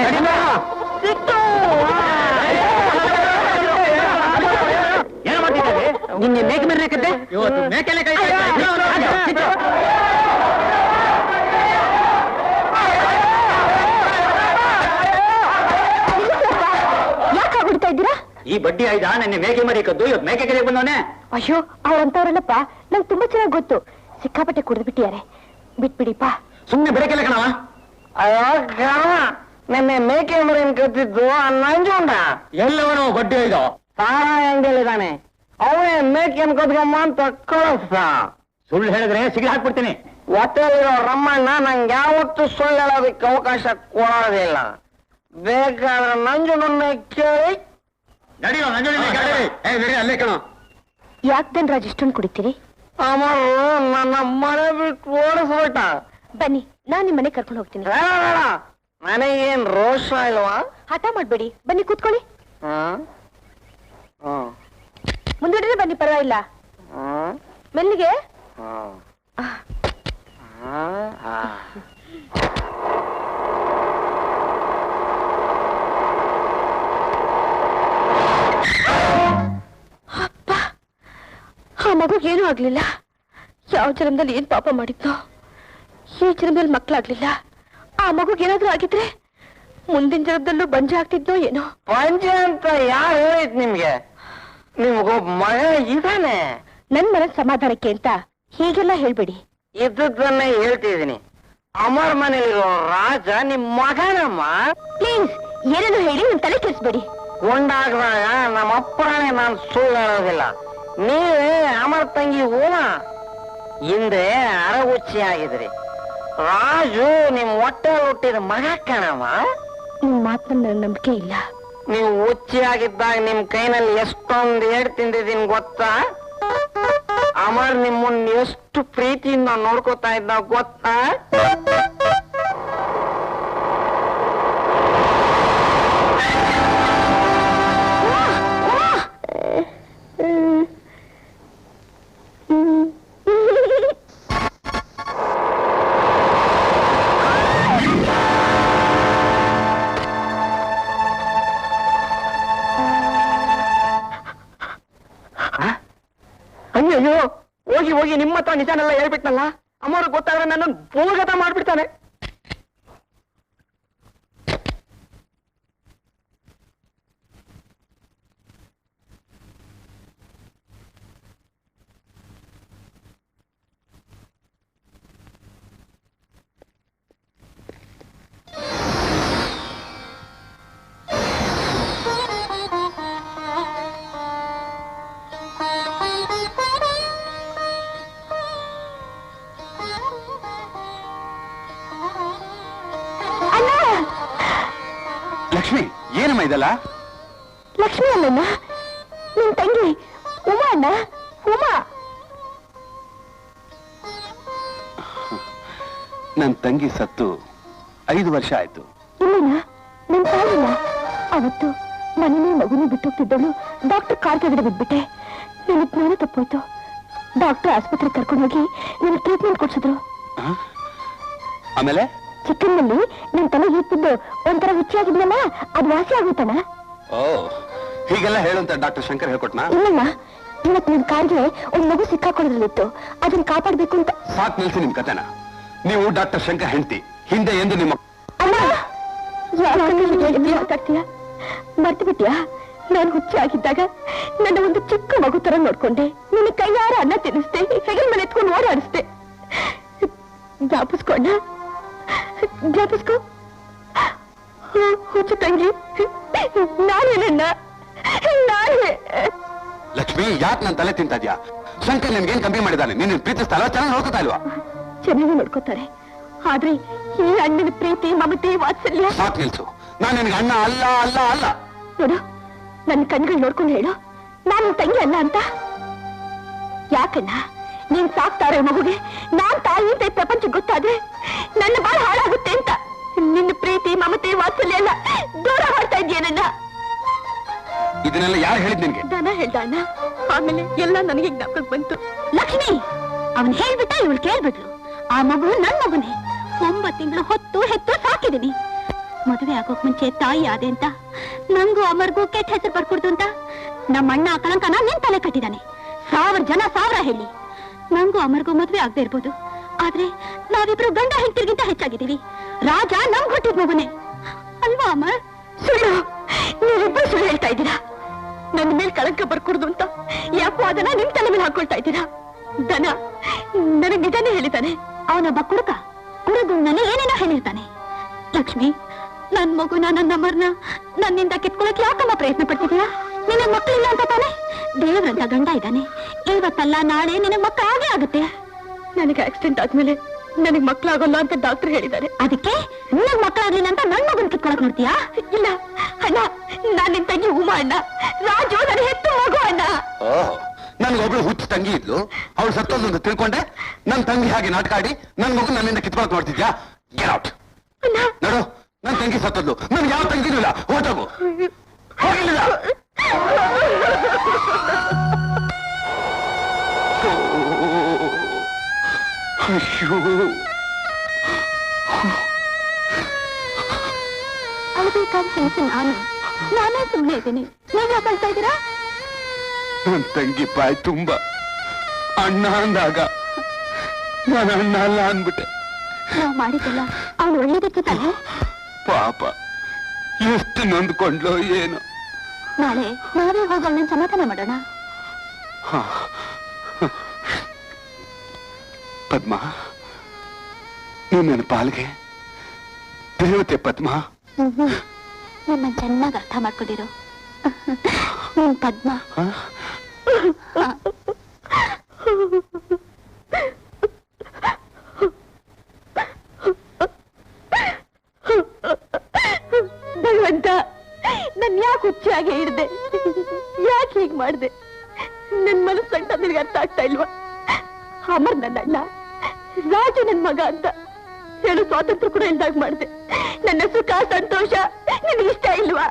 ಏನ್ ಮಾಡ್ತಿದ್ದಾರೆ? ನಿನ್ನೆ ಮೇಕೆ ಮರಿನೇ ಕದ್ದೆ, ಇವತ್ತು ಮೇಕೆಲೆ ಕೈ. ಯಾಕೆ ಬಿಡ್ತಾ ಇದ್ದೀರಾ? ಈ ಬಡ್ಡಿ ಆಯ್ದ ನಿನ್ನೆ ಮೇಕೆ ಮರಿ ಕದ್ದು ಇವತ್ತು ಮೇಕೆ ಕದಿಯಕ್ ಬಂದವನೆ. ಅಯ್ಯೋ, ಅವ್ರಂತವ್ರಲ್ಲಪ್ಪ, ನಂಗೆ ತುಂಬಾ ಚೆನ್ನಾಗಿ ಗೊತ್ತು. ಸಿಕ್ಕಾಪಟ್ಟೆ ಕುಡಿದು ಬಿಟ್ಟಿದ್ದಾರೆ, ಬಿಟ್ಬಿಡಿಪ್ಪ. ಸುಮ್ನೆ ಬೆಳಕೆಲ್ಲ ಕಣವ. ಅಯ್ಯೋ ಕಣ, ನಿನ್ನೆ ಮೇಕೆ ಮರಿನ್ ಕದ್ದಿದ್ದು ನಂಜುಂಡ. ಎಲ್ಲವನು ಬಡ್ಡಿ ಆಯ್ದು ಸಾರ ಅಂಗಡಿಯಲ್ಲಿದ್ದಾನೆ. ಅವನೇ ಮೇಕೆನ್ ಕದ್ಕೊಂಬ ಅಂತ ಕಳಿಸ್ದ. ಸುಳ್ಳು ಹೇಳಿದ್ರೆ ಸಿಗಿ ಹಾಕ್ಬಿಡ್ತೀನಿ. ಹೊಟ್ಟೆಲಿರೋ ರಮ್ಮಣ್ಣ ನಂಗೆ ಯಾವತ್ತೂ ಸುಳ್ಳು ಹೇಳೋದಕ್ಕೆ ಅವಕಾಶ ಕೊಡೋದಿಲ್ಲ. ಬೇಕಾದ್ರೆ ನಂಜುನನ್ನ ಕೇಳಿ. ಅಲ್ಲೇ ಕಣ. ಯಾಕೆ ಧನ್ರಾಜ್ ಇಷ್ಟೊಂದು ಕುಡಿತೀರಿ? ಅಮರು ನನ್ನ ಮನೆ ಬಿಟ್ಟು ಓಡಿಸ್ಬಿಟ್ಟ. ಬನ್ನಿ, ನಾನ್ ನಿಮ್ ಮನೆ ಕರ್ಕೊಂಡು ಹೋಗ್ತೀನಿ. ಬೇಡ, ನನಗೇನ್ ರೋಷ ಇಲ್ವಾ? ಹಠ ಮಾಡ್ಬೇಡಿ, ಬನ್ನಿ ಕೂತ್ಕೊಳ್ಳಿ. ಮುಂದುವರೆದ್ರೆ ಬನ್ನಿ, ಪರವಾಗಿಲ್ಲ. ಮೆಲ್ಲಿಗೆ. ಅಪ್ಪ, ಆ ಮಗುಗೇನೂ ಆಗ್ಲಿಲ್ಲ. ಯಾವ ಜನ್ಮದಲ್ಲಿ ಏನ್ ಪಾಪ ಮಾಡಿದ್ನೋ, ಈ ಜನ್ಮದಲ್ಲಿ ಮಕ್ಕಳಾಗ್ಲಿಲ್ಲ. ಆ ಮಗುಗೇನಾದ್ರೂ ಆಗಿದ್ರೆ ಮುಂದಿನ ಜನ್ಮದಲ್ಲೂ ಬಂಜೆ ಆಗ್ತಿದ್ನೋ ಏನೋ. ಪಂಚೆ ಅಂತ ಯಾರು ಹೇಳಿದ್ ನಿಮ್ಗೆ? ನಿಮ್ಗೊಬ್ಬ ಮಗ ಇದಾನೆ. ನನ್ ಮನಸ್ ಸಮಾಧಾನಕ್ಕೆ ಅಂತ ಹೀಗೆಲ್ಲ ಹೇಳ್ಬೇಡಿ. ಇದ್ದದ್ದನ್ನೇ ಹೇಳ್ತಿದ್ದೀನಿ. ಅಮರ್ ಮನೇಲಿರೋ ರಾಜ ನಿಮ್ ಮಗನಮ್ಮ. ಪ್ಲೀಸ್, ಏನೇನು ಹೇಳಿ ನಿಮ್ ತಲೆ ಕೆಡಿಸ್ಬೇಡಿ. ಗೊಂಡಾಗದಾಗ ನಮ್ಮ ಅಪ್ಪನೇ ನಾನು ಸುಳ್ಳು ಹೇಳೋದಿಲ್ಲ. ನೀವೇ ಅಮರ್ ತಂಗಿ ಹೂನ ಹಿಂದೆ ಅರಗುಚ್ಚಿ ಆಗಿದ್ರಿ. ರಾಜು ನಿಮ್ ಹೊಟ್ಟೆ ಹುಟ್ಟಿದ ಮಗ ಕಣಮ್ಮ. ನಿಮ್ ಮಾತನ್ನ ನನ್ನ ನಂಬಿಕೆ ಇಲ್ಲ. ನೀವು ಹುಚ್ಚಿ ಆಗಿದ್ದಾಗ ನಿಮ್ ಕೈನಲ್ಲಿ ಎಷ್ಟೊಂದು ಏಡ್ ತಿಂದಿದ್ದೀನಿ ಗೊತ್ತಾ? ಅಮರ್ ನಿಮ್ಮನ್ನ ಎಷ್ಟು ಪ್ರೀತಿಯಿಂದ ನೋಡ್ಕೋತಾ ಇದ್ದ ಗೊತ್ತಾ? ಅಯ್ಯೋ, ಹೋಗಿ ಹೋಗಿ ನಿಮ್ಮ ಹತ್ರ ನಿಜಾನೆಲ್ಲ ಹೇಳ್ಬಿಟ್ನಲ್ಲ. ಅಮ್ಮವ್ರು ಗೊತ್ತಾದ್ರೆ ನನ್ನ ಭೂಗತ ಮಾಡ್ಬಿಡ್ತಾನೆ. ಲಕ್ಷ್ಮಿ, ಏನಮ್ಮ ಇದಲ್ಲ? ಲಕ್ಷ್ಮಿ ಅಲ್ಲಣ್ಣ, ನಿನ್ ತಂಗಿ ಉಮಾ ಅಣ್ಣ. ಉಮಾ ನನ್ನ ತಂಗಿ ಸತ್ತು 5 ವರ್ಷ ಆಯ್ತು. ಇಲ್ಲಣ್ಣ, ನನ್ ತಾಯಿಲ್ಲ. ಅವತ್ತು ಮನೇಲಿ ಮಗುನಿ ಬಿಟ್ಟೋಗ್ತಿದ್ದಳು. ಡಾಕ್ಟರ್ ಕಾರ್ ಕೆಳಗಡೆ ಬಿದ್ಬಿಟ್ಟೆ. ನನ್ನ ಜ್ಞಾನ ತಪ್ಪೋಯ್ತು. ಡಾಕ್ಟರ್ ಆಸ್ಪತ್ರೆಗೆ ಕರ್ಕೊಂಡೋಗಿ ನನಗೆ ಟ್ರೀಟ್ಮೆಂಟ್ ಕೊಡ್ಸಿದ್ರು. ಆಮೇಲೆ ಚಿಕ್ಕನ್ನಲ್ಲಿ ನನ್ ತಲೆ ಹಿಟ್ಟಿದ್ದು ಒಂಥರ ಹುಚ್ಚಾಗಿದ್ನಲ್ಲ, ಅದು ವಾಸಿ ಆಗುತ್ತಣ್ಣ. ಓ, ಹೀಗೆಲ್ಲ ಹೇಳುವಂತ ಡಾಕ್ಟರ್ ಶಂಕರ್ ಹೇಳ್ಕೊಟ್ನಾ? ಇಲ್ಲಣ್ಣ, ಇವತ್ತು ನಿನ್ ಕಾರ್ಗೆ ಒಂದ್ ಮಗು ಸಿಕ್ಕಾಕೊಳ್ಳೋದ್ರಲ್ಲಿತ್ತು. ಅದನ್ನ ಕಾಪಾಡ್ಬೇಕು ಅಂತ. ಸಾಕ್ ನಿಲ್ಸಿ ನಿಮ್ ಕತೆನ. ನೀವು ಡಾಕ್ಟರ್ ಶಂಕರ್ ಹೆಂಡತಿ. ಹಿಂದೆ ಎಂದು ನಿಮ್ಮ ಅಣ್ಣ, ಮಾತಾಡ್ತೀಯ? ಮರ್ತು ಬಿಟ್ಯಾ? ನಾನು ಹುಚ್ಚಿ ಆಗಿದ್ದಾಗ ನನ್ನ ಒಂದು ಚಿಕ್ಕ ಮಗು ತರ ನೋಡ್ಕೊಂಡೆ. ನಿನ್ನ ಕೈಯಾರ ಅನ್ನ ತಿನ್ನಿಸ್ದೆ, ಹೆಗಲ್ ಮೇಲೆ ಎತ್ಕೊಂಡು ಓಡಾಡಿಸ್ದೆ. ಜ್ಞಾಪಿಸ್ಕೊಂಡ? ಜ್ಞಾಪಿಸ್ಕೊ. ಹುಚ್ಚು ತಂಗಿ ನಾನೇನಣ್ಣ, ನಾನೇ. ಲಕ್ಷ್ಮಿ, ಯಾಕೆ ನನ್ನ ತಲೆ ತಿಂತಾ ಇದ್ಯಾ? ಶಂಕರ್ ನಿನ್ಗೇನ್ ಕಮ್ಮಿ ಮಾಡಿದಾನೆ? ನಿನ್ನ ಪ್ರೀತಿಸ್ತಾ ಇಲ್ವಾ? ಚೆನ್ನಾಗಿ ನೋಡ್ಕೊತಾ ಇಲ್ವಾ? ಚೆನ್ನಾಗಿ ನೋಡ್ಕೋತಾರೆ. ಆದ್ರೆ ಈ ಅಣ್ಣನ ಪ್ರೀತಿ, ಮಮತೆ, ವಾತ್ಸಲ್ಯ. ಸಾಕ್ ನಿಲ್ಸು. ನಾನು ನಿನ್ಗೆ ಅಣ್ಣ ಅಲ್ಲ ಅಲ್ಲ ಅಲ್ಲ. ನೋಡು, ನನ್ನ ಕಣ್ಗಳು ನೋಡ್ಕೊಂಡು ಹೇಳು, ನಾನು ತಂಗಿ ಅಲ್ಲ ಅಂತ. ಯಾಕಣ್ಣ, ನೀನ್ ಸಾಕ್ತಾರೆ ಮಗುಗೆ ನಾನ್ ತಾಯಿ ಅಂತ ಪ್ರಪಂಚಕ್ಕೆ ಗೊತ್ತಾದ್ರೆ ನನ್ನ ಬಾಳ ಹಾಳಾಗುತ್ತೆ ಅಂತ ನಿನ್ನ ಪ್ರೀತಿ, ಮಮತೆ, ವಾತ್ಸಲ್ಯ ಎಲ್ಲ ದೂರ ಮಾಡ್ತಾ ಇದೆಯೇನಣ್ಣ. ಇದನ್ನೆಲ್ಲ ಯಾರು ಹೇಳಿದ್ ನಿನ್ಗೆ? ದನ ಹೇಳ್ದ ಅಣ್ಣ. ಆಮೇಲೆ ಎಲ್ಲ ನನಗೆ ಜ್ಞಾಪಕಕ್ಕೆ ಬಂತು. ಲಕ್ಷ್ಮಿ, ಅವನ್ ಹೇಳ್ಬಿಟ್ಟ, ಇವಳು ಕೇಳ್ಬಿಟ್ಲು. ಆ ಮಗು ನನ್ ಮಗುನೇ. 9 ತಿಂಗಳು ಹೊತ್ತು ಹೆತ್ತು ಸಾಕಿದೀನಿ. ಮದುವೆ ಆಗೋಕ್ ಮುಂಚೆ ತಾಯಿ ಆದೆ ಅಂತ ನಂಗೂ ಅಮರ್ಗೂ ಕೆಟ್ಟ ಹೆಸರು ಬರ್ಕೊಡ್ತು ಅಂತ ನಮ್ಮ ಅಣ್ಣ ಆ ಕಳಂಕನ ನಿನ್ ತಲೆ ಕಟ್ಟಿದಾನೆ. 1000 ಜನ 1000 ಹೇಳಿ. ನಂಗೂ ಅಮರ್ಗೂ ಮದುವೆ ಆಗದೆ ಇರ್ಬೋದು, ಆದ್ರೆ ನಾವಿಬ್ರು ಗಂಡ ಹೆಂಡತಿರ್ಗಿಂತ ಹೆಚ್ಚಾಗಿದ್ದೀವಿ. ರಾಜ ನಮ್ ಹುಟ್ಟಿದ ಮಗುನೇ ಅಲ್ವಾ ಅಮರ್? ಸುಳ್ಳು, ನೀವಿಬ್ಬರು ಸುಳ್ಳು ಹೇಳ್ತಾ ಇದ್ದೀರಾ. ನನ್ನ ಮೇಲೆ ಕಳಂಕ ಬರ್ಕೊಡ್ದು ಅಂತ ಯಾಕೋ ಅದನ್ನ ನಿಮ್ ತಲೆ ಮೇಲೆ ಹಾಕೊಳ್ತಾ ಇದ್ದೀರಾ. ದನ ನನಗೆ ನಿಜಾನೇ ಹೇಳಿದ್ದಾನೆ. ಅವನೊಬ್ಬ ಕುಡುಕ, ಕುಡುಗುಣ್ಣನೆ ಏನೇನೋ ಹೇಳಿರ್ತಾನೆ. ಲಕ್ಷ್ಮಿ, ನನ್ ಮಗುನ, ನನ್ನ ಅಮರ್ನ ನನ್ನಿಂದ ಕಿತ್ಕೊಳಕ್ಕೆ ಯಾಕಮ್ಮ ಪ್ರಯತ್ನ ಪಡ್ತಿದೀಯಾ? ನಿನಗ್ ಮಕ್ಕಳಿಲ್ಲ ಅಂತ ತಾನೆ? ದೇವ್ರಂತ ಗಂಡ ಇದ್ದಾನೆ. ಇವತ್ತಲ್ಲ ನಾಳೆ ನಿನಗ್ ಮಕ್ಕಳ ಆಗೇ ಆಗುತ್ತೆ. ನನಗೆ ಆಕ್ಸಿಡೆಂಟ್ ಆದ್ಮೇಲೆ ನನಗ್ ಮಕ್ಳಾಗಲ್ಲ ಅಂತ ಡಾಕ್ಟರ್ ಹೇಳಿದ್ದಾರೆ. ಅದಕ್ಕೆ ನಿನಗ್ ಮಕ್ಳಾಗ್ಲಿಲ್ಲ ಅಂತ ನನ್ನ ಮಗನ್ ಕಿತ್ಕೊಳಕ್ ನೋಡ್ತೀಯಾ? ಇಲ್ಲ ಅಣ್ಣ, ನಾನ್ ನಿನ್ ತಂಗಿ ಉಮಾ ಅಣ್ಣ. ರಾಜು ನನ್ನ ಹೆತ್ತು ಮಗು ಅಣ್ಣ. ನನ್ಗೊಬ್ಳು ಹುಚ್ಚು ತಂಗಿ ಇದ್ಲು, ಅವಳು ಸತ್ತೋದು ಅಂತ ತಿಳ್ಕೊಂಡೆ. ನನ್ ತಂಗಿ ಹಾಗೆ ನಾಟಕ ಆಡಿ ನನ್ ಮಗು ನನ್ನಿಂದ ಕಿತ್ಕೊಳಕ್ ನೋಡ್ತಿದ್ಯಾ? Get out. ನೋಡು, ನನ್ ತಂಗಿ ಸತ್ತೋದ್ಲು, ನನ್ಗೆ ಯಾವ ತಂಗಿನೂ ಇಲ್ಲ. ಹೊರಟೋಗು. ಹೋಗಿಲ್ಲ. ಅಯ್ಯೋ, ಅಳ್ಬೇಕಾದ್ರೆ ನಾನೇ ಸುಮ್ಮನೆ ಇದ್ದೀನಿ. ನೀವ್ ಯಾಕೆ ಅಳ್ತಾ ಇದ್ದೀರಾ? ನನ್ ತಂಗಿ ಬಾಯಿ ತುಂಬ ಅಣ್ಣ ಅಂದಾಗ ನಾನು ಅಣ್ಣ ಅಲ್ಲ ಅಂದ್ಬಿಟ್ಟೆ. ನಾವ್ ಮಾಡಿದ್ದಲ್ಲ ಅವಳು ಒಳ್ಳೇದಕ್ಕೆ ತಾನೆ. ಪಾಪ ಎಷ್ಟು ನೊಂದ್ಕೊಂಡ್ಲೋ ಏನು. ನಾಳೆ ನಾವೇ ಹೋಗಿ ಅವಳನ್ನ ಸಮಾಧಾನ ಮಾಡೋಣ. ಪದ್ಮ, ನೀನ್ ನನ್ನ ಪಾಲ್ಗೆ ದೇವತೆ ಪದ್ಮ. ನನ್ನ ಚೆನ್ನಾಗಿ ಅರ್ಥ ಮಾಡ್ಕೊಂಡಿರೋ ನೀನ್ ಪದ್ಮ. ಭಗವಂತ, ನನ್ ಯಾಕೆ ಹುಚ್ಚಾಗಿ ಹಿಡ್ದೆ? ಯಾಕೆ ಹೀಗ್ ಮಾಡ್ದೆ? ನನ್ ಮನಸ್ಸಂಟ ನಿನಗೆ ಅರ್ಥ ಆಗ್ತಾ ಇಲ್ವಾ? ಅಮರ್ ನನ್ನ ಅಣ್ಣ, ರಾಜು ನನ್ ಮಗ ಅಂತ ಹೇಳು ಸ್ವಾತಂತ್ರ್ಯ ಕೂಡ ಇಲ್ದಾಗ ಮಾಡ್ದೆ. ನನ್ನ ಸುಖ ಸಂತೋಷ ನಿನಗೆ ಇಷ್ಟ ಇಲ್ವಾ?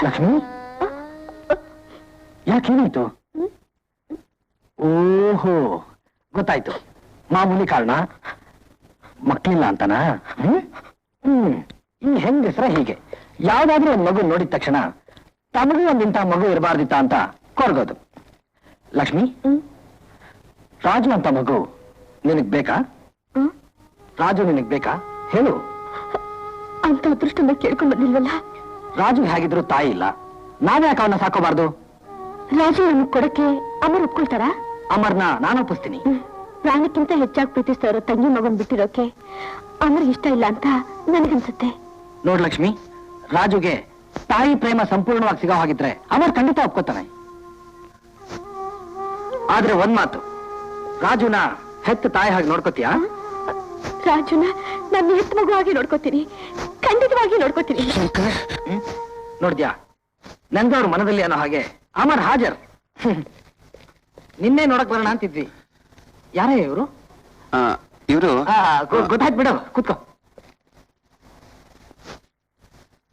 ಲಕ್ಷ್ಮಿ, ಯಾಕೇನಾಯ್ತು? ಓಹೋ, ಗೊತ್ತಾಯ್ತು. ಮಾಮೂಲಿ ಕಾರಣ, ಮಕ್ಕಳಿಲ್ಲ ಅಂತನಾ? ಈ ಹೆಂಗಸ್ರ ಹೀಗೆ, ಯಾವ್ದಾದ್ರೂ ಒಂದ್ ಮಗು ನೋಡಿದ ತಕ್ಷಣ ತಮಗೂ ಒಂದಿಂತ ಮಗು ಇರಬಾರ್ದಿತ್ತ ಅಂತ ಕೊರಗೋದು. ಲಕ್ಷ್ಮಿ, ರಾಜು ಅಂತ ಮಗು ನಿನಗ್ ಬೇಕಾ? ರಾಜು ನಿನಗ್ ಬೇಕಾ? ಹೇಳು. ಅಂತ ಅದೃಷ್ಟ ಕೇಳ್ಕೊಂಡ್ ಬಂದಿಲ್ವಲ್ಲ. ರಾಜು ಹೇಗಿದ್ರು ತಾಯಿ ಇಲ್ಲ, ನಾವ್ಯಾಕೆ ಅವನ್ನ ಸಾಕೋಬಾರ್ದು? ರಾಜು ನಮಗ್ ಕೊಡಕ್ಕೆ ಅಮರ್ ಒಪ್ಕೊಳ್ತಾರ? ಅಮರ್ನ ನಾನು ಒಪ್ಪಿಸ್ತೀನಿ. ಪ್ರಾಣಕ್ಕಿಂತ ಹೆಚ್ಚಾಗಿ ಪ್ರೀತಿಸ್ತಾ ಇರೋ ತಂಗಿ ಮಗನ್ ಬಿಟ್ಟಿರೋಕೆ ಅಮರ್ ಇಷ್ಟ ಇಲ್ಲ ಅಂತ ನನಗನ್ಸುತ್ತೆ. ನೋಡ್ ಲಕ್ಷ್ಮಿ, ರಾಜುಗೆ ತಾಯಿ ಪ್ರೇಮ ಸಂಪೂರ್ಣವಾಗಿ ಸಿಗೋ ಹಾಗಿದ್ರೆ ಅಮರ್ ಖಂಡಿತ ಒಪ್ಕೋತಾನೆ. ಆದ್ರೆ ಒಂದ್ ಮಾತು, ರಾಜುನ ಹೆತ್ತ ತಾಯಿ ಹಾಗೆ ನೋಡ್ಕೋತೀಯಾ? ರಾಜುನ ನನ್ನ ಹೆತ್ತ ಮಗು ಆಗಿ ನೋಡ್ಕೋತೀನಿ, ಖಂಡಿತವಾಗಿ ನೋಡ್ಕೋತೀನಿ. ನೋಡ್ದ್ಯಾ, ನಂದವ್ರ ಮನದಲ್ಲಿ ಅನ್ನೋ ಹಾಗೆ ಅಮರ್ ಹಾಜರ್. ನಿನ್ನೆ ನೋಡಕ್ ಬರೋಣ ಅಂತಿದ್ವಿ. ಯಾರೇ ಇವರು? ಇವರು ಗೊತ್ತಾಯ್ತು ಬಿಡು, ಕೂತ್ಕೋ.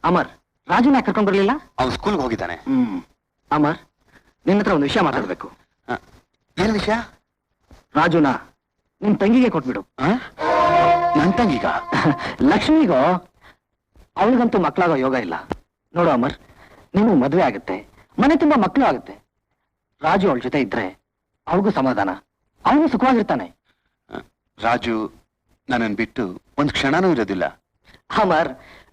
ಅಮರ್, ರಾಜುನ ಕರ್ಕೊಂಡ್ ಬರ್ಲಿಲ್ಲ? ಅವ್ನು ಸ್ಕೂಲ್ಗೆ ಹೋಗಿದ್ದಾನೆ. ಅಮರ್, ನಿನ್ನ ಹತ್ರ ಒಂದು ವಿಷಯ ಮಾತಾಡ್ಬೇಕು. ಏನ್ ವಿಷಯ? ರಾಜುನ ನಿನ್ ತಂಗಿಗೆ ಕೊಟ್ಬಿಡು. ನನ್ ತಂಗಿಗ? ಲಕ್ಷ್ಮಿಗೋ. ಅವಳಿಗಂತೂ ಮಕ್ಕಳಾಗೋ ಯೋಗ ಇಲ್ಲ. ನೋಡು ಅಮರ್, ನೀನು ಮದುವೆ ಆಗುತ್ತೆ, ಮನೆ ತುಂಬಾ ಮಕ್ಕಳು ಆಗುತ್ತೆ. ರಾಜು ಅವಳ ಜೊತೆ ಇದ್ರೆ ಅವಳಿಗೂ ಸಮಾಧಾನ, ಅವನು ಸುಖವಾಗಿರ್ತಾನೆ. ರಾಜು ನನ್ನನ್ನು ಬಿಟ್ಟು ಒಂದ್ ಕ್ಷಣನೂ ಇರೋದಿಲ್ಲ. ಅಮರ್,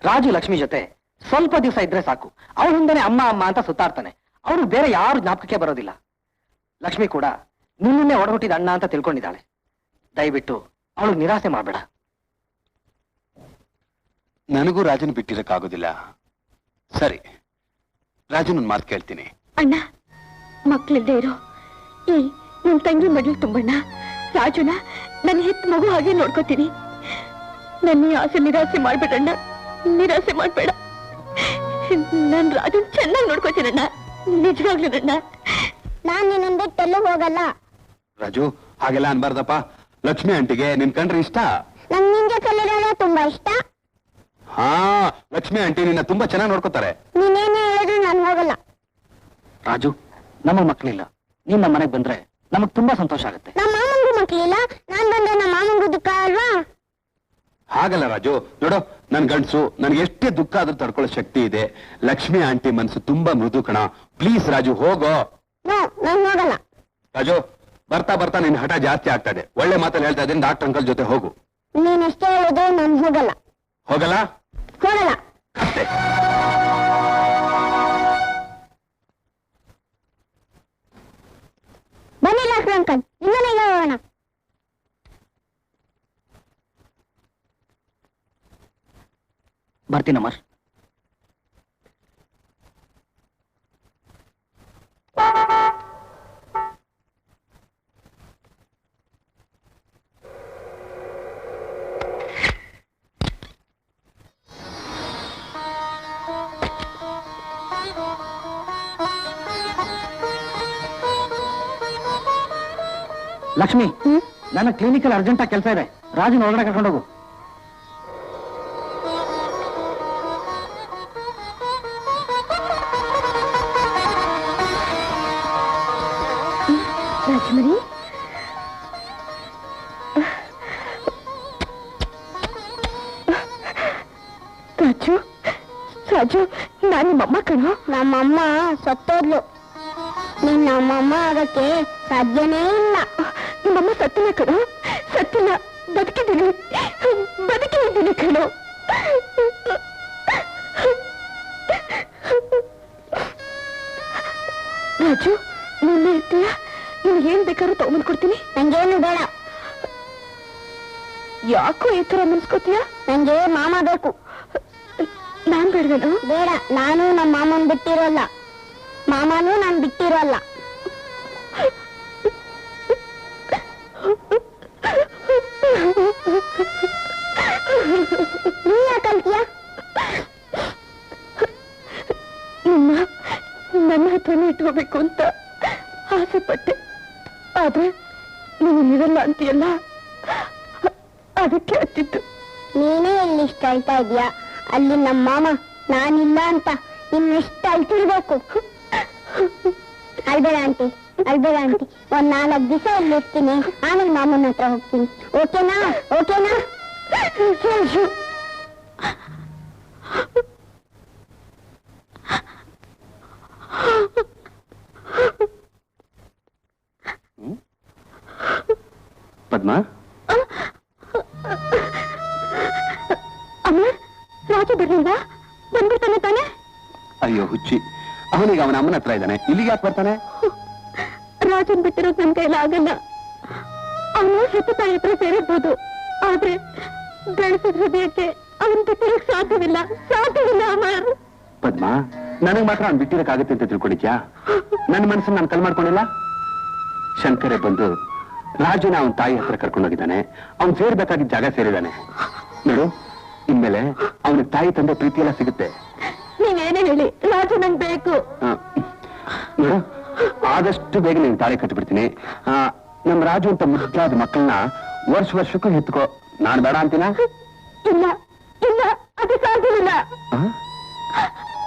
ರಾಜು ಲಕ್ಷ್ಮಿ ಜೊತೆ ಸ್ವಲ್ಪ ದಿವಸ ಇದ್ರೆ ಸಾಕು. ಅವಳ ಹಿಂದೆನೆ ಅಮ್ಮ ಅಮ್ಮ ಅಂತ ಸುತ್ತಾಡ್ತಾನೆ. ಅವ್ರಿಗೆ ಬೇರೆ ಯಾರು ಜ್ಞಾಪಕಕ್ಕೆ ಬರೋದಿಲ್ಲ. ಲಕ್ಷ್ಮಿ ಕೂಡ ನಿನ್ನೆ ಒಡಹುಟ್ಟಿದ ಅಣ್ಣ ಅಂತ ತಿಳ್ಕೊಂಡಿದ್ದಾಳೆ. ದಯವಿಟ್ಟು ಅವಳು ನಿರಾಸೆ ಮಾಡಬೇಡ. ನನಗೂ ರಾಜನ್ ಬಿಟ್ಟಿರಕ್ಕಾಗೋದಿಲ್ಲ. ಸರಿ, ರಾಜನ್ ಮಾತು ಕೇಳ್ತೀನಿ. ಅಣ್ಣ, ಮಕ್ಳಿಲ್ದೇ ಇರೋ ಈ ನಿಮ್ ತಂಗಿ ಮಗಳು ತುಂಬಣ್ಣ. ರಾಜುನ ನನ್ನ ಹೆತ್ತ ಮಗು ಹಾಗೆ ನೋಡ್ಕೋತೀನಿ. ನನ್ನ ಆಸೆ ನಿರಾಸೆ ಮಾಡ್ಬೇಡಣ್ಣ, ನಿರಾಸೆ ಮಾಡ್ಬೇಡ. ನನ್ ರಾಜನ್ ಚೆನ್ನಾಗಿ ನೋಡ್ಕೋತೀನಣ್ಣ, ನಿಜವಾಗ್ಲೂ ಅಣ್ಣ. ನಾನ್ ನಿನ್ನ ಬಿಟ್ಟೆಲ್ಲೂ ಹೋಗಲ್ಲ. ರಾಜು, ಹಾಗೆಲ್ಲ ಅನ್ಬಾರ್ದಪ್ಪ. ಲಕ್ಷ್ಮಿ ಆಂಟಿಗೆ ನಿನ್ ಕಂಡ್ರೆ ಇಷ್ಟ. ನನ್ ನಿಂಗೆ ಕಲಿಯೋಣ ತುಂಬಾ ಇಷ್ಟ. ಹಾ, ಲಕ್ಷ್ಮಿ ಆಂಟಿ ನಿನ್ನ ತುಂಬಾ ಚೆನ್ನಾಗಿ ನೋಡ್ಕೋತಾರೆ. ನೀನೇನೇ ಹೇಳಿದ್ರು ನಾನು ಹೋಗಲ್ಲ. ರಾಜು, ನಮಗ್ ಮಕ್ಕಳಿಲ್ಲ. ನೀನ್ ನಮ್ಮ ಮನೆಗ್ ಬಂದ್ರೆ ನಮಗ್ ತುಂಬಾ ಸಂತೋಷ ಆಗುತ್ತೆ. ನಮ್ಮ ಮಾಮಂಗೂ ಮಕ್ಕಳಿಲ್ಲ, ನಾನ್ ಬಂದ್ರೆ ನಮ್ಮ ಮಾಮಂಗೂ ದುಃಖ ಅಲ್ವಾ? ಹಾಗಲ್ಲ ರಾಜು, ನೋಡು, ನನ್ ಗಂಡ್ಸು ನನ್ಗೆ ಎಷ್ಟೇ ದುಃಖ ಆದ್ರೂ ತಡ್ಕೊಳ್ಳೋ ಶಕ್ತಿ ಇದೆ. ಲಕ್ಷ್ಮಿ ಆಂಟಿ ಮನ್ಸು ತುಂಬಾ ಮೃದು ಕಣ. ಪ್ಲೀಸ್ ರಾಜು, ಹೋಗೋ. ನಾನ್ ಹೋಗಲ್ಲ. ರಾಜು, ಬರ್ತಾ ಬರ್ತಾ ನಿನ್ ಹಠ ಜಾಸ್ತಿ ಆಗ್ತಾ ಇದೆ. ಒಳ್ಳೆ ಮಾತಲ್ಲಿ ಹೇಳ್ತಾ ಇದ್ದೀನಿ, ಡಾಕ್ಟರ್ ಅಂಕಲ್ ಜೊತೆ ಹೋಗು. ನೀನ್ ಎಷ್ಟೇ ಹೇಳಿದ್ರು ನಾನ್ ಹೋಗಲ್ಲ. ಹೋಗಲ್ಲ? ಹೋಗಲ್ಲ ಅಷ್ಟೇ. ಬನ್ನಿ ಡಾಕ್ಟರ್ ಅಂಕಲ್, ಇನ್ನೊಂದು ಹೋಗೋಣ. ಬರ್ತೀನಮ್ಮರ್. ಲಕ್ಷ್ಮಿ, ನನ್ನ ಕ್ಲಿನಿಕಲ್ ಅರ್ಜೆಂಟಾಗಿ ಕೆಲಸ ಇದೆ. ರಾಜನ ಒಳಗಡೆ ಕರ್ಕೊಂಡೋಗು. ರಾಜಮರಿ, ರಾಜು ರಾಜು, ನಾನು ನಿಮ್ಮಮ್ಮ ಕಣೋ. ನಮ್ಮಮ್ಮ ಸತ್ತೋದ್ಲು. ನೀನ್ ನಮ್ಮಮ್ಮ ಆಗಕ್ಕೆ ಸಾಧ್ಯನೇ ಇಲ್ಲ. ನಿಮ್ಮಮ್ಮ ಸತ್ತಿನ ಕಣೋ, ಸತ್ತಿನ. ಬದುಕಿದ್ದೀನಿ ಕಣೋ. ರಾಜು, ನೀನೇ ಇರ್ತೀಯ? ನಿನ್ಗೇನ್ ಬೇಕಾದ್ರೂ ತಗೊಂಡ್ ಕೊಡ್ತೀನಿ. ನಂಗೇನು ಬೇಡ. ಯಾಕೋ ಈ ತರ ಮುನ್ಸ್ಕೋತೀಯ? ನಂಗೆ ಮಾಮ ಬೇಕು. ನಾನ್ ಬೇಡವೇನು? ಬೇಡ. ನಾನು ನಮ್ಮ ಮಾಮನ್ ಬಿಟ್ಟಿರೋಲ್ಲ, ಮಾಮನೂ ನಾನ್ ಬಿಟ್ಟಿರೋಲ್ಲ. ನೀ ಯಾಕಂತೀಯ? ನನ್ನ ಹತ್ರನೇ ಇಟ್ಕೋಬೇಕು ಅಂತ ಆಸೆ ಪಟ್ಟೆ. ಆದ್ರೆ ನೀವು ಇರಲ್ಲ ಅಂತೀಯಲ್ಲ, ಅದಕ್ಕೆ ಹತ್ತಿತ್ತು. ನೀನೇ ಇಲ್ಲಿ ಇಷ್ಟ ಅಳ್ತಾ ಇದೀಯಾ? ಅಲ್ಲಿ ನಮ್ಮ ಮಾಮ ನಾನಿಲ್ಲ ಅಂತ ಇನ್ನೆಷ್ಟು ಅಳ್ತಿರ್ಬೇಕು. ಅಳ್ಬೇಡ ಆಂಟಿ, ಅಳ್ಬೇಡ ಆಂಟಿ. ಒಂದ್ 4 ದಿವಸ ಇಲ್ಲಿ ಇರ್ತೀನಿ, ಆಮೇಲೆ ಮಾಮನ ಹತ್ರ ಹೋಗ್ತೀನಿ. ಓಕೆನಾ? ಓಕೆನಾ? ಪದ್ಮ, ಅಮ್ಮ, ರಾಜು ಬರ್ಲಿಲ್ವಾ? ಬಂದ್ಬಿಡ್ತಾನೆ ತಾನೆ? ಅಯ್ಯೋ ಹುಚ್ಚಿ, ಅವನಿಗೆ ಅವನ ಅಮ್ಮನ ಹತ್ರ ಇದ್ದಾನೆ, ಇಲ್ಲಿಗೆ ಯಾಕೆ ಬರ್ತಾನೆ? ರಾಜನ್ ಬಿಟ್ಟಿರೋದು ನನ್ ಕೈಲ ಆಗಲ್ಲ. ಅವನು ಹೆತ್ತ ತಾಯಿ ಹತ್ರ ಸೇರಿರ್ಬೋದು, ಆದ್ರೆ ಬೆಳೆಸಿದ ಹೃದಯಕ್ಕೆ ಅವನ್ ಬಿಟ್ಟಿರೋಕ್ ಸಾಧ್ಯವಿಲ್ಲ. ಅಮರ್. ಪದ್ಮ, ನನಗ್ ಮಾತ್ರ ಅವ್ನು ಬಿಟ್ಟಿರಕ್ಕಾಗತ್ತೆ ಅಂತ ತಿಳ್ಕೊಂಡಿದ್ಯಾ? ನನ್ನ ಮನಸ್ಸನ್ನು ನಾನು ಕಲ್ ಮಾಡ್ಕೊಂಡಿಲ್ಲ. ಶಂಕರೇ ಬಂದು ರಾಜುನ ಅವನ ತಾಯಿ ಹತ್ರ ಕರ್ಕೊಂಡೋಗಿದ್ದಾನೆ. ಅವ್ನು ಸೇರ್ಬೇಕಾಗಿದ್ದ ಜಾಗ ಸೇರಿದ್ದಾನೆ. ನೋಡು, ಇನ್ಮೇಲೆ ಅವನ ತಾಯಿ ತಂದೆ ಪ್ರೀತಿ ಎಲ್ಲ ಸಿಗುತ್ತೆ. ನೀವೇನೇ ಹೇಳಿ, ರಾಜು ನಂಗೆ ಬೇಕು. ನೋಡು, ಆದಷ್ಟು ಬೇಗ ನೀನು ತಾಳಿ ಕಟ್ಟಿಬಿಡ್ತೀನಿ. ನಮ್ ರಾಜು ಅಂತ ಮುದ್ದಾದ ಮಕ್ಕಳನ್ನ ವರ್ಷಕ್ಕೂ ಹೆತ್ಕೋ. ನಾನ್ ಬೇಡ ಅಂತೀನ? ಇಲ್ಲ ಇಲ್ಲ, ಅದು ಸಾಧ್ಯವಿಲ್ಲ.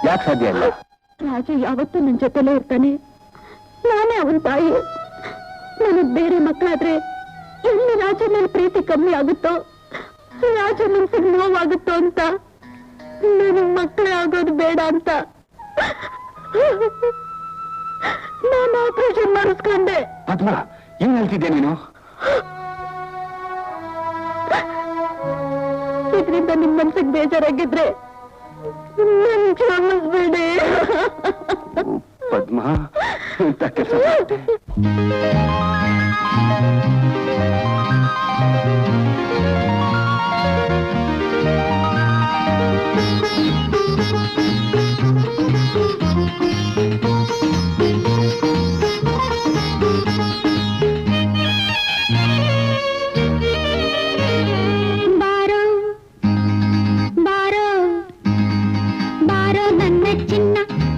ಯಾಕೆ ಸಾಧ್ಯ ಇಲ್ಲ? ರಾಜು ಯಾವತ್ತೂ ನನ್ನ ಜೊತೆಲೇ ಇರ್ತಾನೆ. ನಾನೇ ಅವನ ತಾಯಿ. ನನಗ್ ಬೇರೆ ಮಕ್ಕಳಾದ್ರೆ ಎಲ್ಲಿ ರಾಜ ನನ್ನ ಪ್ರೀತಿ ಕಮ್ಮಿ ಆಗುತ್ತೋ, ರಾಜ ಮನ್ಸಿಗೆ ನೋವಾಗುತ್ತೋ ಅಂತ ನನಗ್ ಮಕ್ಕಳೇ ಆಗೋದು ಬೇಡ ಅಂತ ನಾನು ಆಪರೇಷನ್ ಮಾಡಿಸ್ಕೊಂಡೆ. ಪದ್ಮ, ಏನ್ ಹೇಳ್ತಿದ್ದೆ ನೀನು? ಇದರಿಂದ ನಿಮ್ ಮನ್ಸಿಗೆ ಬೇಜಾರಾಗಿದ್ರೆ ನನ್ ಕ್ಷಮಿಸ್ಬೇಡಿ. ಪದ್ಮ, ಇಂಥ ಕೆಲಸ ಮಾಡ್ತೆ. ಬಾರೋ ನನ್ನ ಚಿನ್ನ,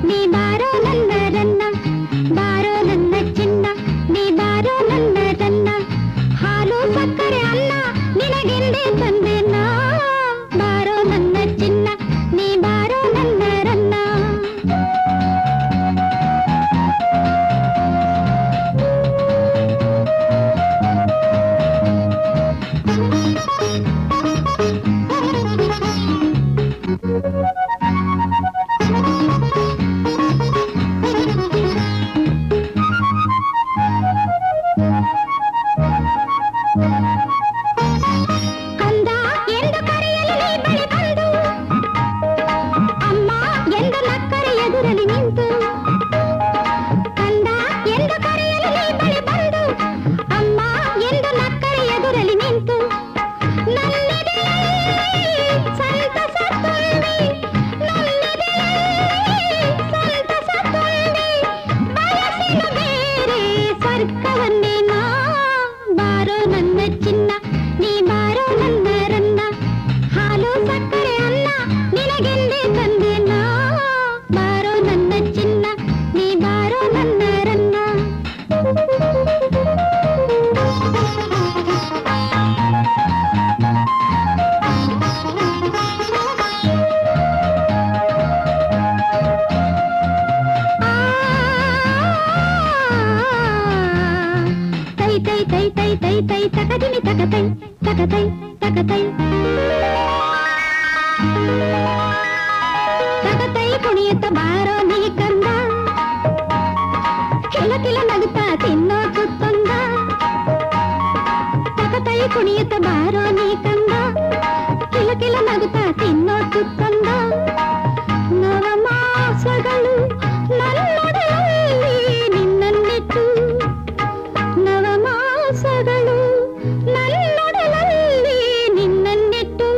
ನೀ ಬಾರೋ ನನ್ನ ರನ್ನ, ಬಾರೋ ನನ್ನ ತಕತೈ ತಕತೈ ತಕತೈ ತಕತೈ ಕುಣಿಯುತ್ತ ಬಾರೋ ನೀ ಕಂದ ಕಿಲ ಕಿಲ ನಗುತ್ತಾ ತಿನ್ನೋ ತುತ್ತೊಂದ ತಕತೈ ಕುಣಿಯುತ್ತ ಬಾರೋ ನೀ ಕಂದ ಕಿಲ ಕಿಲ ನಗುತ್ತಾ ತಿನ್ನೋ ತುತ್ತೊಂದ ನವಮಾಸಗಳು ನನ್ನೊಡಲಲ್ಲಿ ನಿನ್ನನ್ನಿಟ್ಟು ನವಮಾಸಗಳು ನನ್ನೊಡಲಲ್ಲಿ ನಿನ್ನನ್ನಿಟ್ಟು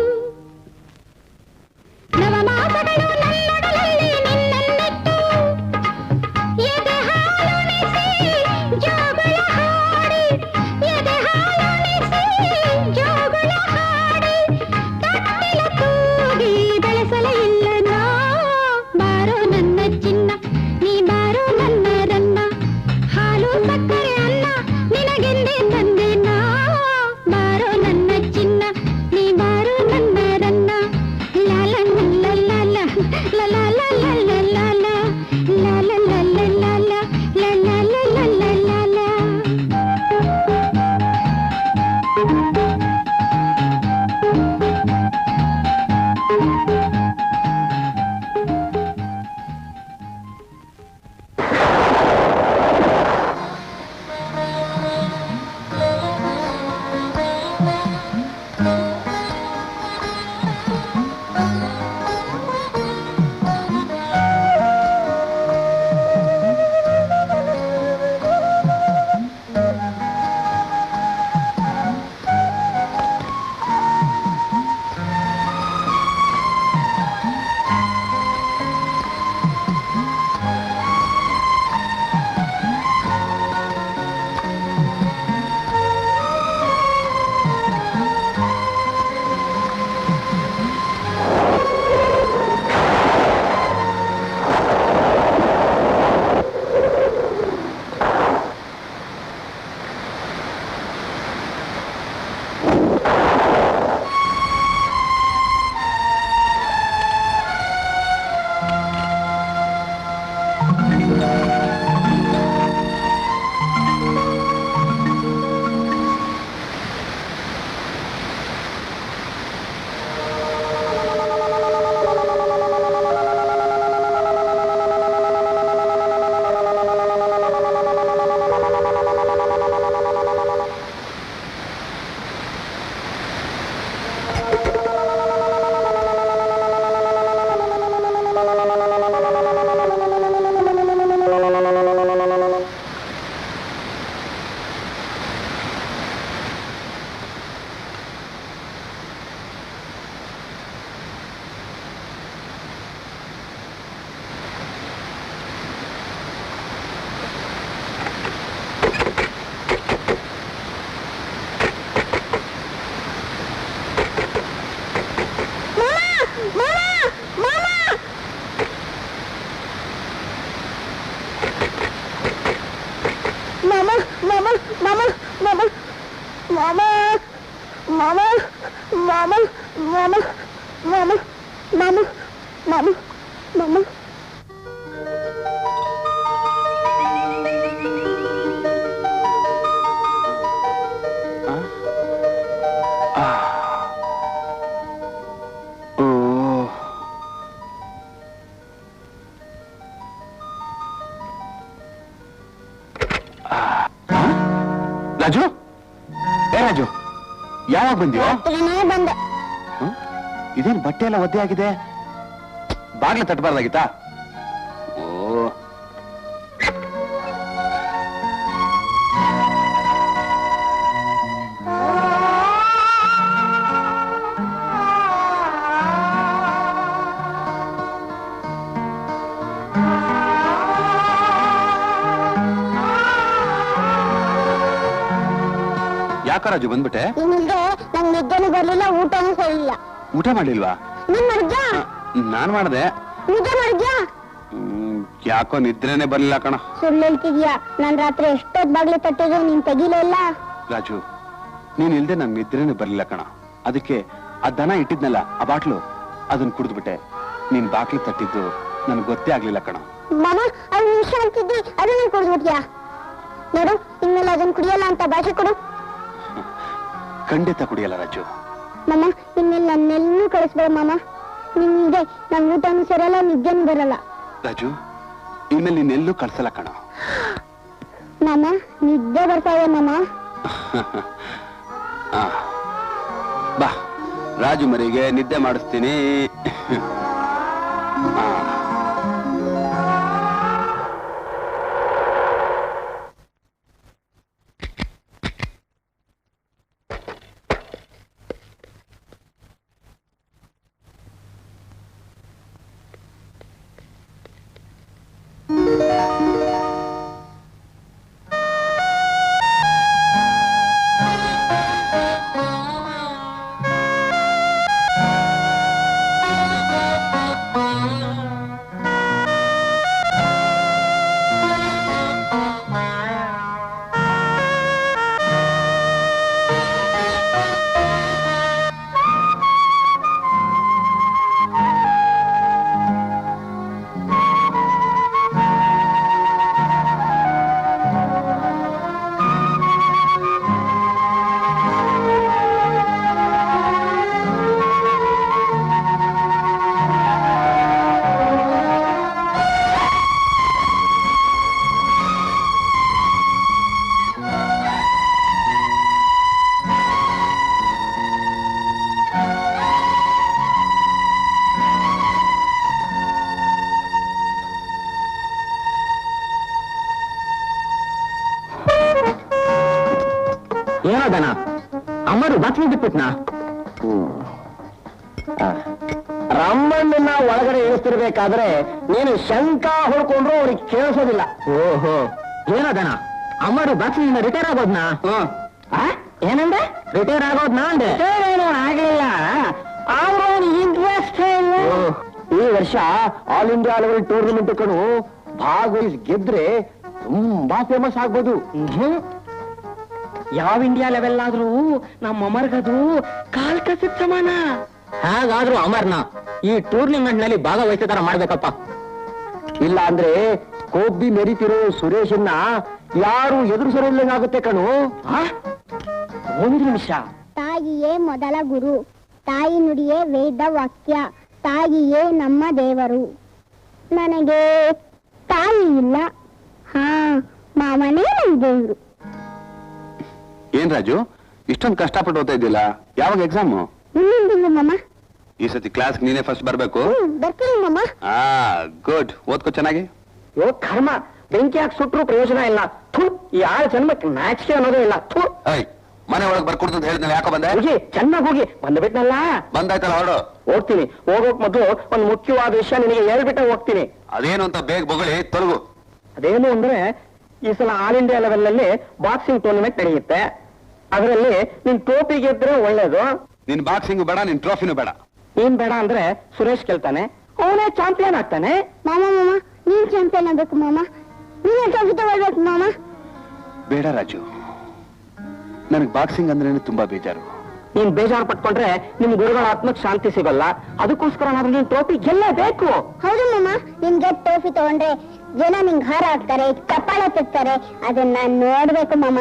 ನವಮಾಸಗಳು ನನ್ನೊಡಲಲ್ಲಿ ನಿನ್ನನ್ನಿಟ್ಟು ಎದೆ ಹಾಲುಣಿಸಿ ಜೋಗುಳ ಹಾಡಿ ಎದೆ ಹಾಲುಣಿಸಿ ಜೋಗುಳ ಹಾಡಿ ಕಟ್ಟಿಲ ತೂಗಿ ಬೆಳೆಸಲ ಇಲ್ಲ ನಾ ಬಾರೋ ನನ್ನ ಚಿನ್ನ ನೀ ಬಾರೋ ನನ್ನ ರನ್ನ ಹಾಲು ಸಕ್ಕರೆ ಅನ್ನ ನಿನಗೆಂದೇ ತಂದೆ ನಾ ಬಾರೋ ನನ್ನ ಚಿನ್ನ ನೀ ಬಾರೋ ನನ್ನ ರನ್ನ ಲಾಲ ಲಾಲ ಲಾಲ ಲಾಲ ಲಾಲ ಲಾಲ ಲಾಲ ಲಾಲ ಲಾಲ ಲಾಲ ರಾಜು ಏ ರಾಜು ಯಾವಾಗ ಬಂದ್ಯೋ? ಬಂದೆ. ಇದೇನು ಬಟ್ಟೆ ಎಲ್ಲ ಒದ್ದೆ ಆಗಿದೆ, ಬಾಗ್ಲು ತಟ್ಟಬಾರ್ದಾಗಿತ್ತಾ? ಓ ಯಾಕ ರಾಜು ಬಂದ್ಬಿಟ್ಟೆ? ನಿಮಗೆ ನಂಗೆ ನಿದ್ದೆನೂ ಬರ್ಲಿಲ್ಲ, ಊಟನೂ ಸರಿಯಿಲ್ಲ. ಊಟ ಮಾಡ್ಲಿಲ್ವಾ? ನೀನ್ ಮಾಡಿದ್ಯಾ? ನಾನ್ ಮಾಡ್ದೆ. ನಿಜ ಮಾಡಿದ್ಯಾ? ಯಾಕೋ ನಿದ್ರೆನೆ ಬರ್ಲಿಲ್ಲ ಕಣ. ಸುಳ್ಳು ಹೇಳ್ತಿದ್ಯಾ? ನಾನ್ ರಾತ್ರಿ ಎಷ್ಟೊತ್ ಬಾಗ್ಲು ತಟ್ಟಿದ್ರು ನೀನ್ ತೆಗಿಲೇ ಇಲ್ಲ. ರಾಜು ನೀನ್ ಇಲ್ದೆ ನನ್ ನಿದ್ರೆನೆ ಬರ್ಲಿಲ್ಲ ಕಣ. ಅದಕ್ಕೆ ಆ ದನ ಇಟ್ಟಿದ್ನಲ್ಲ ಆ ಬಾಟ್ಲು ಅದನ್ನ ಕುಡಿದ್ಬಿಟ್ಟೆ. ನೀನ್ ಬಾಗ್ಲು ತಟ್ಟಿದ್ದು ನನ್ಗೆ ಗೊತ್ತೇ ಆಗ್ಲಿಲ್ಲ ಕಣ. ಮಾಮ ಅದು ವಿಷಯ ಅಂತಿದ್ದಿ, ಅದು ನೀನ್ ಕುಡಿದ್ಬಿಟ್ಯಾ? ನೋಡು ಇನ್ಮೇಲೆ ಅದನ್ನ ಕುಡಿಯಲ್ಲ ಅಂತ ಭಾಷೆ ಕೊಡು. ಖಂಡಿತ ಕುಡಿಯಲ್ಲ ರಾಜು. ಮಾಮ ಇನ್ಮೇಲೆ ನನ್ನೆಲ್ಲೂ ಕಳಿಸ್ಬೇಡ ಮಾಮ. ನಿಮ್ಗೆ ನನ್ ಊಟನೂ ಸರಿಯಲ್ಲ, ನಿದ್ದೆನೂ ಬರಲ್ಲ. ರಾಜು, ಇನ್ಮೇಲೆ ನಿನ್ನೆಲ್ಲೂ ಕಳ್ಸಲ್ಲ ಕಣ. ಮಾಮ ನಿದ್ದೆ ಬರ್ತಾ ಇದೆ ಮಾಮ. ಬಾ, ರಾಜು ಮರಿಗೆ ನಿದ್ದೆ ಮಾಡಿಸ್ತೀನಿ. ಏನೋದನ ಅಮ್ಮರು ಬಾತ್ಲಿ ಬಿಟ್ಬಿಟ್ನಾ? ರಮ್ಮಣ್ಣನ ಒಳಗಡೆ ಇಳಿಸ್ತಿರ್ಬೇಕಾದ್ರೆ ನೀನು ಶಂಕ ಹೊಡ್ಕೊಂಡ್ರು ಅವ್ರಿಗೆ ಕೇಳಿಸೋದಿಲ್ಲ. ಓಹೋ, ಏನೋದನ ಅಮ್ಮರು ಬಾತ್ಲಿಯಿಂದ ರಿಟೈರ್ ಆಗೋದ್ನಾ? ಏನಂದ್ರೆ ರಿಟೈರ್ ಆಗೋದ್ನಾ ಅಂದೆ? ಏನು ಆಗ್ಲಿಲ್ಲ, ಅವ್ರ ಇಂಟ್ರೆಸ್ಟ್ ಇಲ್ಲ. ಈ ವರ್ಷ ಆಲ್ ಇಂಡಿಯಾ ಲೆವೆಲ್ ಟೂರ್ನಮೆಂಟ್ ಕಣು ಭಾಗವಹಿಸಿ ಗೆದ್ರೆ ತುಂಬಾ ಫೇಮಸ್ ಆಗ್ಬೋದು. ಯಾವ ಇಂಡಿಯಾ ಲೆವೆಲ್ ಆದ್ರೂ ನಮ್ಮ ಅಮರ್ಗದು ಕಾಲ್ ಕಸಿದ ಸಮಾನ. ಹಾಗಾದ್ರೂ ಅಮರ್ನ ಈ ಟೂರ್ನಿಮೆಂಟ್ ನಲ್ಲಿ ಭಾಗವಹಿಸೋ ತರ ಮಾಡ್ಬೇಕಪ್ಪ. ಇಲ್ಲ ಅಂದ್ರೆ ಕೊಬ್ಬಿ ಮೆರಿತಿರೋ ಸುರೇಶನ್ನ ಯಾರು ಎದುರಿಸೋರಿಲ್ಲಂಗಾಗುತ್ತೆ ಕಣು. ಒಂದು ನಿಮಿಷ. ತಾಯಿಯೇ ಮೊದಲ ಗುರು, ತಾಯಿ ನುಡಿಯೇ ವೇದ ವಾಕ್ಯ, ತಾಯಿಯೇ ನಮ್ಮ ದೇವರು. ನನಗೆ ತಾಯಿ ಇಲ್ಲ, ಮಾಮನೇ ನನ್ನ ದೇವರು. ಏನ್ ರಾಜು, ಇಷ್ಟೊಂದು ಕಷ್ಟಪಟ್ಟು ಓದ್ತಾ ಇದ್ದಿಲ್ಲ? ಯಾವಾಗ ಎಕ್ಸಾಮು? ಇನ್ನೊಂದಿಲ್ಲ ಮಾಮ. ಈ ಸತಿ ಕ್ಲಾಸ್ ನೀನೇ ಫಸ್ಟ್ ಬರ್ಬೇಕು. ಬರ್ತೀನಿ ಮಾಮ. ಗುಡ್, ಓದ್ಕೋ ಚೆನ್ನಾಗಿ. ಯೋ ಕರ್ಮ, ಬೆಂಕಿ ಹಾಕಿ ಸುಟ್ರು ಪ್ರಯೋಜನ ಇಲ್ಲ. ಥು, ಈ ಆಳ ಜನ್ಮಕ್ಕೆ ನಾಚಿಕೆ ಅನ್ನೋದೇ ಇಲ್ಲ. ಥು, ಮನೆ ಒಳಗೆ ಬರ್ಕೊಡ್ತು ಅಂತ ಹೇಳಿದ್ನಲ್ಲ, ಯಾಕೋ ಬಂದೆ? ಹೋಗಿ ಚೆನ್ನಾಗಿ ಹೋಗಿ ಬಂದ್ಬಿಟ್ನಲ್ಲ. ಬಂದಾಯ್ತಲ್ಲ, ಹೊರಡು. ಹೋಗ್ತೀನಿ. ಹೋಗೋಕ್ ಮೊದಲು ಒಂದು ಮುಖ್ಯವಾದ ವಿಷಯ ನಿನಗೆ ಹೇಳ್ಬಿಟ್ಟೆ ಹೋಗ್ತೀನಿ. ಅದೇನು ಅಂತ ಬೇಗ ಬೊಗಳಿ ತೊಲಗು. ಅದೇನು ಅಂದ್ರೆ, ಈ ಸಲ ಆಲ್ ಇಂಡಿಯಾ ಲೆವೆಲ್ ನಲ್ಲಿ ಬಾಕ್ಸಿಂಗ್ ಟೂರ್ನಮೆಂಟ್ ನಡೆಯುತ್ತೆ. ಅದರಲ್ಲಿ ನಿನ್ ಟೋಪಿ ಗೆದ್ರೆ ಒಳ್ಳೇದು. ನಿನ್ ಬಾಕ್ಸಿಂಗ್ ಬೇಡ, ನಿನ್ ಟ್ರೋಫಿನೂ ಬೇಡ. ನೀನ್ ಬೇಡ ಅಂದ್ರೆ ಸುರೇಶ್ ಗೆಲ್ತಾನೆ, ಅವನೇ ಚಾಂಪಿಯನ್ ಆಗ್ತಾನೆ. ಮಾಮ ಮಾಮ ನೀನ್ ಚಾಂಪಿಯನ್ ಆಗ್ಬೇಕು ಮಾಮ, ನೀನೇ ಟ್ರೋಫಿ ತಗೊಳ್ಬೇಕು ಮಾಮ. ಬೇಡ ರಾಜು, ನನಗ್ ಬಾಕ್ಸಿಂಗ್ ಅಂದ್ರೆ ತುಂಬಾ ಬೇಜಾರು. ನೀನ್ ಬೇಜಾರು ಪಟ್ಕೊಂಡ್ರೆ ನಿಮ್ ಗುರುಗಳ ಆತ್ಮಕ್ ಶಾಂತಿ ಸಿಗಲ್ಲ. ಅದಕ್ಕೋಸ್ಕರ ನಾನು ನೀನ್ ಟ್ರೋಫಿ ಗೆಲ್ಲೇಬೇಕು. ಹೌದು ಮಾಮ, ನಿನ್ಗೆ ಟ್ರೋಫಿ ತಗೊಂಡ್ರೆ ಜನ ನಿಂಗೆ ಹಾರ ಹಾಕ್ತಾರೆ, ಕಪಾಳ ತೆಗ್ತಾರೆ. ಅದನ್ನ ನೋಡ್ಬೇಕು ಮಾಮ.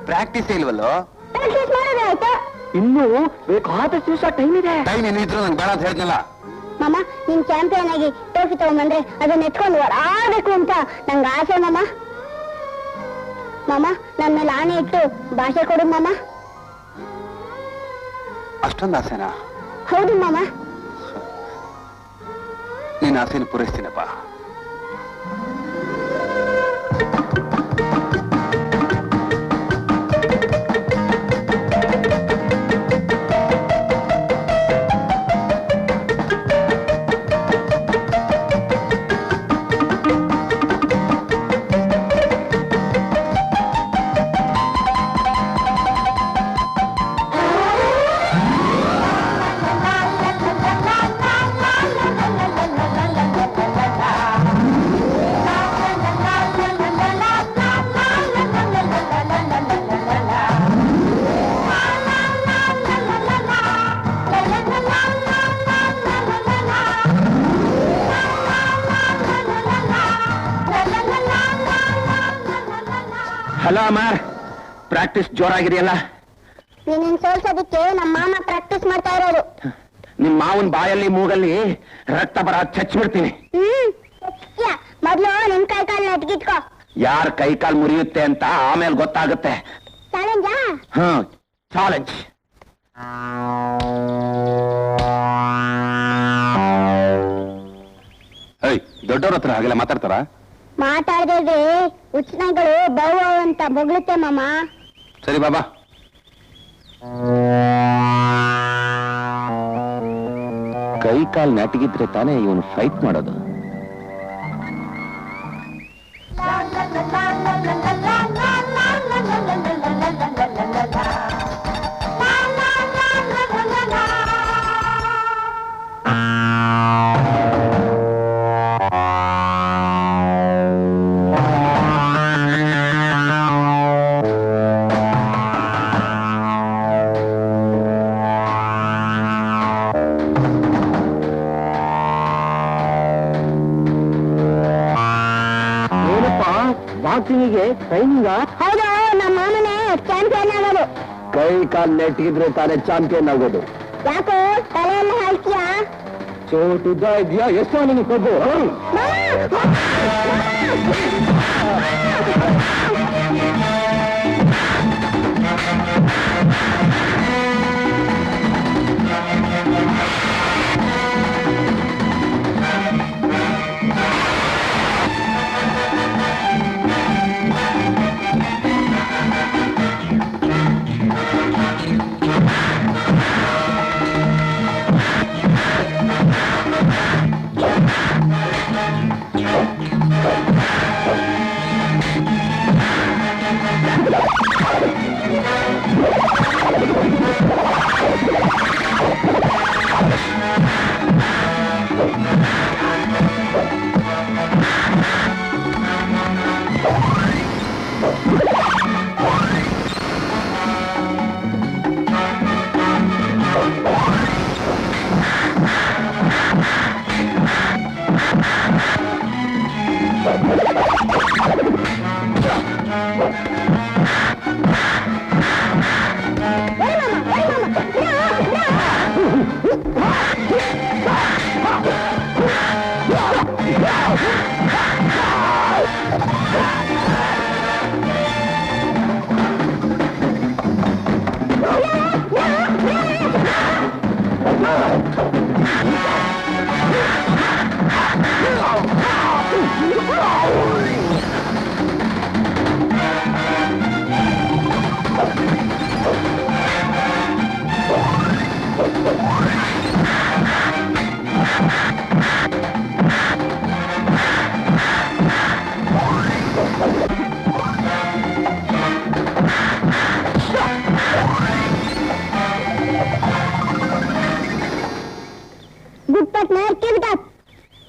ಪ್ರಾಕ್ಟೀಸ್ ಇಲ್ವಲ್ಲೋ? ಪ್ರಾಕ್ಟೀಸ್ ಮಾಡೋದೇ ಆಯ್ತಾ? ಇನ್ನೂ ಬೇಕಾದಷ್ಟು ದಿವಸ ಟೈಮ್ ಇದೆ. ಟೈಮ್ ಏನಿದ್ರು ನಂಗೆ ಬೇಡ ಅಂತ ಹೇಳ್ತಿಲ್ಲ. ಮಾಮ, ನೀನ್ ಚಾಂಪಿಯನ್ ಆಗಿ ಟ್ರೋಫಿ ತಗೊಂಡ್ಬಂದ್ರೆ ಅದನ್ನ ಎತ್ಕೊಂಡು ಆಡ್ಬೇಕು ಅಂತ ನಂಗೆ ಆಸೆ ಮಾಮ. ಮಾಮ, ನನ್ನ ಮೇಲೆ ಆಣೆ ಇಟ್ಟು ಭಾಷೆ ಕೊಡು ಮಾಮ. ಅಷ್ಟೊಂದು ಆಸೆನಾ? ಹೌದು ಮಾಮ. ನೀನ್ ಆಸೆನ ಪೂರೈಸ್ತೀನಪ್ಪ. ಹಲೋ ಅಮರ್, ಪ್ರಾಕ್ಟೀಸ್ ಜೋರಾಗಿದೆಯಲ್ಲ? ನೀನ್ ಸೋಲ್ಸೋದಕ್ಕೆ ನಮ್ಮ ಮಾಮ ಪ್ರಾಕ್ಟೀಸ್ ಮಾಡ್ತಾ ಇರೋದು. ನಿಮ್ ಮಾವನ್ ಬಾಯಲ್ಲಿ ಮೂಗಲ್ಲಿ ರಕ್ತ ಬರ ಚಚ್ಬಿಡ್ತೀನಿ. ಮೊದ್ಲು ನಿನ್ ಕೈ ಕಾಲ್ ನೆಟ್ಗಿಟ್ಕೋ. ಯಾರ ಕೈ ಕಾಲ್ ಮುರಿಯುತ್ತೆ ಅಂತ ಆಮೇಲೆ ಗೊತ್ತಾಗುತ್ತೆ. ಚಾಲೆಂಜಾ? ಚಾಲೆಂಜ್. ದೊಡ್ಡವ್ರ ಹತ್ರ ಹಾಗೆಲ್ಲ ಮಾತಾಡ್ತಾರ? ಮಾತಾಡಿದ್ರೆ ಉಚ್ಚನಗಳು ಬೌ ಅಂತ ಬೊಗಳುತ್ತೆ ಮಾಮ. ಸರಿ ಬಾಬಾ. ಕೈ ಕಾಲ್ ನೆಟಗಿದ್ರೆ ತಾನೇ ಇವನು ಫೈಟ್ ಮಾಡೋದು. ಬಾಕ್ಸಿಂಗಿಗೆ ಟ್ರೈನಿಂಗ್? ಹೌದು, ನಮ್ಮ ಮಾಮನೇ ಚಾಂಪಿಯನ್ ಆಗೋದು. ಕೈ ಕಾಲ್ ನೆಟ್ಟಿಗಿದ್ರೆ ತಾನೇ ಚಾಂಪಿಯನ್ ಆಗೋದು. ಯಾಕೋ ತಲೆಯೆಲ್ಲ ಹಾಕ್ತೀಯಾ? ಚೋಟುದ್ದ ಇದೆಯಾ? ಎಷ್ಟೋ ನಿನಗೆ ಕೊದ್ದು?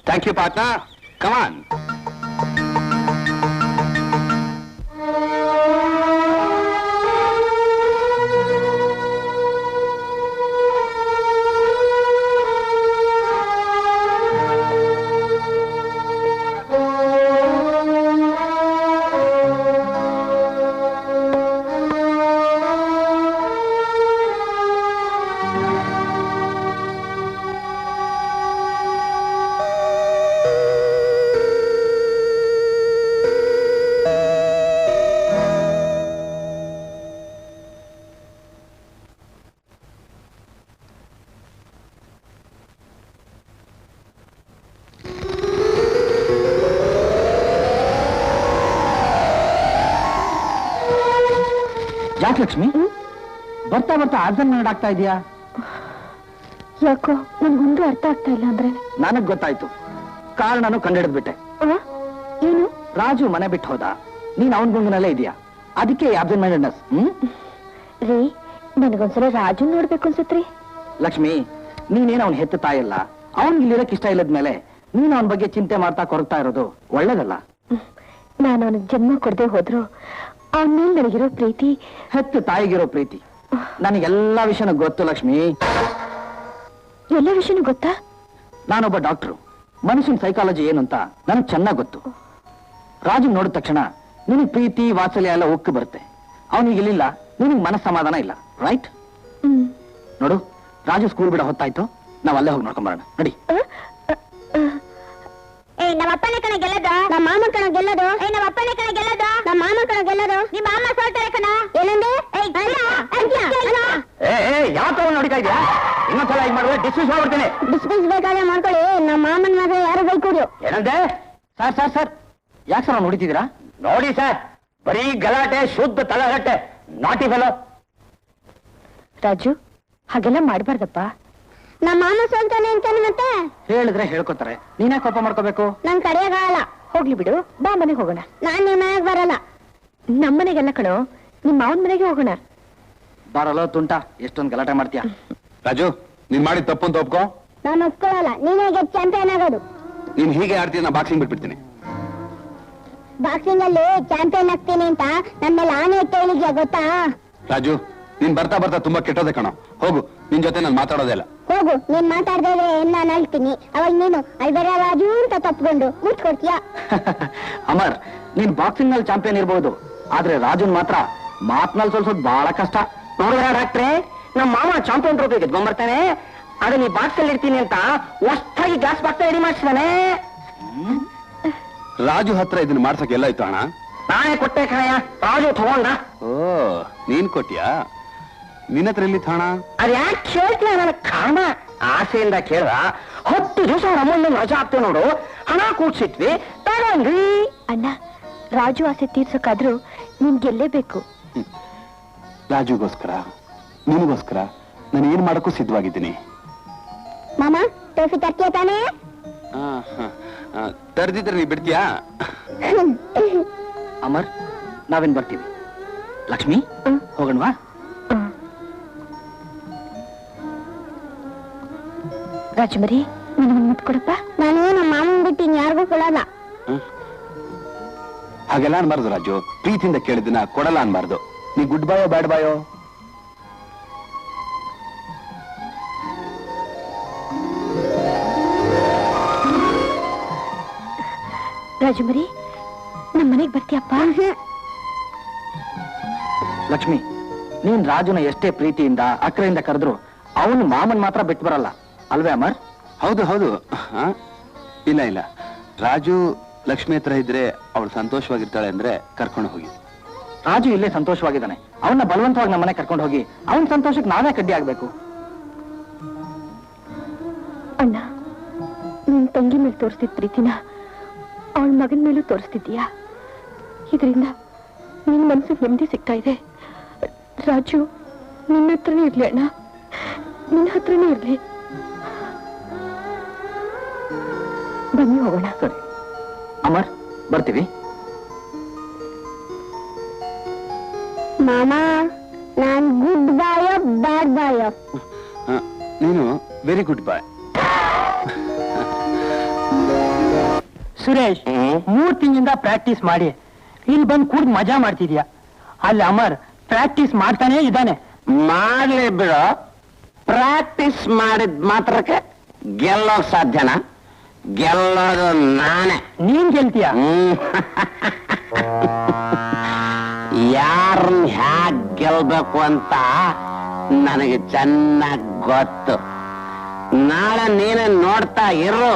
Thank you, partner. Come on. ಯಾಕೆ ಲಕ್ಷ್ಮಿ ಬರ್ತಾ ಬರ್ತಾ ಅರ್ಜೆಂಟ್ ಆಗ್ತಾ ಇದೆಯಾ? ಯಾಕೋ ನನ್ಗೊಂದು ಅರ್ಥ ಆಗ್ತಾ ಇಲ್ಲ. ಅಂದ್ರೆ ನನಗ್ ಗೊತ್ತಾಯ್ತು, ಕಾರಣನು ಕಂಡಿಡಿದ್ಬಿಟ್ಟೆ. ಏನು? ರಾಜು ಮನೆ ಬಿಟ್ಟು ಹೋದ, ನೀನ್ ಅವನ್ ಗುಂಗಿನಲ್ಲೇ ಇದೆಯಾ, ಅದಕ್ಕೆ ಅಬ್ಸೆಂಟ್ ಮೈಂಡೆಡ್ನೆಸ್. ರೀ, ನನಗೊಂದ್ಸಲ ರಾಜು ನೋಡ್ಬೇಕು ಅನ್ಸತ್ರಿ. ಲಕ್ಷ್ಮಿ, ನೀನೇನು ಅವನ್ ಹೆತ್ತ ತಾಯಿಲ್ಲ, ಅವನ್ ಇಲ್ಲಿರಕ್ ಇಷ್ಟ ಇಲ್ಲದ್ಮೇಲೆ ನೀನ್ ಅವನ ಬಗ್ಗೆ ಚಿಂತೆ ಮಾಡ್ತಾ ಕೊರಗ್ತಾ ಇರೋದು ಒಳ್ಳೇದಲ್ಲ. ನಾನು ಅವನಿಗೆ ಜನ್ಮ ಕೊಡದೆ ಹೋದ್ರು ಅವನ ಮೇಲೆ ನನಗಿರೋ ಪ್ರೀತಿ, ಹೆತ್ತ ತಾಯಿಗಿರೋ ಪ್ರೀತಿ ನನಗೆಲ್ಲಾ ವಿಷಯನೂ ಗೊತ್ತು ಲಕ್ಷ್ಮಿ. ಎಲ್ಲ ವಿಷಯನೂ ಗೊತ್ತಾ? ನಾನೊಬ್ಬ ಡಾಕ್ಟ್ರು, ಮನುಷ್ಯನ ಸೈಕಾಲಜಿ ಏನು ಅಂತ ನನಗೆ ಚೆನ್ನಾಗ್ ಗೊತ್ತು. ರಾಜು ನೋಡಿದ ತಕ್ಷಣ ನಿನಗ್ ಪ್ರೀತಿ ವಾತ್ಸಲ್ಯ ಎಲ್ಲ ಉಕ್ಕಿ ಬರುತ್ತೆ. ಅವನಿಗೆ ಇಲ್ಲಿಲ್ಲ, ನಿನಗ್ ಮನಸ್ಸಮಾಧಾನ ಇಲ್ಲ. ರೈಟ್? ನೋಡು, ರಾಜು ಸ್ಕೂಲ್ ಬಿಡ ಹೊತ್ತಾಯ್ತು, ನಾವ್ ಅಲ್ಲೇ ಹೋಗಿ ನೋಡ್ಕೊಂಬರೋಣ. ನಡಿ. ನಮ್ಮ ಅಪ್ಪನೇ ಕಣ ಗೆಲ್ಲೋದು, ನಮ್ಮ ಮಾಮ ಕಣ ಗೆಲ್ಲೋದು. ನಮ್ಮ ಅಪ್ಪನೇ ಕಣ ಗೆಲ್ಲೋದು, ನಮ್ಮ ಮಾಮ ಕಣ ಗೆಲ್ಲೋದು. ನಿಮ್ಮ ಮಾಮ ಸೋಲ್ತಾರೆ ಕಣ. ಏನಂದೆ? ಯಾವ ತರ ನೋಡಿತಾ ಇದೆಯಾ? ಇನ್ನೊಂದ್ಸಲ ಈಗ ಮಾಡಿದ್ರೆ ಡಿಸ್ಮಿಸ್ ಮಾಡ್ಬಿಡ್ತೀನಿ. ಡಿಸ್ಮಿಸ್ ಬೇಕಾದ್ರೆ ಮಾಡ್ಕೊಳ್ಳಿ, ನಮ್ಮ ಮಾಮನ ಮಗ ಯಾರು ಬೈಕೂರು. ಏನಂದೆ? ಸರ್ ಯಾಕೆ ಸರ್ ನೋಡಿತಿದ್ದೀರಾ? ನೋಡಿ ಸರ್, ಬರೀ ಗಲಾಟೆ, ಶುದ್ಧ ತಲಗಟ್ಟೆ, ನಾಟಿ ಫೆಲೋ. ರಾಜು, ಹಾಗೆಲ್ಲ ಮಾಡ್ಬಾರ್ದಪ್ಪ. ನಮ್ಮ ಮಾಮ ಸೋಲ್ತಾನೆ ಅಂತಾನೆ ಮತ್ತೆ ಹೇಳಿದ್ರೆ ಹೇಳ್ಕೊತಾರೆ, ನೀನೇ ಕೋಪ ಮಾಡ್ಕೋಬೇಕು. ನನ್ ಕಡೆಯಾಗಲ್ಲ. ಹೋಗ್ಲಿ ಬಿಡು, ಬಾ ಮನೆಗೆ ಹೋಗೋಣ. ನಾನ್ ನಿಮ್ಮ ಮನೆಗೆ ಬರಲ್ಲ. ನಮ್ಮನೆಗೆಲ್ಲ ಕಣೋ, ನಿಮ್ಮ ಮಾವನ ಮನೆಗೆ ಹೋಗೋಣ. ಬಾರಲ್ಲ ತುಂಟ, ಎಷ್ಟೊಂದು ಗಲಾಟೆ ಮಾಡ್ತೀಯ. ರಾಜು, ನೀನ್ ಮಾಡಿದ ತಪ್ಪು ಅಂತ ಒಪ್ಕೋ. ನಾನು ಒಪ್ಕೊಳ್ಳಲ್ಲ. ನೀನೇ ಚಾಂಪಿಯನ್ ಆಗೋದು. ನೀನ್ ಹೀಗೆ ಆಡ್ತೀಯ, ನಾ ಬಾಕ್ಸಿಂಗ್ ಬಿಟ್ಬಿಡ್ತೀನಿ. ಬಾಕ್ಸಿಂಗ್ ಅಲ್ಲಿ ಚಾಂಪಿಯನ್ ಆಗ್ತೀನಿ ಅಂತ ನನ್ನ ಮೇಲೆ ಆನೆ ಕೇಳಿದ್ಯಾ ಗೊತ್ತಾ? ರಾಜು, ನೀನ್ ಬರ್ತಾ ಬರ್ತಾ ತುಂಬಾ ಕೆಟ್ಟೋದೆ ಕಣೋ. ಹೋಗು, ನಿನ್ ಜೊತೆ ನಾನು ಮಾತಾಡೋದೇ ಇಲ್ಲ. ಹೋಗು, ನೀನ್ ಮಾತಾಡ್ದೆ ನಾನು ಅಳ್ತೀನಿ. ಅವಾಗ ನೀನು ಅಲ್ಬೇಡ ರಾಜು ಅಂತ ತಪ್ಕೊಂಡು ಮುಚ್ಕೊಡ್ತೀಯ. ಅಮರ್, ನೀನ್ ಬಾಕ್ಸಿಂಗ್ ನಲ್ಲಿ ಚಾಂಪಿಯನ್ ಇರ್ಬಹುದು, ಆದ್ರೆ ರಾಜುನ್ ಮಾತ್ರ ಮಾತ್ನಲ್ಲಿ ಸೋಲ್ಸೋದು ಬಹಳ ಕಷ್ಟ. ನೋಡಿದ್ರ ಡಾಕ್ಟ್ರೆ, ನಮ್ಮ ಮಾಮ ಚಾಂಪಿಯನ್ ಟ್ರೋಫಿ ಗೆದ್ಕೊಂಡ್ಬರ್ತಾನೆ, ಆದ್ರೆ ನೀ ಬಾಕ್ಸ್ ಅಲ್ಲಿ ಇರ್ತೀನಿ ಅಂತ ಹೊಸ್ತಾಗಿ ಗ್ಲಾಸ್ ಬಾಕ್ಸ್ ರೆಡಿ ಮಾಡಿಸಿದಾನೆ. ರಾಜು ಹತ್ರ ಇದನ್ನ ಮಾಡ್ಸಕ್ ಎಲ್ಲ ಇತ್ತು ಹಣ? ನಾನೇ ಕೊಟ್ಟೆ ಕಣಯ್ಯ. ರಾಜು ತಗೊಂಡ. ಓ, ನೀನ್ ಕೊಟ್ಟಿಯಾ? ನಿನ್ನ ಹತ್ರ ಎಲ್ಲಿ ಹಣ? ಅದ್ ಯಾಕೆ ಕೇಳ್ತೀಯ? ನನ್ನ ಕಾರಣ ಆಸೆಯಿಂದ ಕೇಳ. 10 ದಿವಸ ನಮ್ಮನ್ನ ರಜಾ ಆಗ್ತೇವೆ ನೋಡು, ಹಣ ಕೂಡ್ಸಿಟ್ವಿ, ತಗೊಂಡ್ರಿ. ಅಣ್ಣ, ರಾಜು ಆಸೆ ತೀರ್ಸೋಕಾದ್ರೂ ನೀನ್ ಗೆಲ್ಲೇಬೇಕು. ರಾಜುಗೋಸ್ಕರ, ನಿನಗೋಸ್ಕರ ನಾನು ಏನ್ ಮಾಡಕ್ಕೂ ಸಿದ್ಧವಾಗಿದ್ದೀನಿ. ಮಾಮ, ಟ್ರೋಫಿ ತರ್ತೀಯ ತಾನೇ? ತರ್ದಿದ್ರೆ ನೀ ಬಿಡ್ತೀಯಾ? ಅಮರ್, ನಾವೇನ್ ಬರ್ತೀವಿ. ಲಕ್ಷ್ಮಿ, ಹೋಗಣ್ವಾ? ರಾಜಮರಿ, ನನಗೆ ಮುಟ್ಕೊಡಪ್ಪ. ನಾನು ನಮ್ಮ ಮಾಮನ್ ಬಿಟ್ಟು ಯಾರಿಗೂ ಕೊಡಲ್ಲ. ಹಾಗೆಲ್ಲ ಅನ್ಬಾರ್ದು ರಾಜು, ಪ್ರೀತಿಯಿಂದ ಕೇಳಿದ್ದನ್ನ ಕೊಡಲ್ಲ ಅನ್ಬಾರ್ದು. ನೀ ಗುಡ್ ಬಾಯೋ ಬ್ಯಾಡ್ ಬಾಯೋ? ರಾಜಮರಿ, ನಮ್ಮ ಮನೆಗೆ ಬರ್ತೀಯಪ್ಪ? ಲಕ್ಷ್ಮಿ, ನೀನ್ ರಾಜುನ ಎಷ್ಟೇ ಪ್ರೀತಿಯಿಂದ ಅಕ್ರೆಯಿಂದ ಕರೆದ್ರು ಅವನು ಮಾಮನ್ ಮಾತ್ರ ಬಿಟ್ಟು ಬರಲ್ಲ, ಅಲ್ವೇ ಅಮರ್? ಹೌದು ಹೌದು. ಇಲ್ಲ ಇಲ್ಲ, ರಾಜು ಲಕ್ಷ್ಮಿ ಹತ್ರ ಇದ್ರೆ ಅವಳು ಸಂತೋಷವಾಗಿರ್ತಾಳೆ ಅಂದ್ರೆ ಕರ್ಕೊಂಡು ಹೋಗಿ. ರಾಜು ಇಲ್ಲೇ ಸಂತೋಷವಾಗಿದ್ದಾನೆ, ಅವನ್ನ ಬಲವಂತವಾಗಿ ನಮ್ಮನೆ ಕರ್ಕೊಂಡು ಹೋಗಿ ಅವನ ಸಂತೋಷಕ್ಕೆ ನಾವೇ ಕಡ್ಡಿ ಆಗ್ಬೇಕು. ಅಣ್ಣ, ನಿನ್ ತಂಗಿ ಮೇಲೆ ತೋರಿಸ್ತಿದ್ ಪ್ರೀತಿನ ಅವಳ ಮಗನ ಮೇಲೂ ತೋರಿಸ್ತಿದ್ದೀಯಾ? ಇದರಿಂದ ನಿನ್ ಮನಸ್ಸಿಗೆ ನೆಮ್ಮದಿ ಸಿಗ್ತಾ ಇದೆ. ರಾಜು ನಿನ್ನ ಹತ್ರನೇ ಇರ್ಲಿ ಅಣ್ಣ, ನಿನ್ನ ಹತ್ರನೇ ಇರ್ಲಿ. ಬನ್ನಿ ಹೋಗೋಣ. ಸರಿ ಅಮರ್, ಬರ್ತೀವಿ. ಮಾಮ, ನಾನ್ ಗುಡ್ ಬಾಯೋ ಬ್ಯಾಡ್ ಬಾಯೋ? ನೀನು ವೆರಿ ಗುಡ್ ಬಾಯ್. ಸುರೇಶ್, 3 ತಿಂಗಳಿಂದ ಪ್ರಾಕ್ಟೀಸ್ ಮಾಡಿ ಇಲ್ಲಿ ಬಂದು ಕೂಡ ಮಜಾ ಮಾಡ್ತಿದ್ಯಾ. ಅಲ್ಲಿ ಅಮರ್ ಪ್ರಾಕ್ಟೀಸ್ ಮಾಡ್ತಾನೆ ಇದ್ದಾನೆ. ಮಾಡ್ಲಿ ಬಿಡು, ಪ್ರಾಕ್ಟೀಸ್ ಮಾಡಿದ ಮಾತ್ರಕ್ಕೆ ಗೆಲ್ಲೋಕ್ ಸಾಧ್ಯನಾ? ಗೆಲ್ಲೋದು ನಾನೇ. ನೀನ್ ಗೆಲ್ತೀಯ? ಯಾರನ್ನ ಹ್ಯಾಕ್ ಗೆಲ್ಬೇಕು ಅಂತ ನನಗೆ ಚೆನ್ನಾಗ್ ಗೊತ್ತು. ನಾಳೆ ನೀನೇ ನೋಡ್ತಾ ಇರು,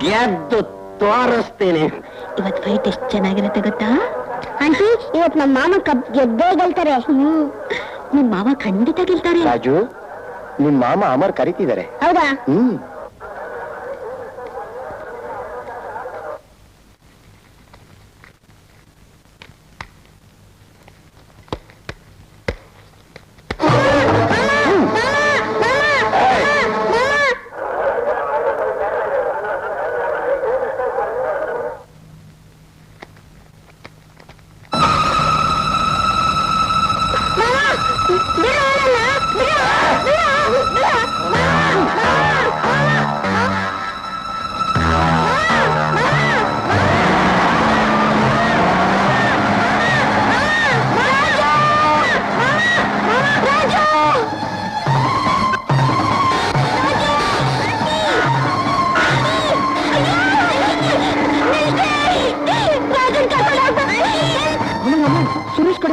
ಗೆದ್ದು ತೋರಿಸ್ತೀನಿ. ಇವತ್ ಫೈಟ್ ಎಷ್ಟು ಚೆನ್ನಾಗಿರುತ್ತೆ ಗೊತ್ತಾ ಆಂಟಿ? ಇವತ್ ನಮ್ಮ ಮಾಮ ಕಪ್ ಗೆದ್ದೇ ಗೆಲ್ತಾರೆ. ನಿಮ್ ಮಾವ ಖಂಡಿತ ಗೆಲ್ತಾರೆ. ರಾಜು, ನಿಮ್ ಮಾಮ ಅಮರ್ ಕರೀತಿದ್ದಾರೆ. ಹೌದಾ?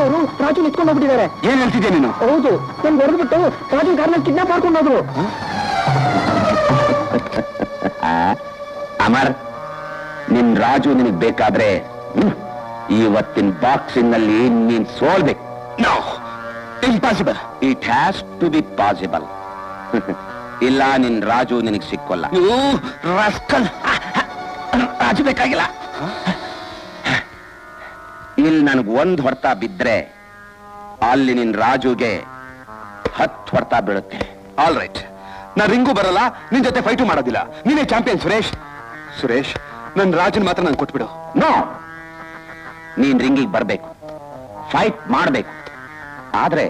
ಅವರು ರಾಜು ಎತ್ಕೊಂಡು ಹೋಗ್ಬಿಟ್ಟಿದ್ದಾರೆ. ಏನ್ ಹೇಳ್ತಿದ್ಯಾ ನೀನು? ಹೌದು, ನಮ್ಗೆ ಹೊಡೆದ್ಬಿಟ್ಟು ರಾಜು ಕಾರ್ನಲ್ಲಿ ಕಿಡ್ನಾಪ್ ಮಾಡ್ಕೊಂಡು ಹೋದ್ರು. ಅಮರ್, ನಿನ್ ರಾಜು ನಿನಗ್ ಬೇಕಾದ್ರೆ ಇವತ್ತಿನ ಬಾಕ್ಸಿಂಗ್ ನಲ್ಲಿ ನೀನ್ ಸೋಲ್ಬೇಕು. No, impossible. It has to be possible. ಇಲ್ಲ ನಿನ್ ರಾಜು ನಿನಗ್ ಸಿಕ್ಕೋಲ್ಲ. ರಾಜು ಬೇಕಾಗಿಲ್ಲ. ಇಲ್ಲಿ ನನಗ್ ಒಂದ್ ಹೊಡ್ತಾ ಬಿದ್ರೆ ಅಲ್ಲಿ ನಿನ್ ರಾಜುಗೆ 10 ಹೊಡ್ತಾ ಬೀಳುತ್ತೆ. ಆಲ್ ರೈಟ್, ನಾ ರಿಂಗು ಬರಲ್ಲ, ನಿನ್ ಜೊತೆ ಫೈಟು ಮಾಡೋದಿಲ್ಲ. ನೀನೇ ಚಾಂಪಿಯನ್ ಸುರೇಶ್. ಸುರೇಶ್, ನನ್ ರಾಜನ್ ಮಾತ್ರ ನಂಗೆ ಕೊಟ್ಬಿಡು. ನೋ, ನೀನ್ ರಿಂಗಿಗೆ ಬರ್ಬೇಕು, ಫೈಟ್ ಮಾಡ್ಬೇಕು. ಆದ್ರೆ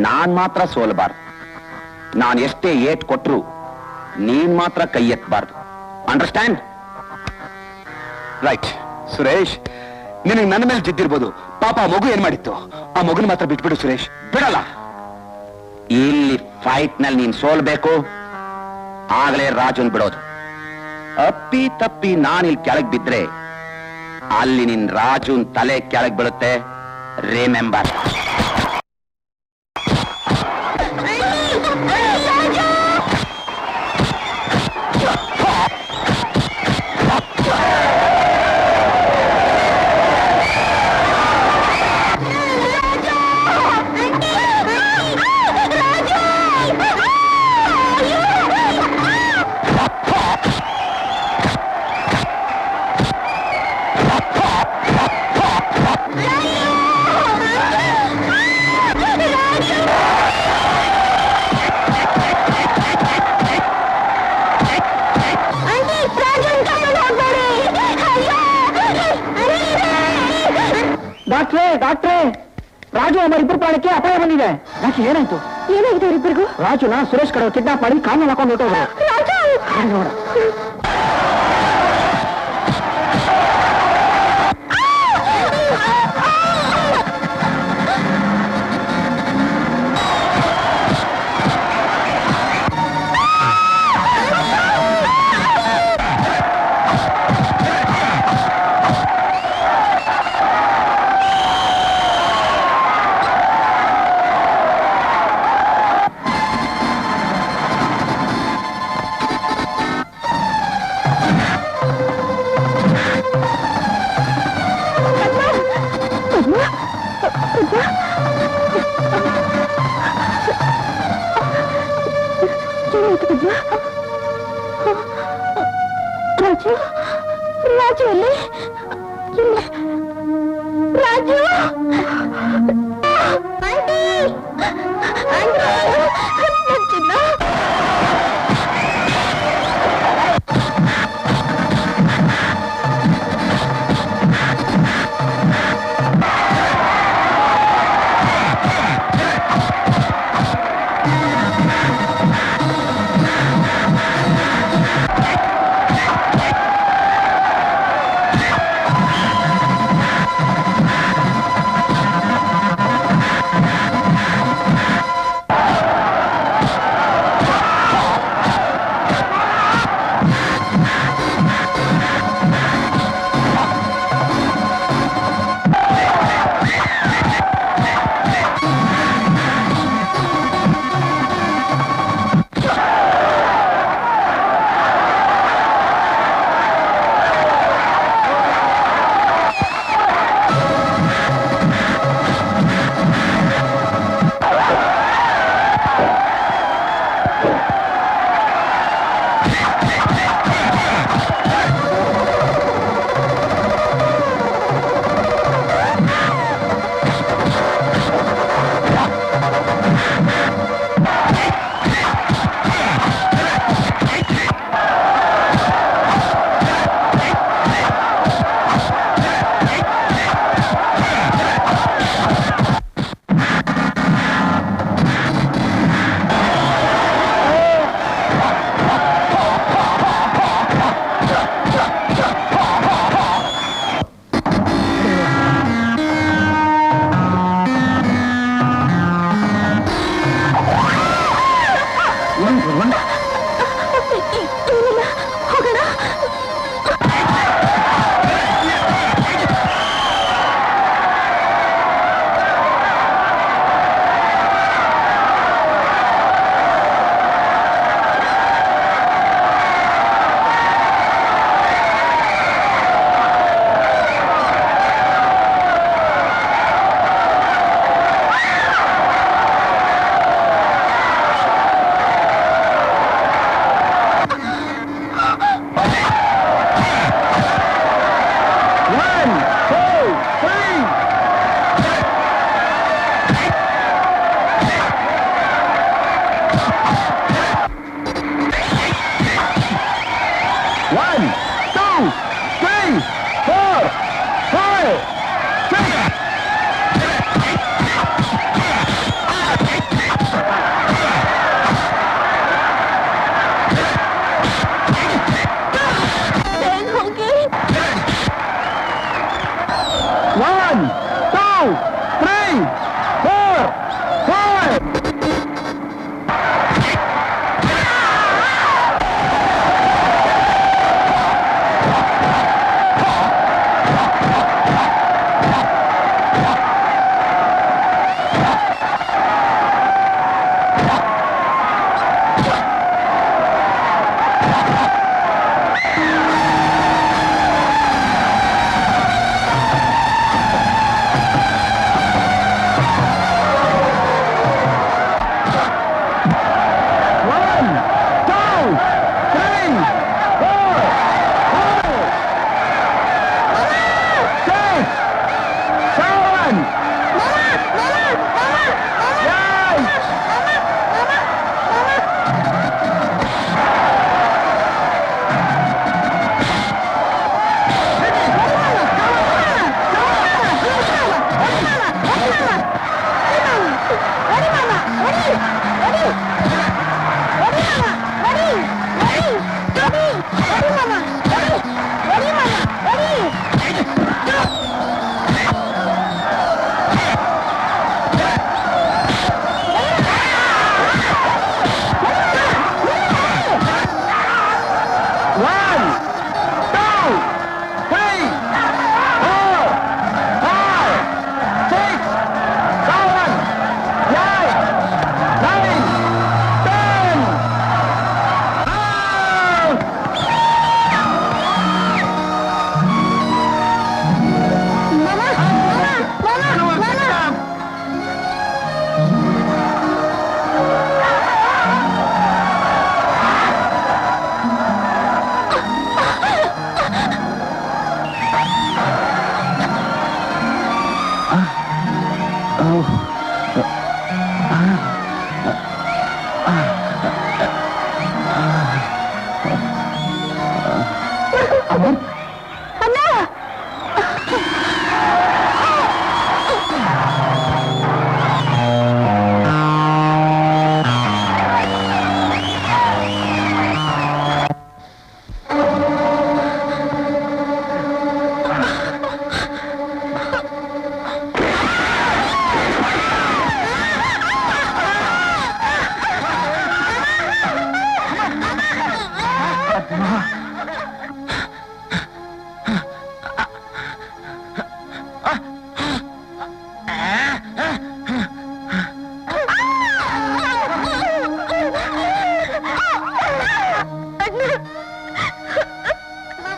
ನಾನ್ ಮಾತ್ರ ಸೋಲಬಾರ್ದು. ನಾನ್ ಎಷ್ಟೇ ಏಟ್ ಕೊಟ್ರು ನೀನ್ ಮಾತ್ರ ಕೈ ಎತ್ತಬಾರ್ದು. ಅಂಡರ್ಸ್ಟ್ಯಾಂಡ್? ರೈಟ್ ಸುರೇಶ್, ನಿನಗೆ ನನ್ನ ಮೇಲೆ ಜಿದ್ದಿರ್ಬೋದು. ಪಾಪ ಆ ಮಗು ಏನ್ ಮಾಡಿತ್ತು, ಆ ಮಗುನ ಮಾತ್ರ ಬಿಟ್ಬಿಡು ಸುರೇಶ್. ಬಿಡಲ್ಲ. ಇಲ್ಲಿ ಫೈಟ್ ನಲ್ಲಿ ನೀನ್ ಸೋಲ್ಬೇಕು, ಆಗ್ಲೇ ರಾಜುನ್ ಬಿಡೋದು. ಅಪ್ಪಿ ತಪ್ಪಿ ನಾನಿಲ್ಲಿ ಕೆಳಗ್ ಬಿದ್ರೆ ಅಲ್ಲಿ ನಿನ್ ರಾಜುನ್ ತಲೆ ಕೆಳಗ್ ಬೀಳುತ್ತೆ. ರಿಮೆಂಬರ್. ಡಾಕ್ಟ್ರೇ, ರಾಜು ಅಮರ್ ಇಬ್ಬರು ಪ್ರಾಣಕ್ಕೆ ಅಪಾಯ ಬಂದಿದೆ. ಯಾಕೆ, ಏನಾಯ್ತು? ಏನಾಗಿದೆ ಅವರಿಬ್ಬರಿಗೂ? ರಾಜುನ ಸುರೇಶ್ ಕಡೆ ಕಿಡ್ನಾಪ್ ಮಾಡಿ ಕಾನೂನು ಹಾಕೊಂಡು ಹೊರಟೋದ್ರು. ನೋಡ, ರಾಜು, ರಾಜು ಎಲ್ಲಿ? ರಾಜು, ಆಂಟಿ, ಚಿನ್ನ.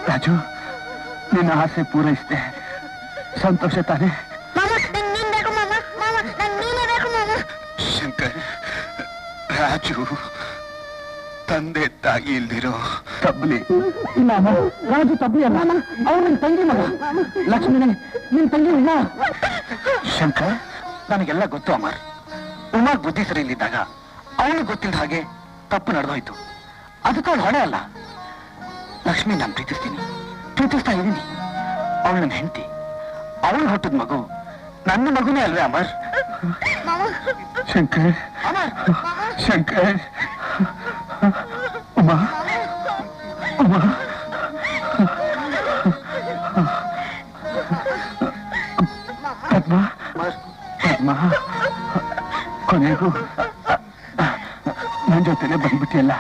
ರಾಜು, ನಿನ್ನ ಆಸೆ ಪೂರೈಸಿದೆ, ಸಂತೋಷ ತಾನೆ? ಶಂಕರ್, ರಾಜು ತಂದೆ ತಾಯಿ ಇಲ್ದಿರೋ ತಬ್ಲಿ. ರಾಜು ತಬ್ಲಿ ಅಲ್ಲ, ಅವನು ನಿನ್ ತಂಗಿ ಮಗ. ಲಕ್ಷ್ಮೀನೇ, ನಿನ್ ತಂಗಿ ಇಲ್ಲ. ಶಂಕರ್, ನನಗೆಲ್ಲ ಗೊತ್ತು ಅಮರ್. ಉಮಾಗ್ ಬುದ್ಧಿ ಸರಿ ಇಲ್ಲಿದ್ದಾಗ ಅವನಿಗೆ ಗೊತ್ತಿಲ್ಲದ ಹಾಗೆ ತಪ್ಪು ನಡೆದೋಯ್ತು. ಅದಕ್ಕೆ ಅವಳು ಹೊಣೆ ಅಲ್ಲ. ಲಕ್ಷ್ಮಿ ನಾನು ಪ್ರೀತಿಸ್ತಾ ಇದ್ದೀನಿ. ಅವಳು ನನ್ನ ಹೆಂಡತಿ, ಅವಳು ಹುಟ್ಟಿದ ಮಗು ನನ್ನ ಮಗುನೇ ಅಲ್ವೇ ಅಮರ್? ಶಂಕರ್, ಶಂಕರ್, ಉಮಾ, ಉಮಾ, ಪದ್ಮ, ಪದ್ಮ, ಕೊನೆಗೂ ನನ್ನ ಜೊತೆನೆ ಬಂದ್ಬಿಟ್ಟಿಯಲ್ಲ.